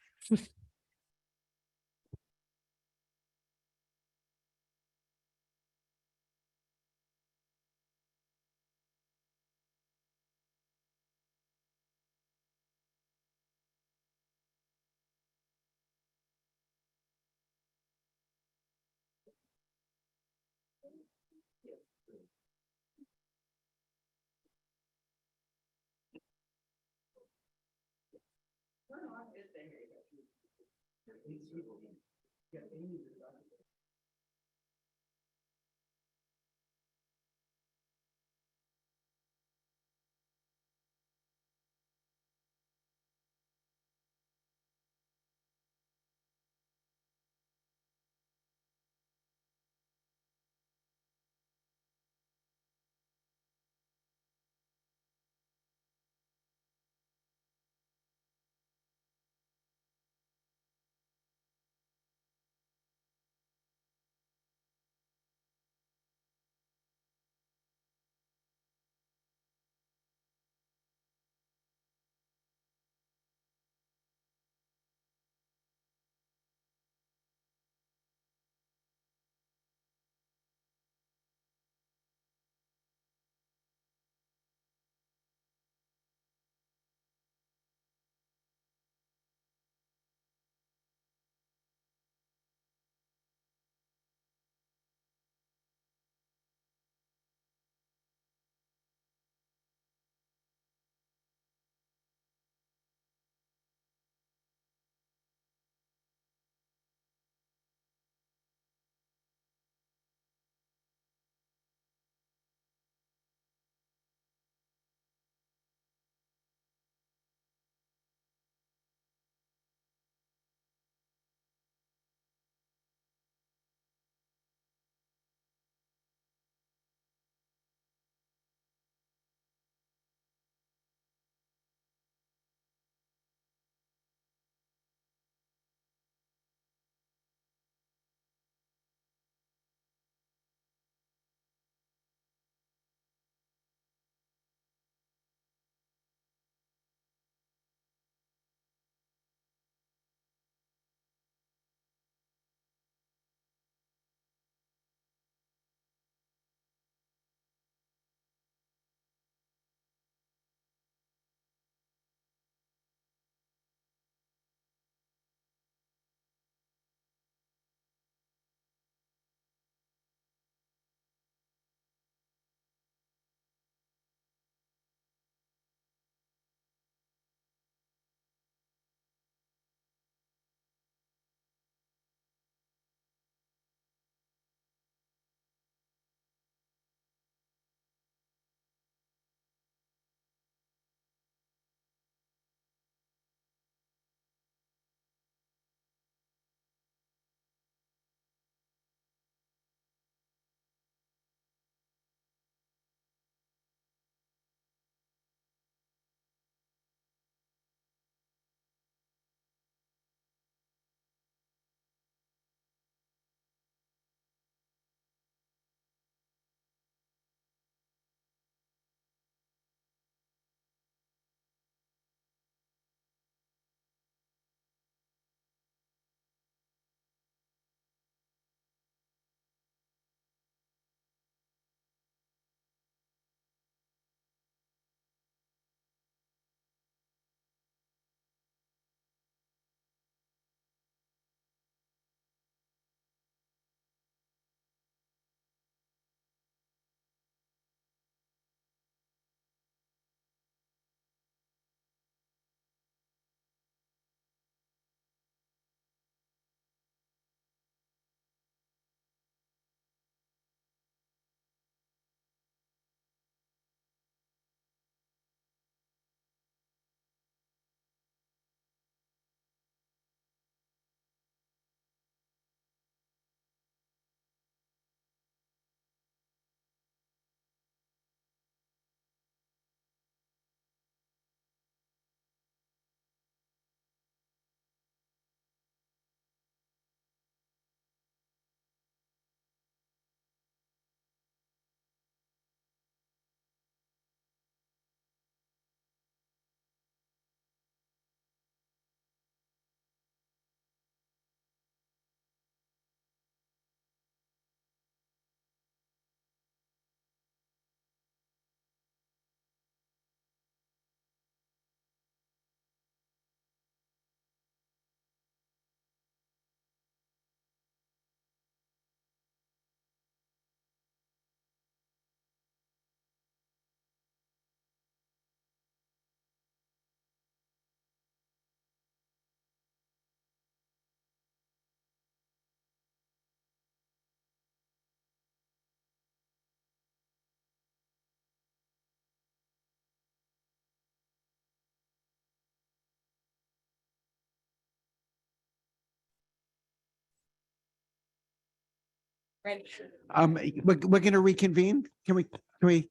We're going to reconvene. Can we?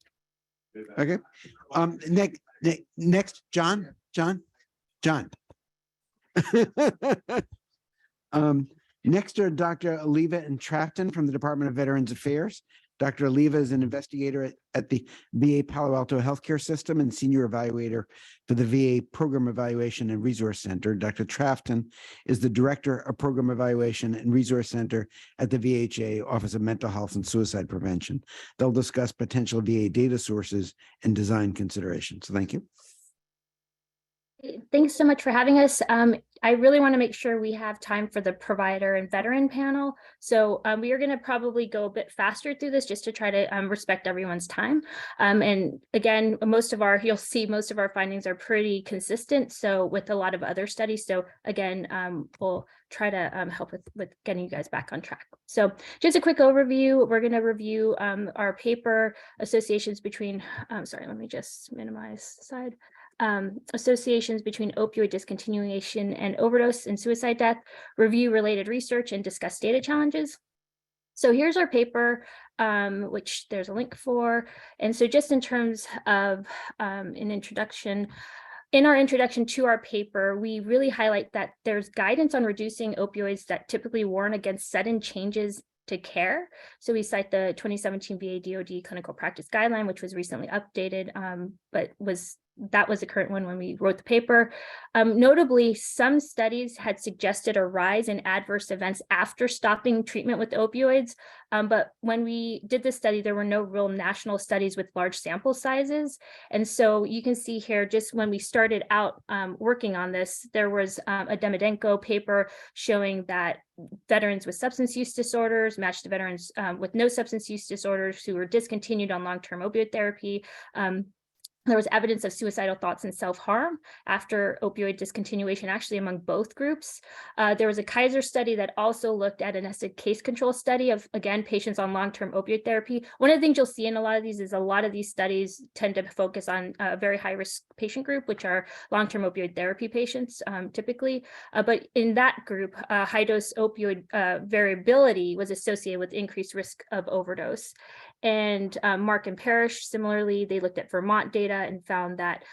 Okay. Next, John. Next are Dr. Oliva and Trafton from the Department of Veterans Affairs. Dr. Oliva is an investigator at the VA Palo Alto Healthcare System and senior evaluator for the VA Program Evaluation and Resource Center. Dr. Trafton is the director of Program Evaluation and Resource Center at the VHA Office of Mental Health and Suicide Prevention. They'll discuss potential VA data sources and design considerations. Thank you.
Thanks so much for having us. I really want to make sure we have time for the provider and veteran panel. So we are going to probably go a bit faster through this just to try to respect everyone's time. And again, you'll see most of our findings are pretty consistent. So with a lot of other studies. So again, we'll try to help with getting you guys back on track. So just a quick overview. We're going to review our paper associations between, sorry, let me just minimize the slide. Associations between opioid discontinuation and overdose and suicide death, review related research, and discuss data challenges. So here's our paper, which there's a link for. And so just in terms of an introduction, in our introduction to our paper, we really highlight that there's guidance on reducing opioids that typically warn against sudden changes to care. So we cite the 2017 VA DoD clinical practice guideline, which was recently updated, but that was the current one when we wrote the paper. Notably, some studies had suggested a rise in adverse events after stopping treatment with opioids. But when we did this study, there were no real national studies with large sample sizes. And so you can see here, just when we started out working on this, there was a Demedenko paper showing that veterans with substance use disorders matched to veterans with no substance use disorders who were discontinued on long-term opioid therapy. There was evidence of suicidal thoughts and self-harm after opioid discontinuation, actually among both groups. There was a Kaiser study that also looked at a nested case control study of, again, patients on long-term opioid therapy. One of the things you'll see in a lot of these is a lot of these studies tend to focus on a very high-risk patient group, which are long-term opioid therapy patients, typically. But in that group, high-dose opioid variability was associated with increased risk of overdose. And Mark and Parrish, similarly, they looked at Vermont data and found that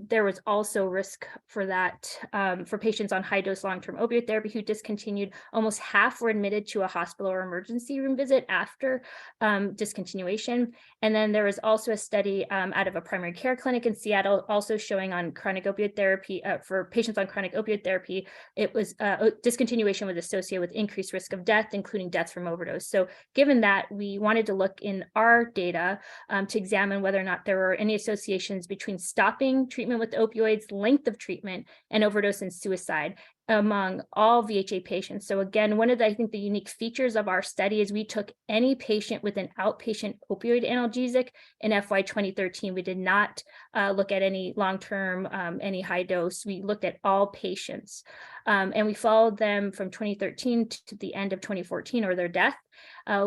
there was also risk for that for patients on high-dose long-term opioid therapy who discontinued. Almost half were admitted to a hospital or emergency room visit after discontinuation. And then there was also a study out of a primary care clinic in Seattle also showing on chronic opioid therapy for patients on chronic opioid therapy, it was discontinuation was associated with increased risk of death, including deaths from overdose. So given that, we wanted to look in our data to examine whether or not there were any associations between stopping treatment with opioids, length of treatment, and overdose and suicide among all VHA patients. So again, one of the, I think the unique features of our study is we took any patient with an outpatient opioid analgesic in FY 2013. We did not look at any long-term, any high dose. We looked at all patients and we followed them from 2013 to the end of 2014 or their death.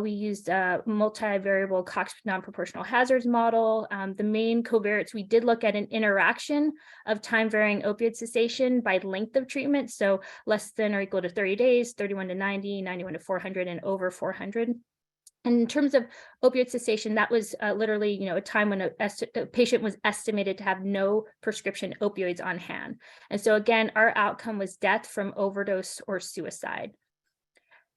We used a multivariable Cox non-proportional hazards model. The main covariates, we did look at an interaction of time-varying opioid cessation by length of treatment. So less than or equal to 30 days, 31 to 90, 91 to 400, and over 400. And in terms of opioid cessation, that was literally, a time when a patient was estimated to have no prescription opioids on hand. And so again, our outcome was death from overdose or suicide.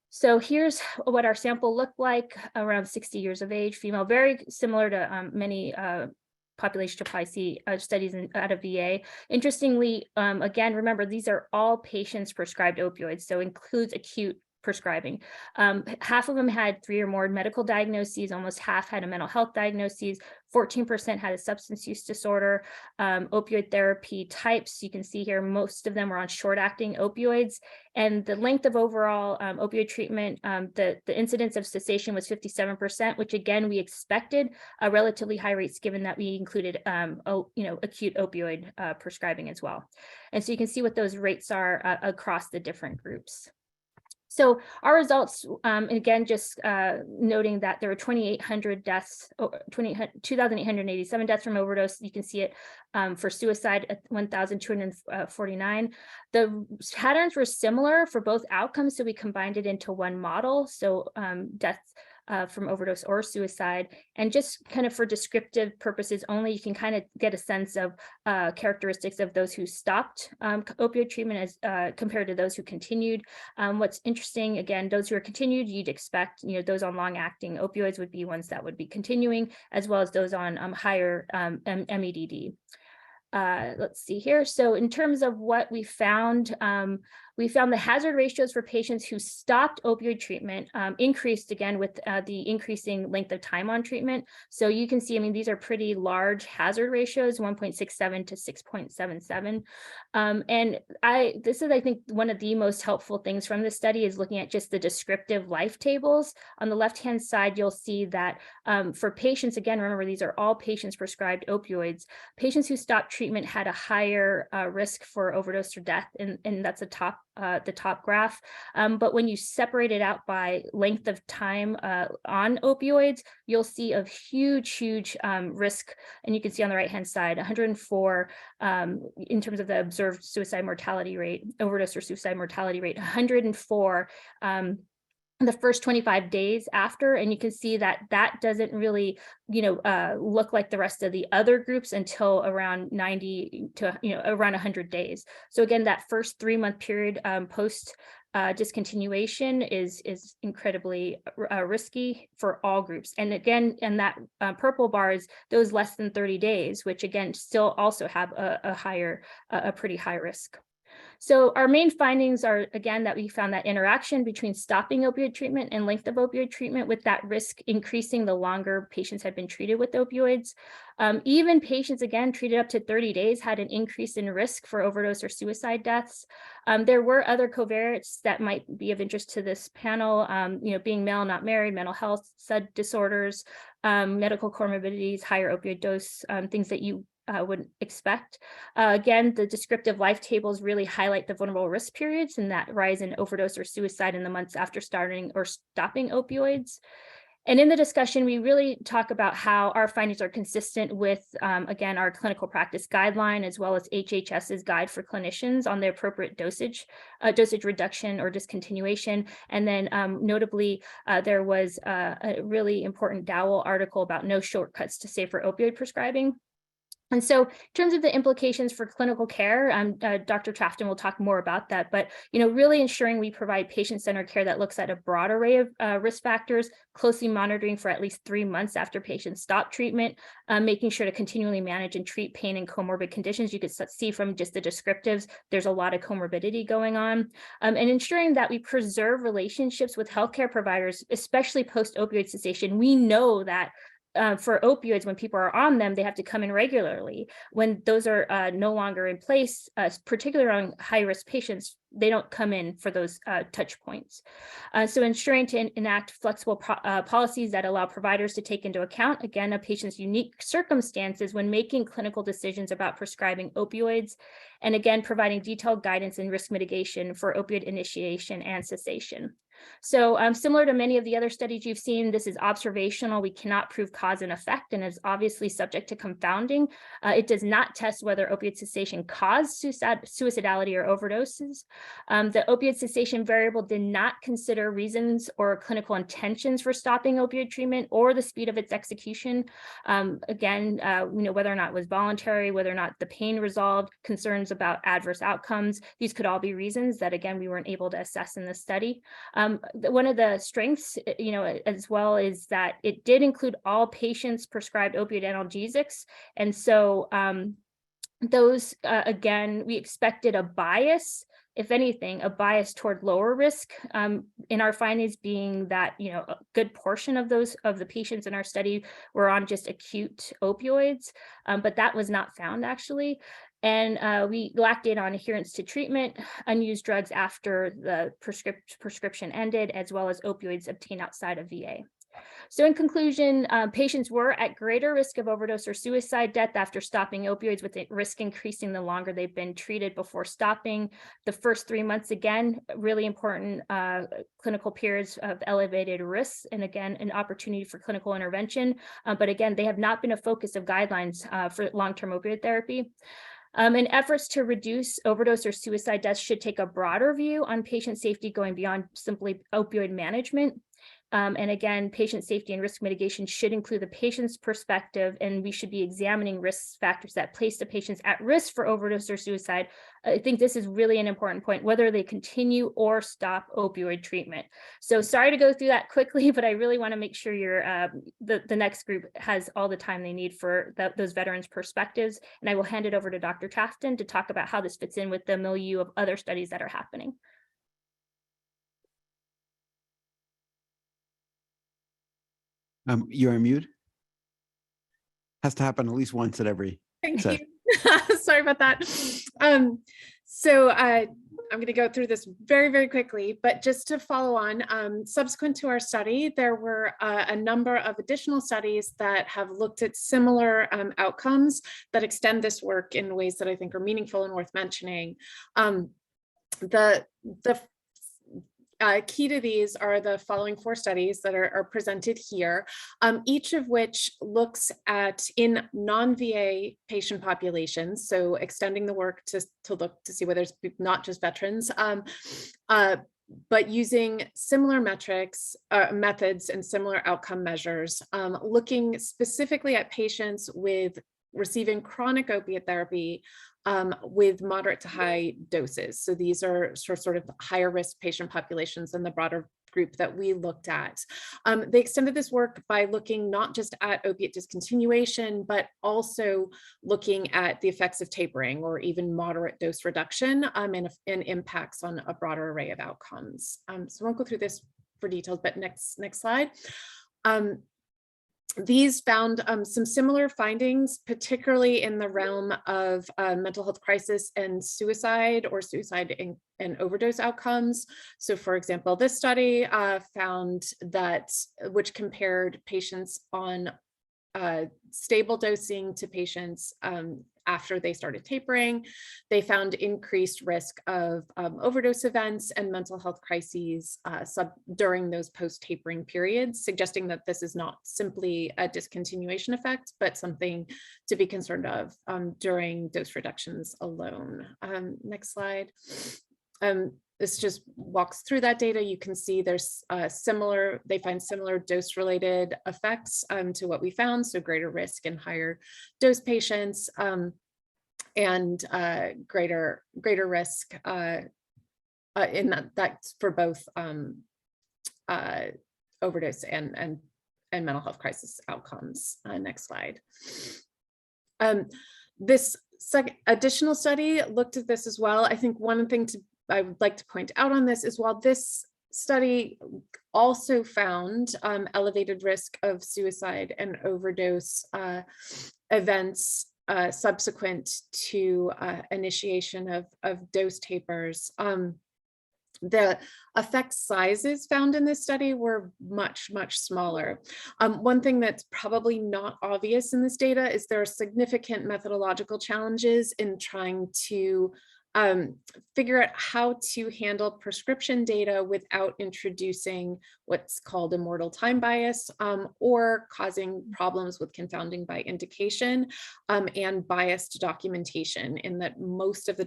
So here's what our sample looked like, around 60 years of age, female, very similar to many population to probably see studies out of VA. Interestingly, again, remember, these are all patients prescribed opioids, so includes acute prescribing. Half of them had 3 or more medical diagnoses, almost half had a mental health diagnosis, 14% had a substance use disorder. Opioid therapy types, you can see here, most of them were on short-acting opioids. And the length of overall opioid treatment, the incidence of cessation was 57%, which again, we expected relatively high rates given that we included acute opioid prescribing as well. And so you can see what those rates are across the different groups. So our results, again, just noting that there were 2,800 deaths, 2,887 deaths from overdose. You can see it for suicide at 1,249. The patterns were similar for both outcomes, so we combined it into one model. So deaths from overdose or suicide. And just kind of for descriptive purposes only, you can kind of get a sense of characteristics of those who stopped opioid treatment as compared to those who continued. What's interesting, again, those who are continued, you'd expect, those on long-acting opioids would be ones that would be continuing, as well as those on higher MEDD. Let's see here. So in terms of what we found the hazard ratios for patients who stopped opioid treatment increased again with the increasing length of time on treatment. So you can see, these are pretty large hazard ratios, 1.67 to 6.77. And this is, I think, one of the most helpful things from this study is looking at just the descriptive life tables. On the left-hand side, you'll see that for patients, again, remember, these are all patients prescribed opioids. Patients who stopped treatment had a higher risk for overdose or death, and that's the top graph. But when you separate it out by length of time on opioids, you'll see a huge risk. And you can see on the right-hand side, 104 in terms of the observed suicide mortality rate, overdose or suicide mortality rate, 104 the first 25 days after. And you can see that doesn't really, look like the rest of the other groups until around 90 to, around 100 days. So again, that first 3-month period post discontinuation is incredibly risky for all groups. And again, and that purple bar is those less than 30 days, which again, still also have a pretty high risk. So our main findings are, again, that we found that interaction between stopping opioid treatment and length of opioid treatment, with that risk increasing the longer patients had been treated with opioids. Even patients, again, treated up to 30 days had an increase in risk for overdose or suicide deaths. There were other covariates that might be of interest to this panel, being male, not married, mental health disorders, medical comorbidities, higher opioid dose, things that you would expect. Again, the descriptive life tables really highlight the vulnerable risk periods and that rise in overdose or suicide in the months after starting or stopping opioids. And in the discussion, we really talk about how our findings are consistent with, again, our clinical practice guideline, as well as HHS's guide for clinicians on the appropriate dosage reduction or discontinuation. And then notably, there was a really important Dowell article about no shortcuts to safer opioid prescribing. And so in terms of the implications for clinical care, Dr. Trafton will talk more about that, but really ensuring we provide patient-centered care that looks at a broad array of risk factors, closely monitoring for at least 3 months after patients stop treatment, making sure to continually manage and treat pain and comorbid conditions. You could see from just the descriptives, there's a lot of comorbidity going on, and ensuring that we preserve relationships with healthcare providers, especially post-opioid cessation. We know that for opioids, when people are on them, they have to come in regularly. When those are no longer in place, particularly on high-risk patients, they don't come in for those touch points. So ensuring to enact flexible policies that allow providers to take into account, again, a patient's unique circumstances when making clinical decisions about prescribing opioids, and again, providing detailed guidance and risk mitigation for opioid initiation and cessation. So similar to many of the other studies you've seen, this is observational. We cannot prove cause and effect, and is obviously subject to confounding. It does not test whether opioid cessation caused suicidality or overdoses. The opioid cessation variable did not consider reasons or clinical intentions for stopping opioid treatment or the speed of its execution. Again, whether or not it was voluntary, whether or not the pain resolved, concerns about adverse outcomes. These could all be reasons that, again, we weren't able to assess in the study. One of the strengths, as well, is that it did include all patients prescribed opioid analgesics. And so those, again, we expected a bias, if anything, a bias toward lower risk in our findings, being that, a good portion of the patients in our study were on just acute opioids, but that was not found actually. And we lacked data on adherence to treatment, unused drugs after the prescription ended, as well as opioids obtained outside of VA. So in conclusion, patients were at greater risk of overdose or suicide death after stopping opioids, with the risk increasing the longer they've been treated before stopping. The first 3 months, again, really important clinical periods of elevated risks, and again, an opportunity for clinical intervention. But again, they have not been a focus of guidelines for long-term opioid therapy. And efforts to reduce overdose or suicide deaths should take a broader view on patient safety, going beyond simply opioid management. And again, patient safety and risk mitigation should include the patient's perspective, and we should be examining risk factors that place the patients at risk for overdose or suicide. I think this is really an important point, whether they continue or stop opioid treatment. So sorry to go through that quickly, but I really want to make sure the next group has all the time they need for those veterans' perspectives. And I will hand it over to Dr. Trafton to talk about how this fits in with the milieu of other studies that are happening.
You're on mute. Has to happen at least once at every.
Thank
set.
you. Sorry about that. I'm going to go through this very, very quickly, but just to follow on, subsequent to our study, there were a number of additional studies that have looked at similar outcomes that extend this work in ways that I think are meaningful and worth mentioning. The key to these are the following 4 studies that are presented here, each of which looks at in non-VA patient populations, so extending the work to look to see whether it's not just veterans, but using similar metrics, methods and similar outcome measures, looking specifically at patients with receiving chronic opiate therapy with moderate to high doses. So these are sort of higher risk patient populations than the broader group that we looked at. They extended this work by looking not just at opiate discontinuation, but also looking at the effects of tapering or even moderate dose reduction and impacts on a broader array of outcomes. So I won't go through this for details, but next slide. These found some similar findings, particularly in the realm of mental health crisis and suicide or suicide and overdose outcomes. So for example, this study found that, which compared patients on stable dosing to patients after they started tapering, they found increased risk of overdose events and mental health crises during those post-tapering periods, suggesting that this is not simply a discontinuation effect, but something to be concerned of during dose reductions alone. Next slide. This just walks through that data. You can see there's they find similar dose-related effects to what we found, so greater risk in higher dose patients and greater risk in that's for both overdose and mental health crisis outcomes. Next slide. This additional study looked at this as well. I think one thing I would like to point out on this is, while this study also found elevated risk of suicide and overdose events subsequent to initiation of dose tapers, the effect sizes found in this study were much, much smaller. One thing that's probably not obvious in this data is there are significant methodological challenges in trying to figure out how to handle prescription data without introducing what's called a mortal time bias or causing problems with confounding by indication and biased documentation, in that most of the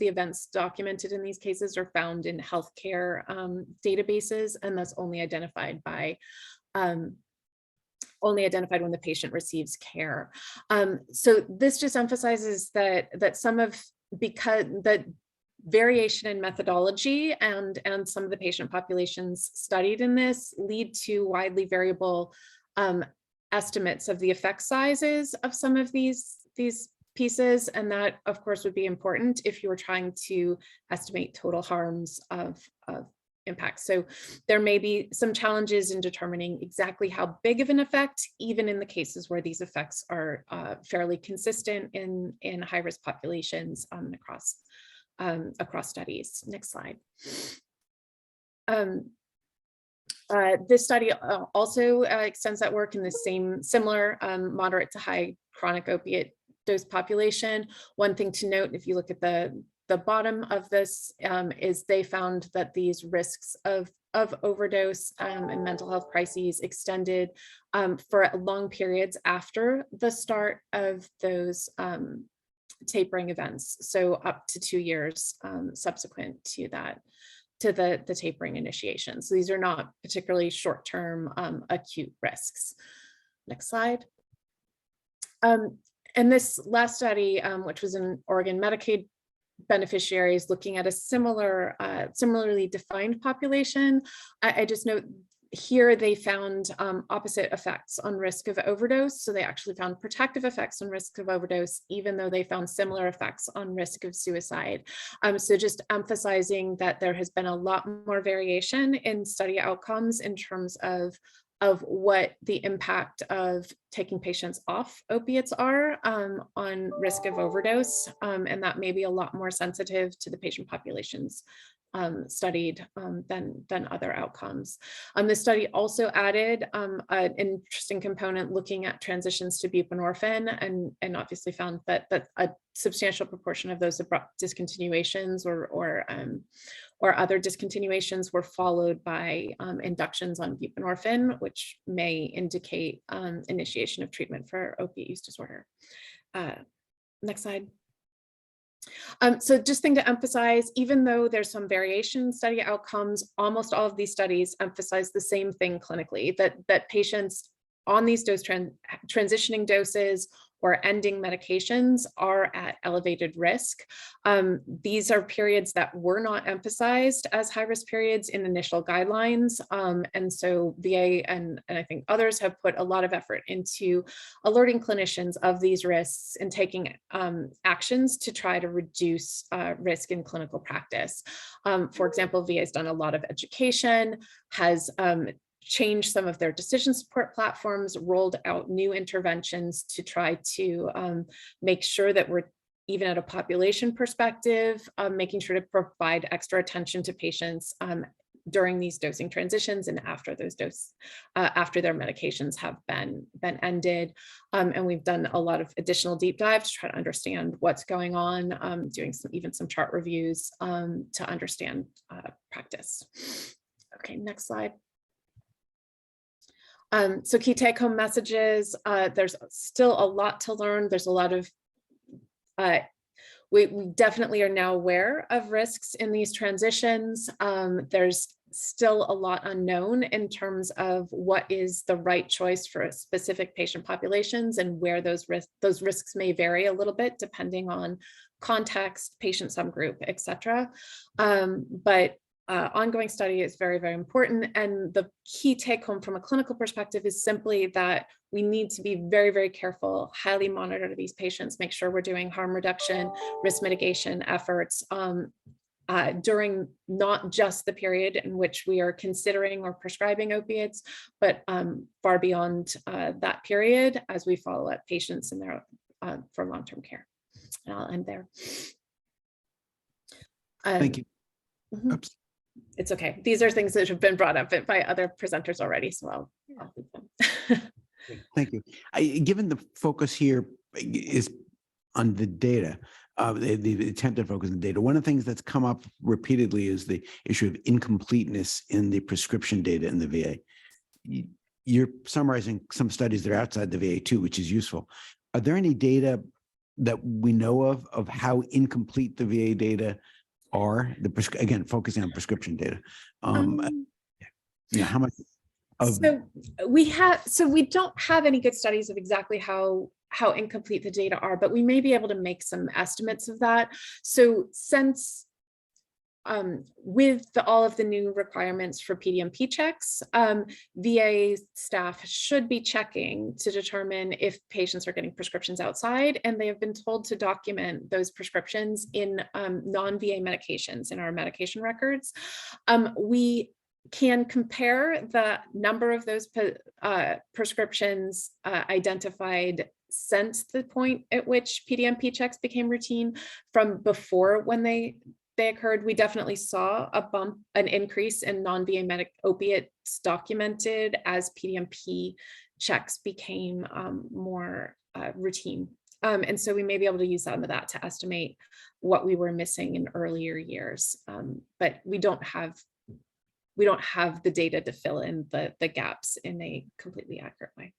events documented in these cases are found in healthcare databases, and thus only identified when the patient receives care. So this just emphasizes that because that variation in methodology and some of the patient populations studied in this lead to widely variable estimates of the effect sizes of some of these pieces. And that, of course, would be important if you were trying to estimate total harms of impact. So there may be some challenges in determining exactly how big of an effect, even in the cases where these effects are fairly consistent in high-risk populations across studies. Next slide. This study also extends that work in the similar moderate to high chronic opiate dose population. One thing to note, if you look at the bottom of this, is they found that these risks of overdose and mental health crises extended for long periods after the start of those tapering events, so up to 2 years subsequent to that to the tapering initiation. So these are not particularly short-term acute risks. Next slide. And this last study, which was in Oregon Medicaid beneficiaries looking at a similarly defined population, I just note here they found opposite effects on risk of overdose. So they actually found protective effects on risk of overdose, even though they found similar effects on risk of suicide. So just emphasizing that there has been a lot more variation in study outcomes in terms of what the impact of taking patients off opiates are on risk of overdose, and that may be a lot more sensitive to the patient populations studied than other outcomes. The study also added an interesting component looking at transitions to buprenorphine, and obviously found that a substantial proportion of those abrupt discontinuations or other discontinuations were followed by inductions on buprenorphine, which may indicate initiation of treatment for opiate use disorder. Next slide. So just thing to emphasize, even though there's some variation in study outcomes, almost all of these studies emphasize the same thing clinically, that patients on these transitioning doses or ending medications are at elevated risk. These are periods that were not emphasized as high-risk periods in initial guidelines. And so VA and I think others have put a lot of effort into alerting clinicians of these risks and taking actions to try to reduce risk in clinical practice. For example, VA has done a lot of education, has changed some of their decision support platforms, rolled out new interventions to try to make sure that we're, even at a population perspective, making sure to provide extra attention to patients during these dosing transitions and after those after their medications have been ended. And we've done a lot of additional deep dive to try to understand what's going on, doing even some chart reviews to understand practice. Okay, next slide. So key take-home messages, there's still a lot to learn. There's a lot of, we definitely are now aware of risks in these transitions. There's still a lot unknown in terms of what is the right choice for specific patient populations and where those risks may vary a little bit depending on context, patient subgroup, et cetera. But ongoing study is very, very important. And the key take home from a clinical perspective is simply that we need to be very, very careful, highly monitor these patients, make sure we're doing harm reduction, risk mitigation efforts during not just the period in which we are considering or prescribing opiates, but far beyond that period as we follow up patients in their for long-term care. And I'll end there.
Thank you.
Oops. It's okay. These are things that have been brought up by other presenters already, so I'll leave them.
Thank you. Given the focus here is on the data, the attempted focus on the data, one of the things that's come up repeatedly is the issue of incompleteness in the prescription data in the VA. You're summarizing some studies that are outside the VA too, which is useful. Are there any data that we know of how incomplete the VA data are? Again, focusing on prescription data. How much of
so we don't have any good studies of exactly how incomplete the data are, but we may be able to make some estimates of that. So since with all of the new requirements for PDMP checks, VA staff should be checking to determine if patients are getting prescriptions outside, and they have been told to document those prescriptions in non-VA medications in our medication records. We can compare the number of those prescriptions identified since the point at which PDMP checks became routine from before when they occurred. We definitely saw an increase in non-VA opiates documented as PDMP checks became more routine. And so we may be able to use some of that to estimate what we were missing in earlier years. But we don't have the data to fill in the gaps in a completely accurate way.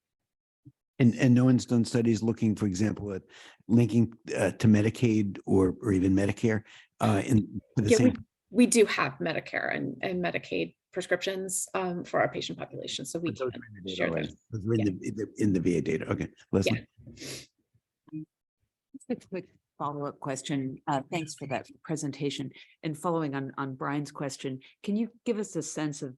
And no one's done studies looking, for example, at linking to Medicaid or even Medicare
we do have Medicare and Medicaid prescriptions for our patient population, so we can share those.
Those are in the VA data. Okay, Leslie.
Just a quick follow-up question. Thanks for that presentation. And following on Brian's question, can you give us a sense of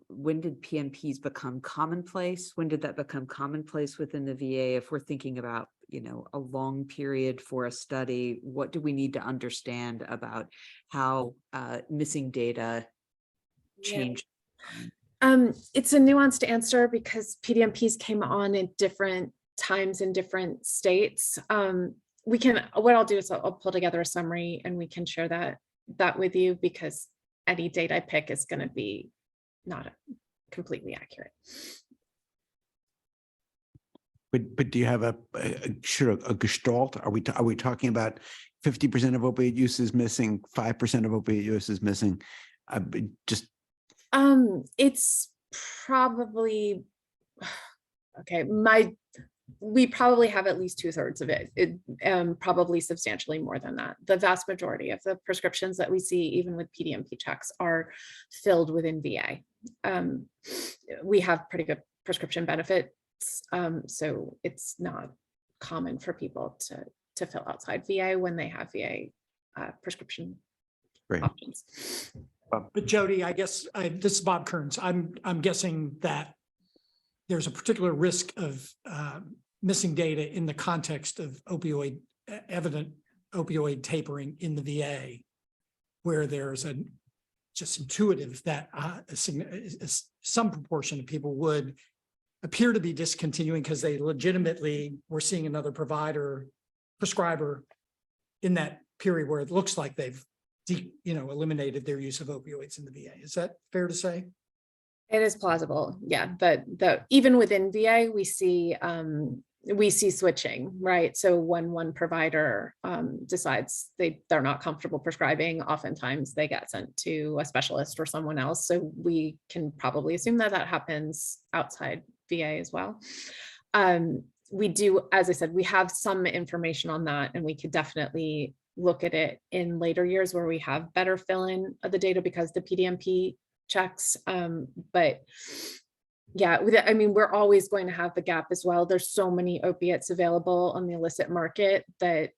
when did PMPs become commonplace? When did that become commonplace within the VA? If we're thinking about, a long period for a study, what do we need to understand about how missing data change?
It's a nuanced answer because PDMPs came on at different times in different states. What I'll do is I'll pull together a summary and we can share that with you, because any data I pick is going to be not completely accurate.
But do you have a gestalt? Are we talking about 50% of opiate use is missing, 5% of opiate use is missing?
It's probably okay. We probably have at least 2/3 of it. Probably substantially more than that. The vast majority of the prescriptions that we see, even with PDMP checks, are filled within VA. We have pretty good prescription benefits, so it's not common for people to fill outside VA when they have VA prescription options.
But Jody, I guess this is Bob Kearns. I'm guessing that there's a particular risk of missing data in the context of evident opioid tapering in the VA, where there's just intuitive that some proportion of people would appear to be discontinuing because they legitimately were seeing another prescriber in that period where it looks like they've eliminated their use of opioids in the VA. Is that fair to say?
It is plausible, yeah. But even within VA, we see switching, right? So when one provider decides they're not comfortable prescribing, oftentimes they get sent to a specialist or someone else. So we can probably assume that happens outside VA as well. We do, as I said, we have some information on that, and we could definitely look at it in later years where we have better fill-in of the data because the PDMP checks. But yeah, I mean, we're always going to have the gap as well. There's so many opiates available on the illicit market that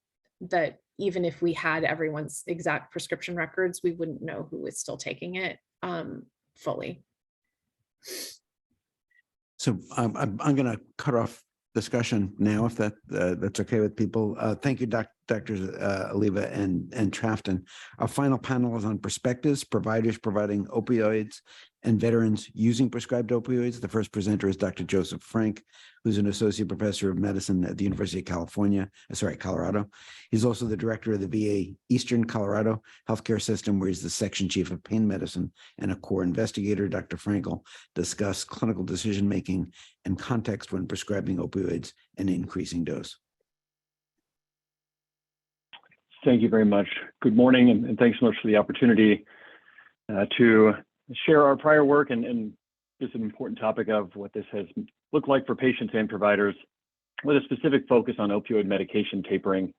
even if we had everyone's exact prescription records, we wouldn't know who is still taking it fully.
So I'm going to cut off discussion now, if that's okay with people. Thank you, Doctors Oliva and Trafton. Our final panel is on perspectives, providers providing opioids and veterans using prescribed opioids. The first presenter is Dr. Joseph Frank, who's an associate professor of medicine at the University of Colorado. He's also the director of the VA Eastern Colorado Healthcare System, where he's the section chief of pain medicine and a core investigator. Dr. Frank will discuss clinical decision-making and context when prescribing opioids and increasing dose.
Thank you very much. Good morning, and thanks so much for the opportunity to share our prior work and just an important topic of what this has looked like for patients and providers, with a specific focus on opioid medication tapering.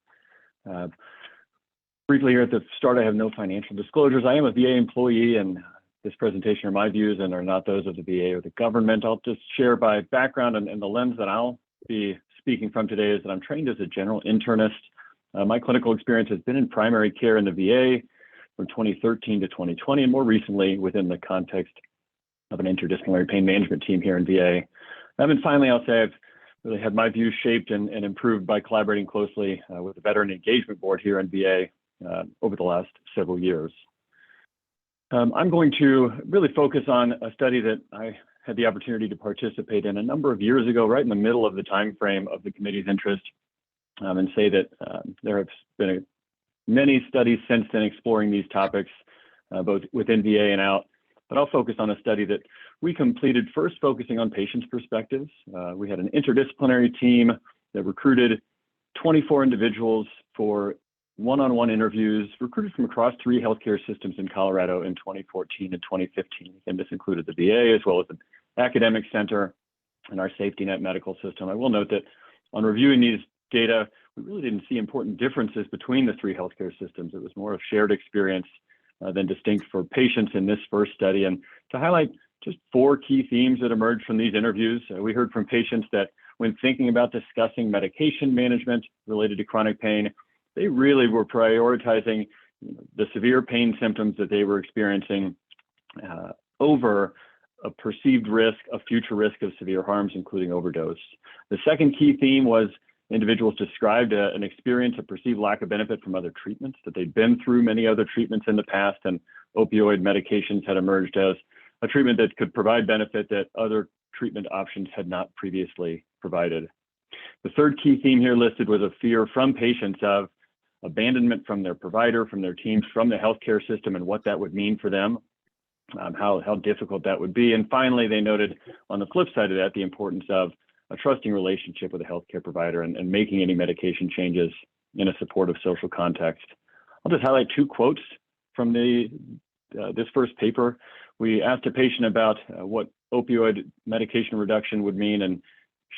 Briefly here at the start, I have no financial disclosures. I am a VA employee, and this presentation are my views and are not those of the VA or the government. I'll just share by background, and the lens that I'll be speaking from today is that I'm trained as a general internist. My clinical experience has been in primary care in the VA from 2013 to 2020, and more recently within the context of an interdisciplinary pain management team here in VA. And finally, I'll say I've really had my views shaped and improved by collaborating closely with the Veteran Engagement Board here in VA over the last several years. I'm going to really focus on a study that I had the opportunity to participate in a number of years ago, right in the middle of the time frame of the committee's interest, and say that there have been many studies since then exploring these topics, both within VA and out. But I'll focus on a study that we completed, first focusing on patients' perspectives. We had an interdisciplinary team that recruited 24 individuals for one-on-one interviews, recruited from across 3 healthcare systems in Colorado in 2014 and 2015. And this included the VA as well as an academic center and our safety net medical system. I will note that on reviewing these data, we really didn't see important differences between the 3 healthcare systems. It was more of shared experience than distinct for patients in this first study. And to highlight just 4 key themes that emerged from these interviews, we heard from patients that when thinking about discussing medication management related to chronic pain, they really were prioritizing the severe pain symptoms that they were experiencing over a perceived risk, a future risk of severe harms, including overdose. The second key theme was individuals described an experience of perceived lack of benefit from other treatments, that they'd been through many other treatments in the past, and opioid medications had emerged as a treatment that could provide benefit that other treatment options had not previously provided. The third key theme here listed was a fear from patients of abandonment from their provider, from their teams, from the healthcare system, and what that would mean for them. How difficult that would be. And finally, they noted on the flip side of that, the importance of a trusting relationship with a healthcare provider and making any medication changes in a supportive social context. I'll just highlight 2 quotes from this first paper. We asked a patient about what opioid medication reduction would mean, and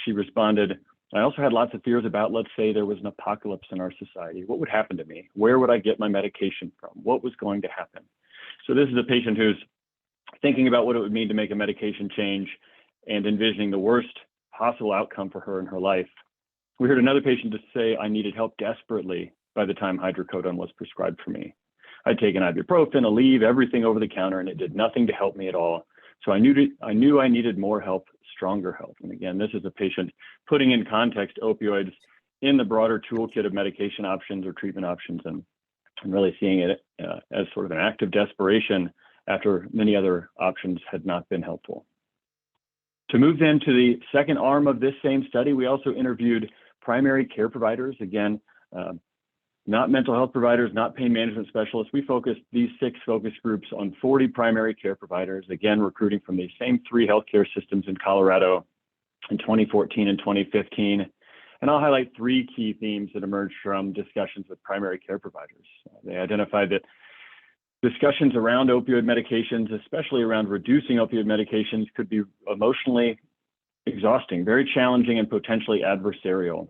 she responded, "I also had lots of fears about, let's say there was an apocalypse in our society. What would happen to me? Where would I get my medication from? What was going to happen?" So this is a patient who's thinking about what it would mean to make a medication change and envisioning the worst possible outcome for her in her life. We heard another patient just say, "I needed help desperately by the time hydrocodone was prescribed for me. I'd taken ibuprofen, Aleve, everything over the counter, and it did nothing to help me at all. So I knew I needed more help, stronger help." And again, this is a patient putting in context opioids in the broader toolkit of medication options or treatment options, and really seeing it as sort of an act of desperation after many other options had not been helpful. To move then to the second arm of this same study, we also interviewed primary care providers. Again, not mental health providers, not pain management specialists. We focused these 6 focus groups on 40 primary care providers, again, recruiting from these same 3 healthcare systems in Colorado in 2014 and 2015. And I'll highlight 3 key themes that emerged from discussions with primary care providers. They identified that discussions around opioid medications, especially around reducing opioid medications, could be emotionally exhausting, very challenging, and potentially adversarial.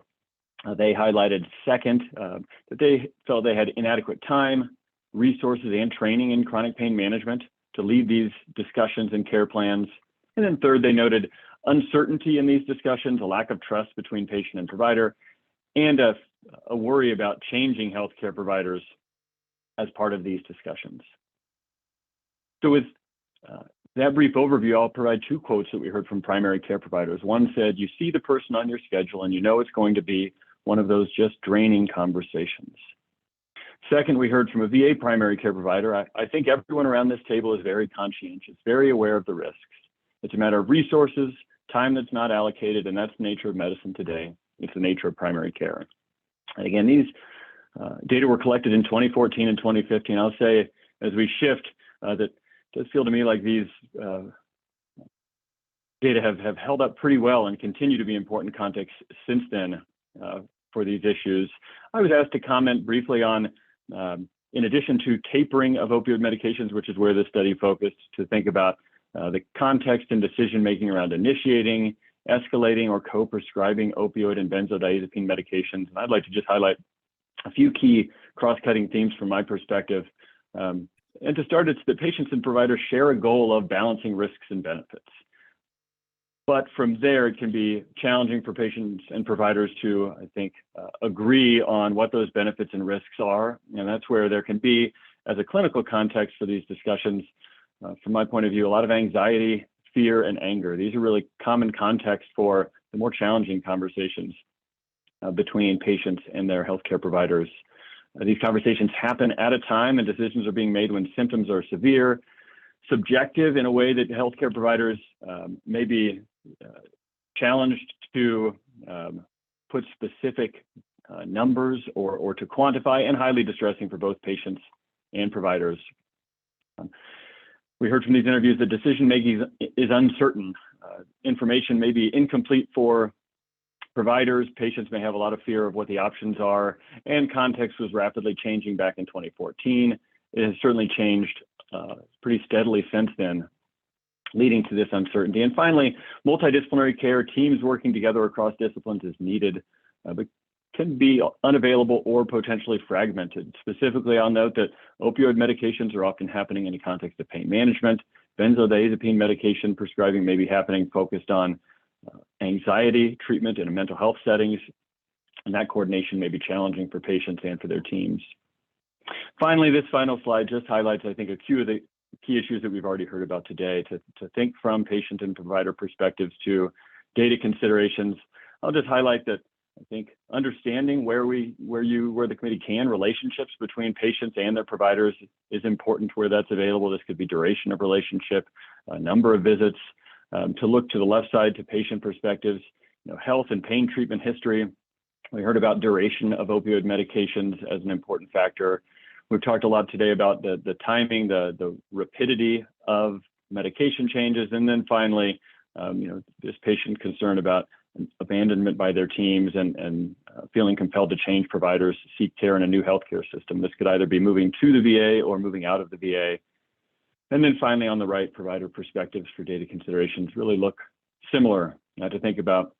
They highlighted second, that they felt they had inadequate time, resources, and training in chronic pain management to lead these discussions and care plans. And then third, they noted uncertainty in these discussions, a lack of trust between patient and provider, and a worry about changing healthcare providers as part of these discussions. So with that brief overview, I'll provide 2 quotes that we heard from primary care providers. One said, "You see the person on your schedule and you know it's going to be one of those just draining conversations." Second, we heard from a VA primary care provider. I think everyone around this table is very conscientious, very aware of the risks. It's a matter of resources, time that's not allocated, and that's the nature of medicine today. It's the nature of primary care. And again, these data were collected in 2014 and 2015. I'll say, as we shift, that does feel to me like these data have held up pretty well and continue to be important context since then for these issues. I was asked to comment briefly on, in addition to tapering of opioid medications, which is where this study focused, to think about the context and decision-making around initiating, escalating, or co-prescribing opioid and benzodiazepine medications. And I'd like to just highlight a few key cross-cutting themes from my perspective. And to start, it's that patients and providers share a goal of balancing risks and benefits. But from there, it can be challenging for patients and providers to, I think, agree on what those benefits and risks are. And that's where there can be, as a clinical context for these discussions, from my point of view, a lot of anxiety, fear, and anger. These are really common contexts for the more challenging conversations between patients and their healthcare providers. These conversations happen at a time and decisions are being made when symptoms are severe, subjective in a way that healthcare providers may be challenged to put specific numbers or to quantify, and highly distressing for both patients and providers. We heard from these interviews that decision-making is uncertain. Information may be incomplete for providers. Patients may have a lot of fear of what the options are, and context was rapidly changing back in 2014. It has certainly changed pretty steadily since then, leading to this uncertainty. And finally, multidisciplinary care, teams working together across disciplines is needed. But can be unavailable or potentially fragmented. Specifically, I'll note that opioid medications are often happening in the context of pain management. Benzodiazepine medication prescribing may be happening focused on anxiety treatment in a mental health settings, and that coordination may be challenging for patients and for their teams. Finally, this final slide just highlights, I think, a few of the key issues that we've already heard about today. To think from patient and provider perspectives to data considerations, I'll just highlight that I think understanding where the committee can, relationships between patients and their providers is important where that's available. This could be duration of relationship, a number of visits. To look to the left side to patient perspectives, health and pain treatment history. We heard about duration of opioid medications as an important factor. We've talked a lot today about the timing, the rapidity of medication changes, and then finally, this patient concern about abandonment by their teams and feeling compelled to change providers, seek care in a new healthcare system. This could either be moving to the VA or moving out of the VA. And then finally, on the right, provider perspectives for data considerations really look similar. To think about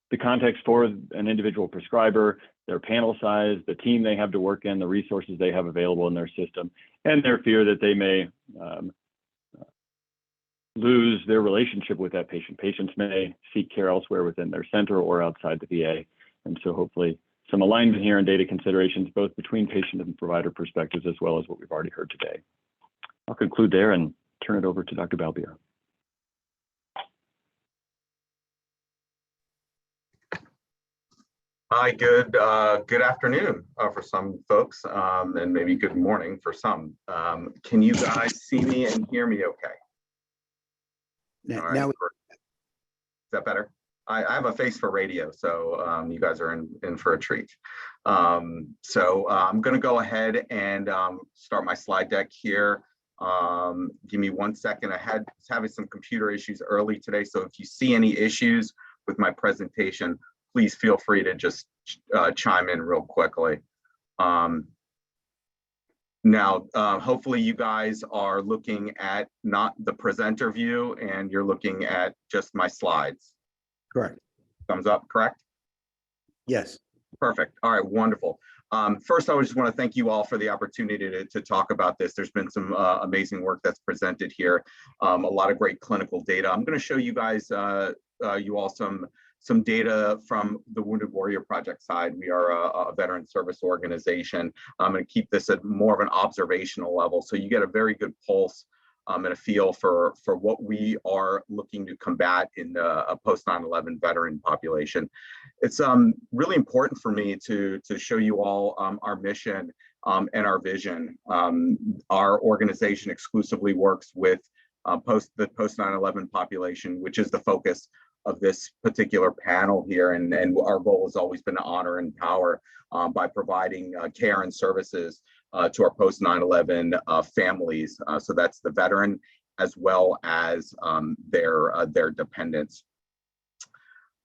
the context for an individual prescriber, their panel size, the team they have to work in, the resources they have available in their system, and their fear that they may lose their relationship with that patient. Patients may seek care elsewhere within their center or outside the VA. And so hopefully some alignment here in data considerations, both between patient and provider perspectives, as well as what we've already heard today. I'll conclude there and turn it over to Dr. Balbier.
Hi, good afternoon for some folks, and maybe good morning for some. Can you guys see me and hear me okay? All right. Is that better? I have a face for radio, so you guys are in for a treat. I'm going to go ahead and start my slide deck here. Give me 1 second. I was having some computer issues early today, so if you see any issues with my presentation, please feel free to just chime in real quickly. Now, hopefully you guys are looking at not the presenter view and you're looking at just my slides.
Correct.
Thumbs up, correct?
Yes.
Perfect. All right, wonderful. First, I just want to thank you all for the opportunity to talk about this. There's been some amazing work that's presented here, a lot of great clinical data. I'm going to show you guys, you all some data from the Wounded Warrior Project side. We are a veteran service organization. I'm going to keep this at more of an observational level, so you get a very good pulse and a feel for what we are looking to combat in a post 9/11 veteran population. It's really important for me to show you all our mission and our vision. Our organization exclusively works with the post 9/11 population, which is the focus of this particular panel here, and our goal has always been to honor and empower by providing care and services to our post 9/11 families. So that's the veteran as well as their dependents.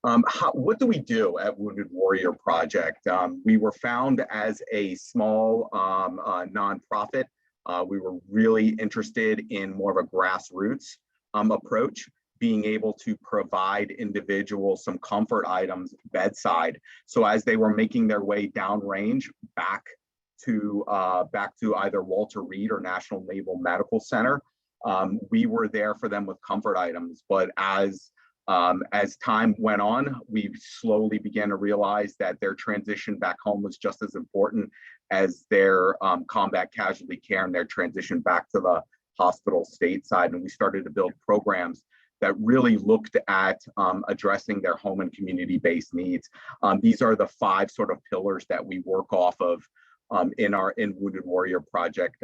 What do we do at Wounded Warrior Project? We were found as a small nonprofit. We were really interested in more of a grassroots approach, being able to provide individuals some comfort items bedside. So as they were making their way downrange back to either Walter Reed or National Naval Medical Center, we were there for them with comfort items. But as time went on, we slowly began to realize that their transition back home was just as important as their combat casualty care and their transition back to the hospital stateside. And we started to build programs that really looked at addressing their home and community-based needs. These are the 5 sort of pillars that we work off of in Wounded Warrior Project.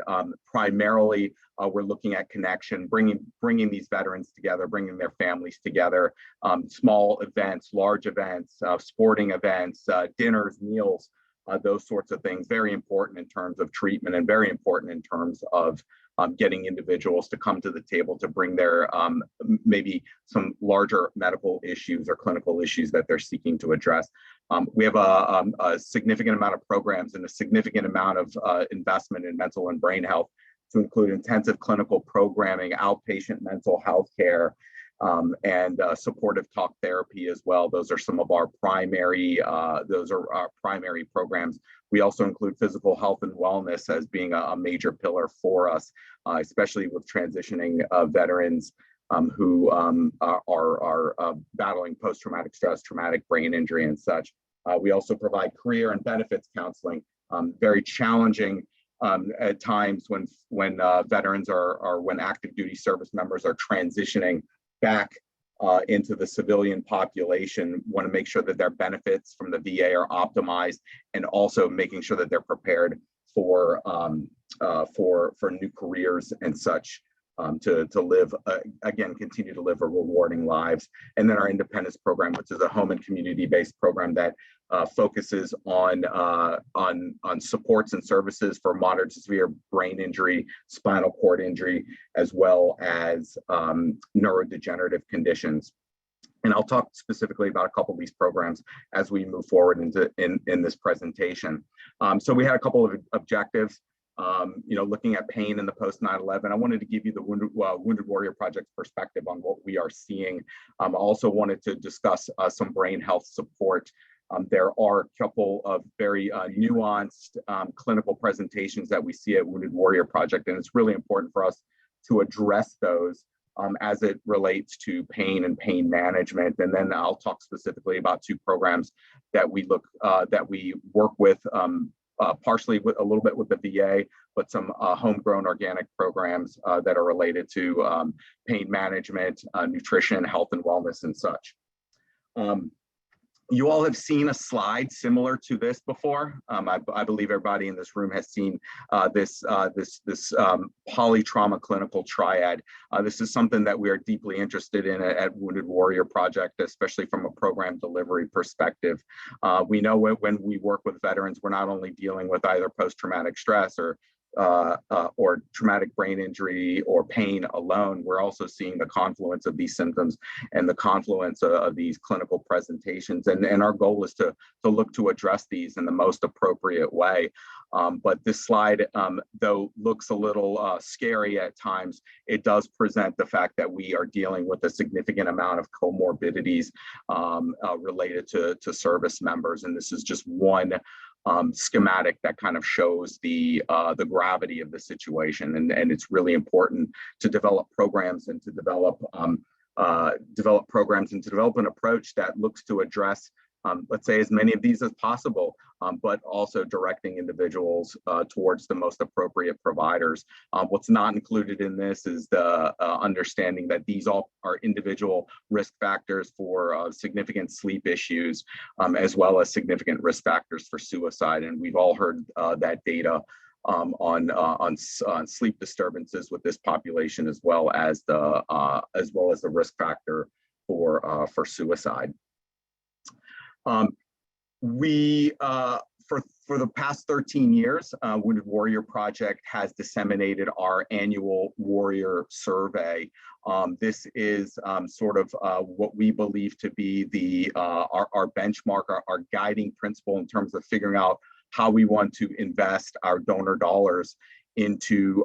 Primarily, we're looking at connection, bringing these veterans together, bringing their families together, small events, large events, sporting events, dinners, meals, those sorts of things. Very important in terms of treatment and very important in terms of getting individuals to come to the table to bring their maybe some larger medical issues or clinical issues that they're seeking to address. We have a significant amount of programs and a significant amount of investment in mental and brain health, to include intensive clinical programming, outpatient mental health care, and supportive talk therapy as well. Those are some of our primary, programs. We also include physical health and wellness as being a major pillar for us, especially with transitioning veterans who are battling post-traumatic stress, traumatic brain injury and such. We also provide career and benefits counseling, very challenging at times when veterans when active duty service members are transitioning back into the civilian population. Want to make sure that their benefits from the VA are optimized, and also making sure that they're prepared for new careers and such, to live again, continue to live a rewarding lives. And then our independence program, which is a home and community-based program that focuses on supports and services for moderate to severe brain injury, spinal cord injury, as well as neurodegenerative conditions. And I'll talk specifically about a couple of these programs as we move forward in this presentation. So we had a couple of objectives. Looking at pain in the post 9/11, I wanted to give you the Wounded Warrior Project's perspective on what we are seeing. I also wanted to discuss some brain health support. There are a couple of very nuanced clinical presentations that we see at Wounded Warrior Project, and it's really important for us to address those as it relates to pain and pain management. And then I'll talk specifically about two programs that we work with, partially with a little bit with the VA, but some homegrown organic programs that are related to pain management, nutrition, health and wellness and such. You all have seen a slide similar to this before. I believe everybody in this room has seen this polytrauma clinical triad. This is something that we are deeply interested in at Wounded Warrior Project, especially from a program delivery perspective. We know when we work with veterans, we're not only dealing with either post-traumatic stress or traumatic brain injury or pain alone. We're also seeing the confluence of these symptoms and the confluence of these clinical presentations. And our goal is to look to address these in the most appropriate way. But this slide, though looks a little scary at times, it does present the fact that we are dealing with a significant amount of comorbidities related to service members. And this is just one schematic that kind of shows the gravity of the situation, and it's really important to develop programs and to develop an approach that looks to address, let's say, as many of these as possible, but also directing individuals towards the most appropriate providers. What's not included in this is the understanding that these all are individual risk factors for significant sleep issues, as well as significant risk factors for suicide. And we've all heard that data on sleep disturbances with this population, as well as the risk factor for suicide. For the past 13 years, Wounded Warrior Project has disseminated our annual Warrior Survey. This is sort of what we believe to be our benchmark, our guiding principle in terms of figuring out how we want to invest our donor dollars into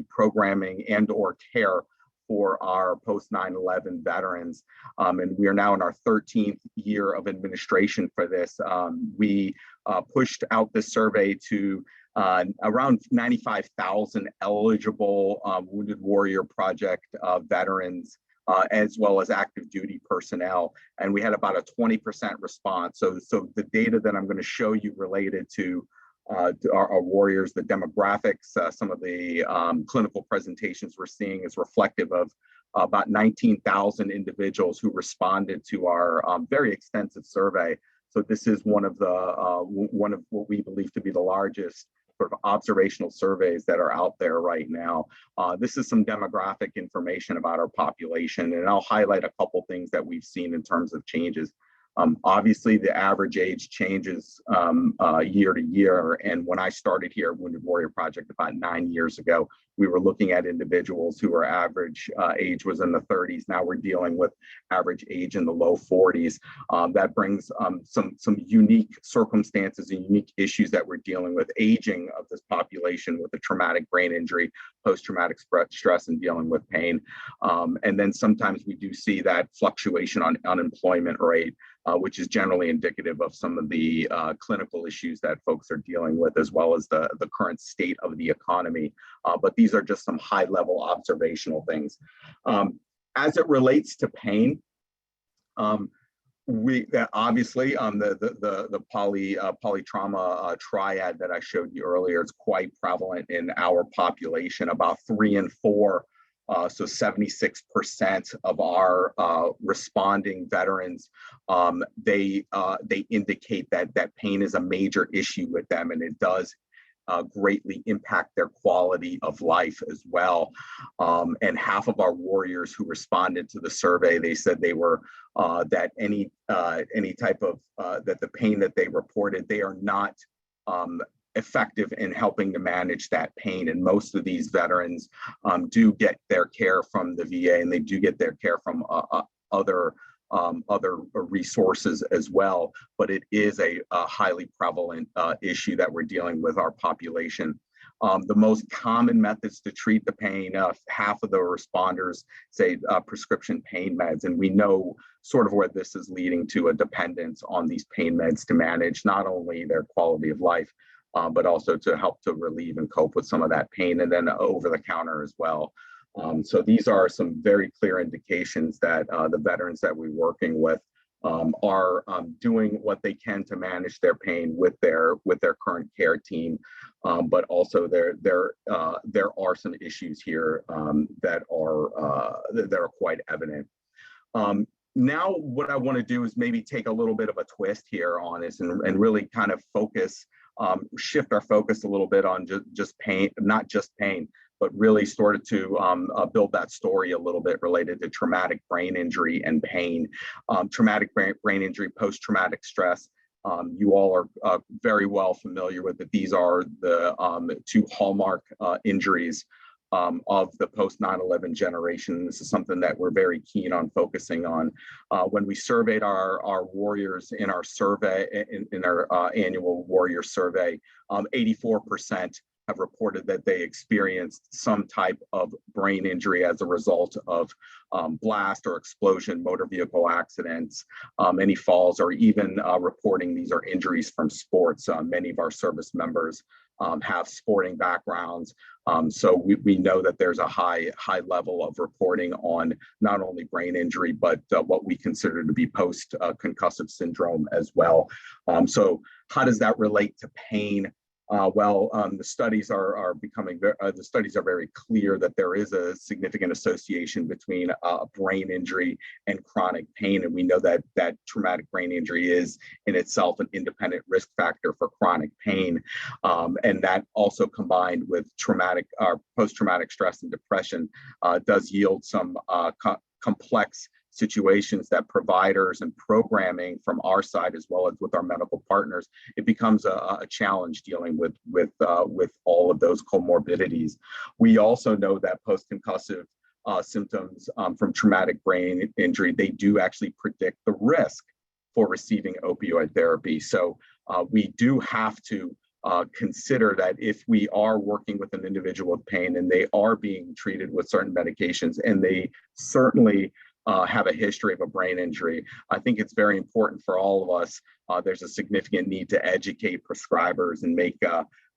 programming and or care for our post 9/11 veterans. And we are now in our 13th year of administration for this. We pushed out this survey to around 95,000 eligible Wounded Warrior Project veterans, as well as active duty personnel. And we had about a 20% response. So the data that I'm going to show you related to our warriors, the demographics, some of the clinical presentations we're seeing is reflective of about 19,000 individuals who responded to our very extensive survey. So this is one of what we believe to be the largest sort of observational surveys that are out there right now. This is some demographic information about our population, and I'll highlight a couple things that we've seen in terms of changes. Obviously, the average age changes year to year. And when I started here at Wounded Warrior Project about 9 years ago, we were looking at individuals who were average age was in the 30s. Now we're dealing with average age in the low 40s. That brings some unique circumstances and unique issues that we're dealing with. Aging of this population with a traumatic brain injury, post-traumatic stress, and dealing with pain. And then sometimes we do see that fluctuation on unemployment rate, which is generally indicative of some of the clinical issues that folks are dealing with, as well as the current state of the economy. But these are just some high-level observational things. As it relates to pain, we obviously the polytrauma triad that I showed you earlier is quite prevalent in our population. About 3 in 4, so 76% of our responding veterans, they indicate that pain is a major issue with them, and it does greatly impact their quality of life as well. And half of our warriors who responded to the survey, they said they were that any type of that the pain that they reported, they are not effective in helping to manage that pain. And most of these veterans do get their care from the VA, and they do get their care from other resources as well, but it is a highly prevalent issue that we're dealing with our population. The most common methods to treat the pain, half of the responders say prescription pain meds, and we know sort of where this is leading to a dependence on these pain meds to manage not only their quality of life, but also to help to relieve and cope with some of that pain, and then over the counter as well. So these are some very clear indications that the veterans that we're working with are doing what they can to manage their pain with their current care team, but also there are some issues here that are quite evident. Now, what I want to do is maybe take a little bit of a twist here on this and really kind of focus, shift our focus a little bit on just pain, not just pain, but really started to build that story a little bit related to traumatic brain injury and pain. Traumatic brain injury, post-traumatic stress, you all are very well familiar with it. These are the 2 hallmark injuries of the post 9/11 generation. This is something that we're very keen on focusing on. When we surveyed our warriors in our survey, in our annual warrior survey, 84% have reported that they experienced some type of brain injury as a result of blast or explosion, motor vehicle accidents, any falls, or even reporting these are injuries from sports. Many of our service members have sporting backgrounds. So we know that there's a high level of reporting on not only brain injury, but what we consider to be post-concussive syndrome as well. So how does that relate to pain? The studies are becoming the studies are very clear that there is a significant association between brain injury and chronic pain, and we know that traumatic brain injury is in itself an independent risk factor for chronic pain, and that also combined with traumatic post-traumatic stress and depression does yield some complex situations that providers and programming from our side, as well as with our medical partners, it becomes a challenge dealing with all of those comorbidities. We also know that post-concussive symptoms from traumatic brain injury, they do actually predict the risk for receiving opioid therapy. So we do have to consider that if we are working with an individual with pain and they are being treated with certain medications, and they certainly have a history of a brain injury, I think it's very important for all of us. There's a significant need to educate prescribers and make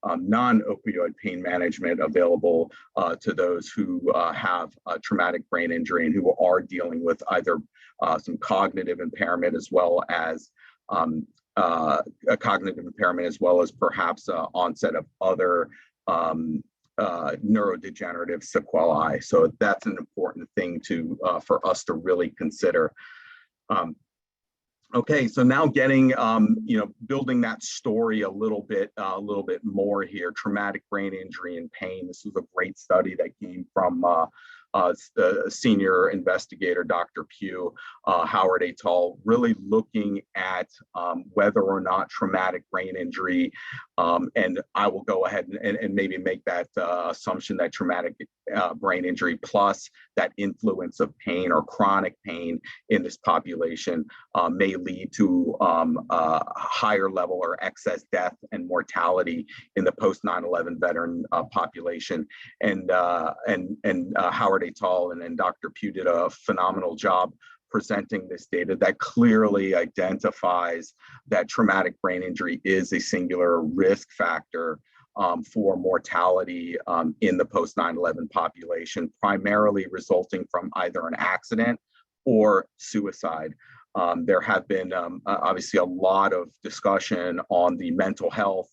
non-opioid pain management available to those who have a traumatic brain injury and who are dealing with either some cognitive impairment, as well as a cognitive impairment, as well as perhaps onset of other neurodegenerative sequelae. So that's an important thing for us to really consider. Okay, so now getting building that story a little bit more here. Traumatic brain injury and pain. This was a great study that came from senior investigator, Dr. Pugh, Howard et al., really looking at whether or not traumatic brain injury, and I will go ahead and maybe make that assumption that traumatic brain injury plus that influence of pain or chronic pain in this population may lead to a higher level or excess death and mortality in the post 9/11 veteran population. And Howard et al. And Dr. Pugh did a phenomenal job presenting this data that clearly identifies that traumatic brain injury is a singular risk factor for mortality in the post 9/11 population, primarily resulting from either an accident or suicide. There have been obviously a lot of discussion on the mental health,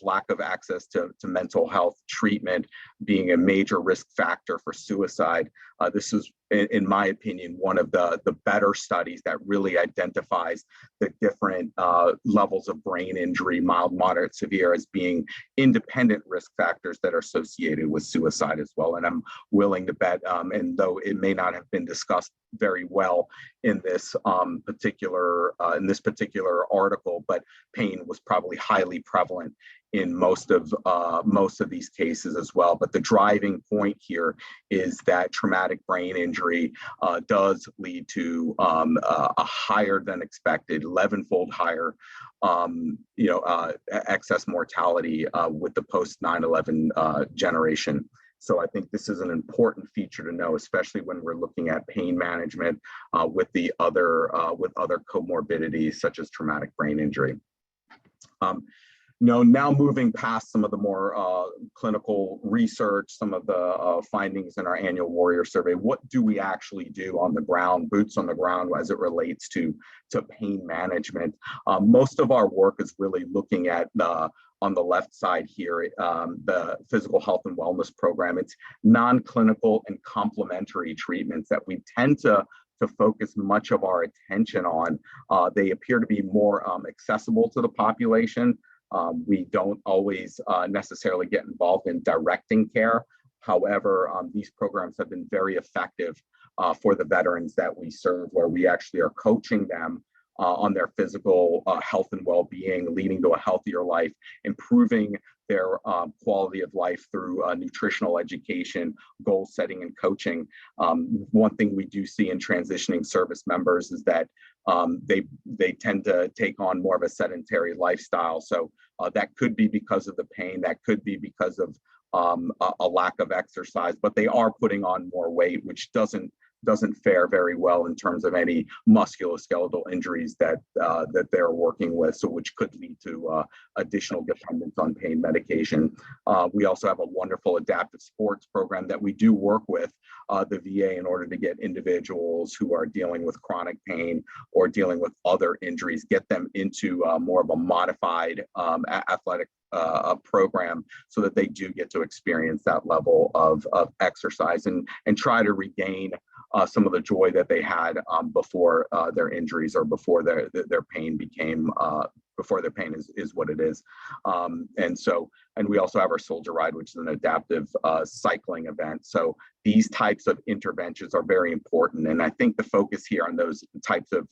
lack of access to mental health treatment being a major risk factor for suicide. This is, in my opinion, one of the better studies that really identifies the different levels of brain injury, mild, moderate, severe, as being independent risk factors that are associated with suicide as well. And I'm willing to bet, and though it may not have been discussed very well in this particular article, but pain was probably highly prevalent in most of these cases as well. But the driving point here is that traumatic brain injury does lead to a higher than expected, 11-fold higher, excess mortality with the post 9/11 generation. So I think this is an important feature to know, especially when we're looking at pain management with other comorbidities such as traumatic brain injury. Now moving past some of the more clinical research, some of the findings in our annual Warrior Survey, what do we actually do on the ground, boots on the ground, as it relates to pain management? Most of our work is really looking at on the left side here, the physical health and wellness program. It's non-clinical and complementary treatments that we tend to focus much of our attention on. They appear to be more accessible to the population. We don't always necessarily get involved in directing care. However, these programs have been very effective for the veterans that we serve, where we actually are coaching them on their physical health and well-being, leading to a healthier life, improving their quality of life through nutritional education, goal setting, and coaching. One thing we do see in transitioning service members is that they tend to take on more of a sedentary lifestyle. So that could be because of the pain, that could be because of a lack of exercise, but they are putting on more weight, which doesn't fare very well in terms of any musculoskeletal injuries that they're working with, so which could lead to additional dependence on pain medication. We also have a wonderful adaptive sports program that we do work with the VA in order to get individuals who are dealing with chronic pain or dealing with other injuries, get them into more of a modified athletic program so that they do get to experience that level of exercise and try to regain some of the joy that they had before their injuries or before their pain became before their pain is what it is. And we also have our Soldier Ride, which is an adaptive cycling event. So these types of interventions are very important. And I think the focus here on those types of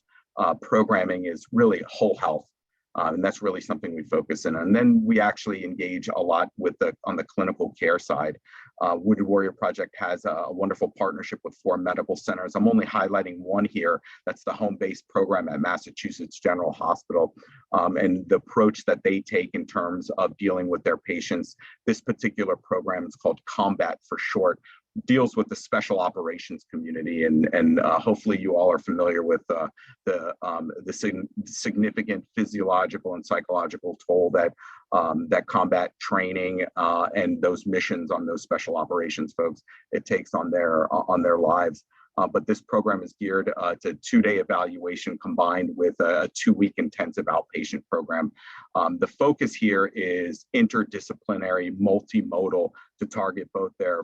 programming is really whole health. And that's really something we focus in on. And then we actually engage a lot with on the clinical care side. Wounded Warrior Project has a wonderful partnership with 4 medical centers. I'm only highlighting one here. That's the home-based program at Massachusetts General Hospital. And the approach that they take in terms of dealing with their patients, this particular program is called Combat for short, deals with the special operations community, and hopefully you all are familiar with the significant physiological and psychological toll that that combat training and those missions on those special operations folks it takes on their lives. But this program is geared to 2-day evaluation combined with a 2-week intensive outpatient program. The focus here is interdisciplinary, multimodal, to target both their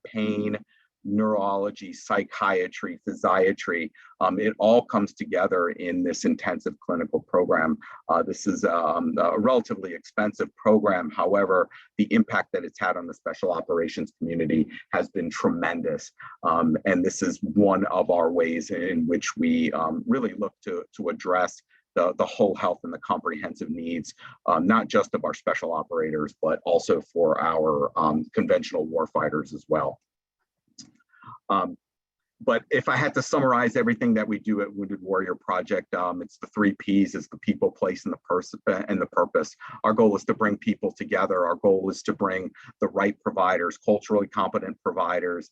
pain, neurology, psychiatry, physiatry. It all comes together in this intensive clinical program. This is a relatively expensive program. However, the impact that it's had on the special operations community has been tremendous. And this is one of our ways in which we really look to address the whole health and the comprehensive needs, not just of our special operators, but also for our conventional warfighters as well. But if I had to summarize everything that we do at Wounded Warrior Project, it's the 3 Ps: it's the people, place, and the purpose. Our goal is to bring people together. Our goal is to bring the right providers, culturally competent providers,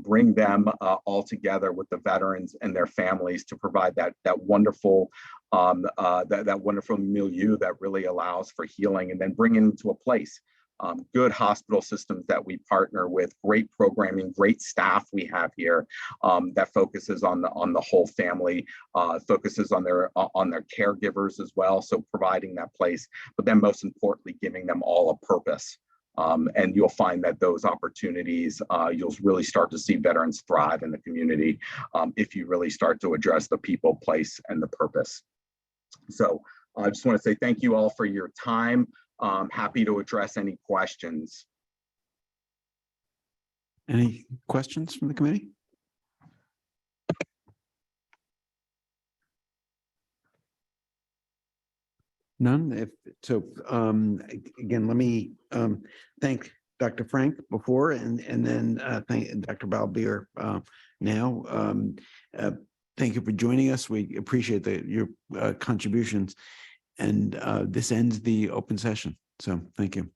bring them all together with the veterans and their families to provide that wonderful that wonderful milieu that really allows for healing, and then bring it into a place. Good hospital systems that we partner with, great programming, great staff we have here that focuses on the whole family, focuses on their caregivers as well. So providing that place, but then most importantly, giving them all a purpose. And you'll find that those opportunities, you'll really start to see veterans thrive in the community if you really start to address the people, place, and the purpose. So I just want to say thank you all for your time. Happy to address any questions.
Any questions from the committee? None? If so, again, let me thank Dr. Frank before, and then thank Dr. Balbier now. Thank you for joining us. We appreciate your contributions. And this ends the open session. So thank you.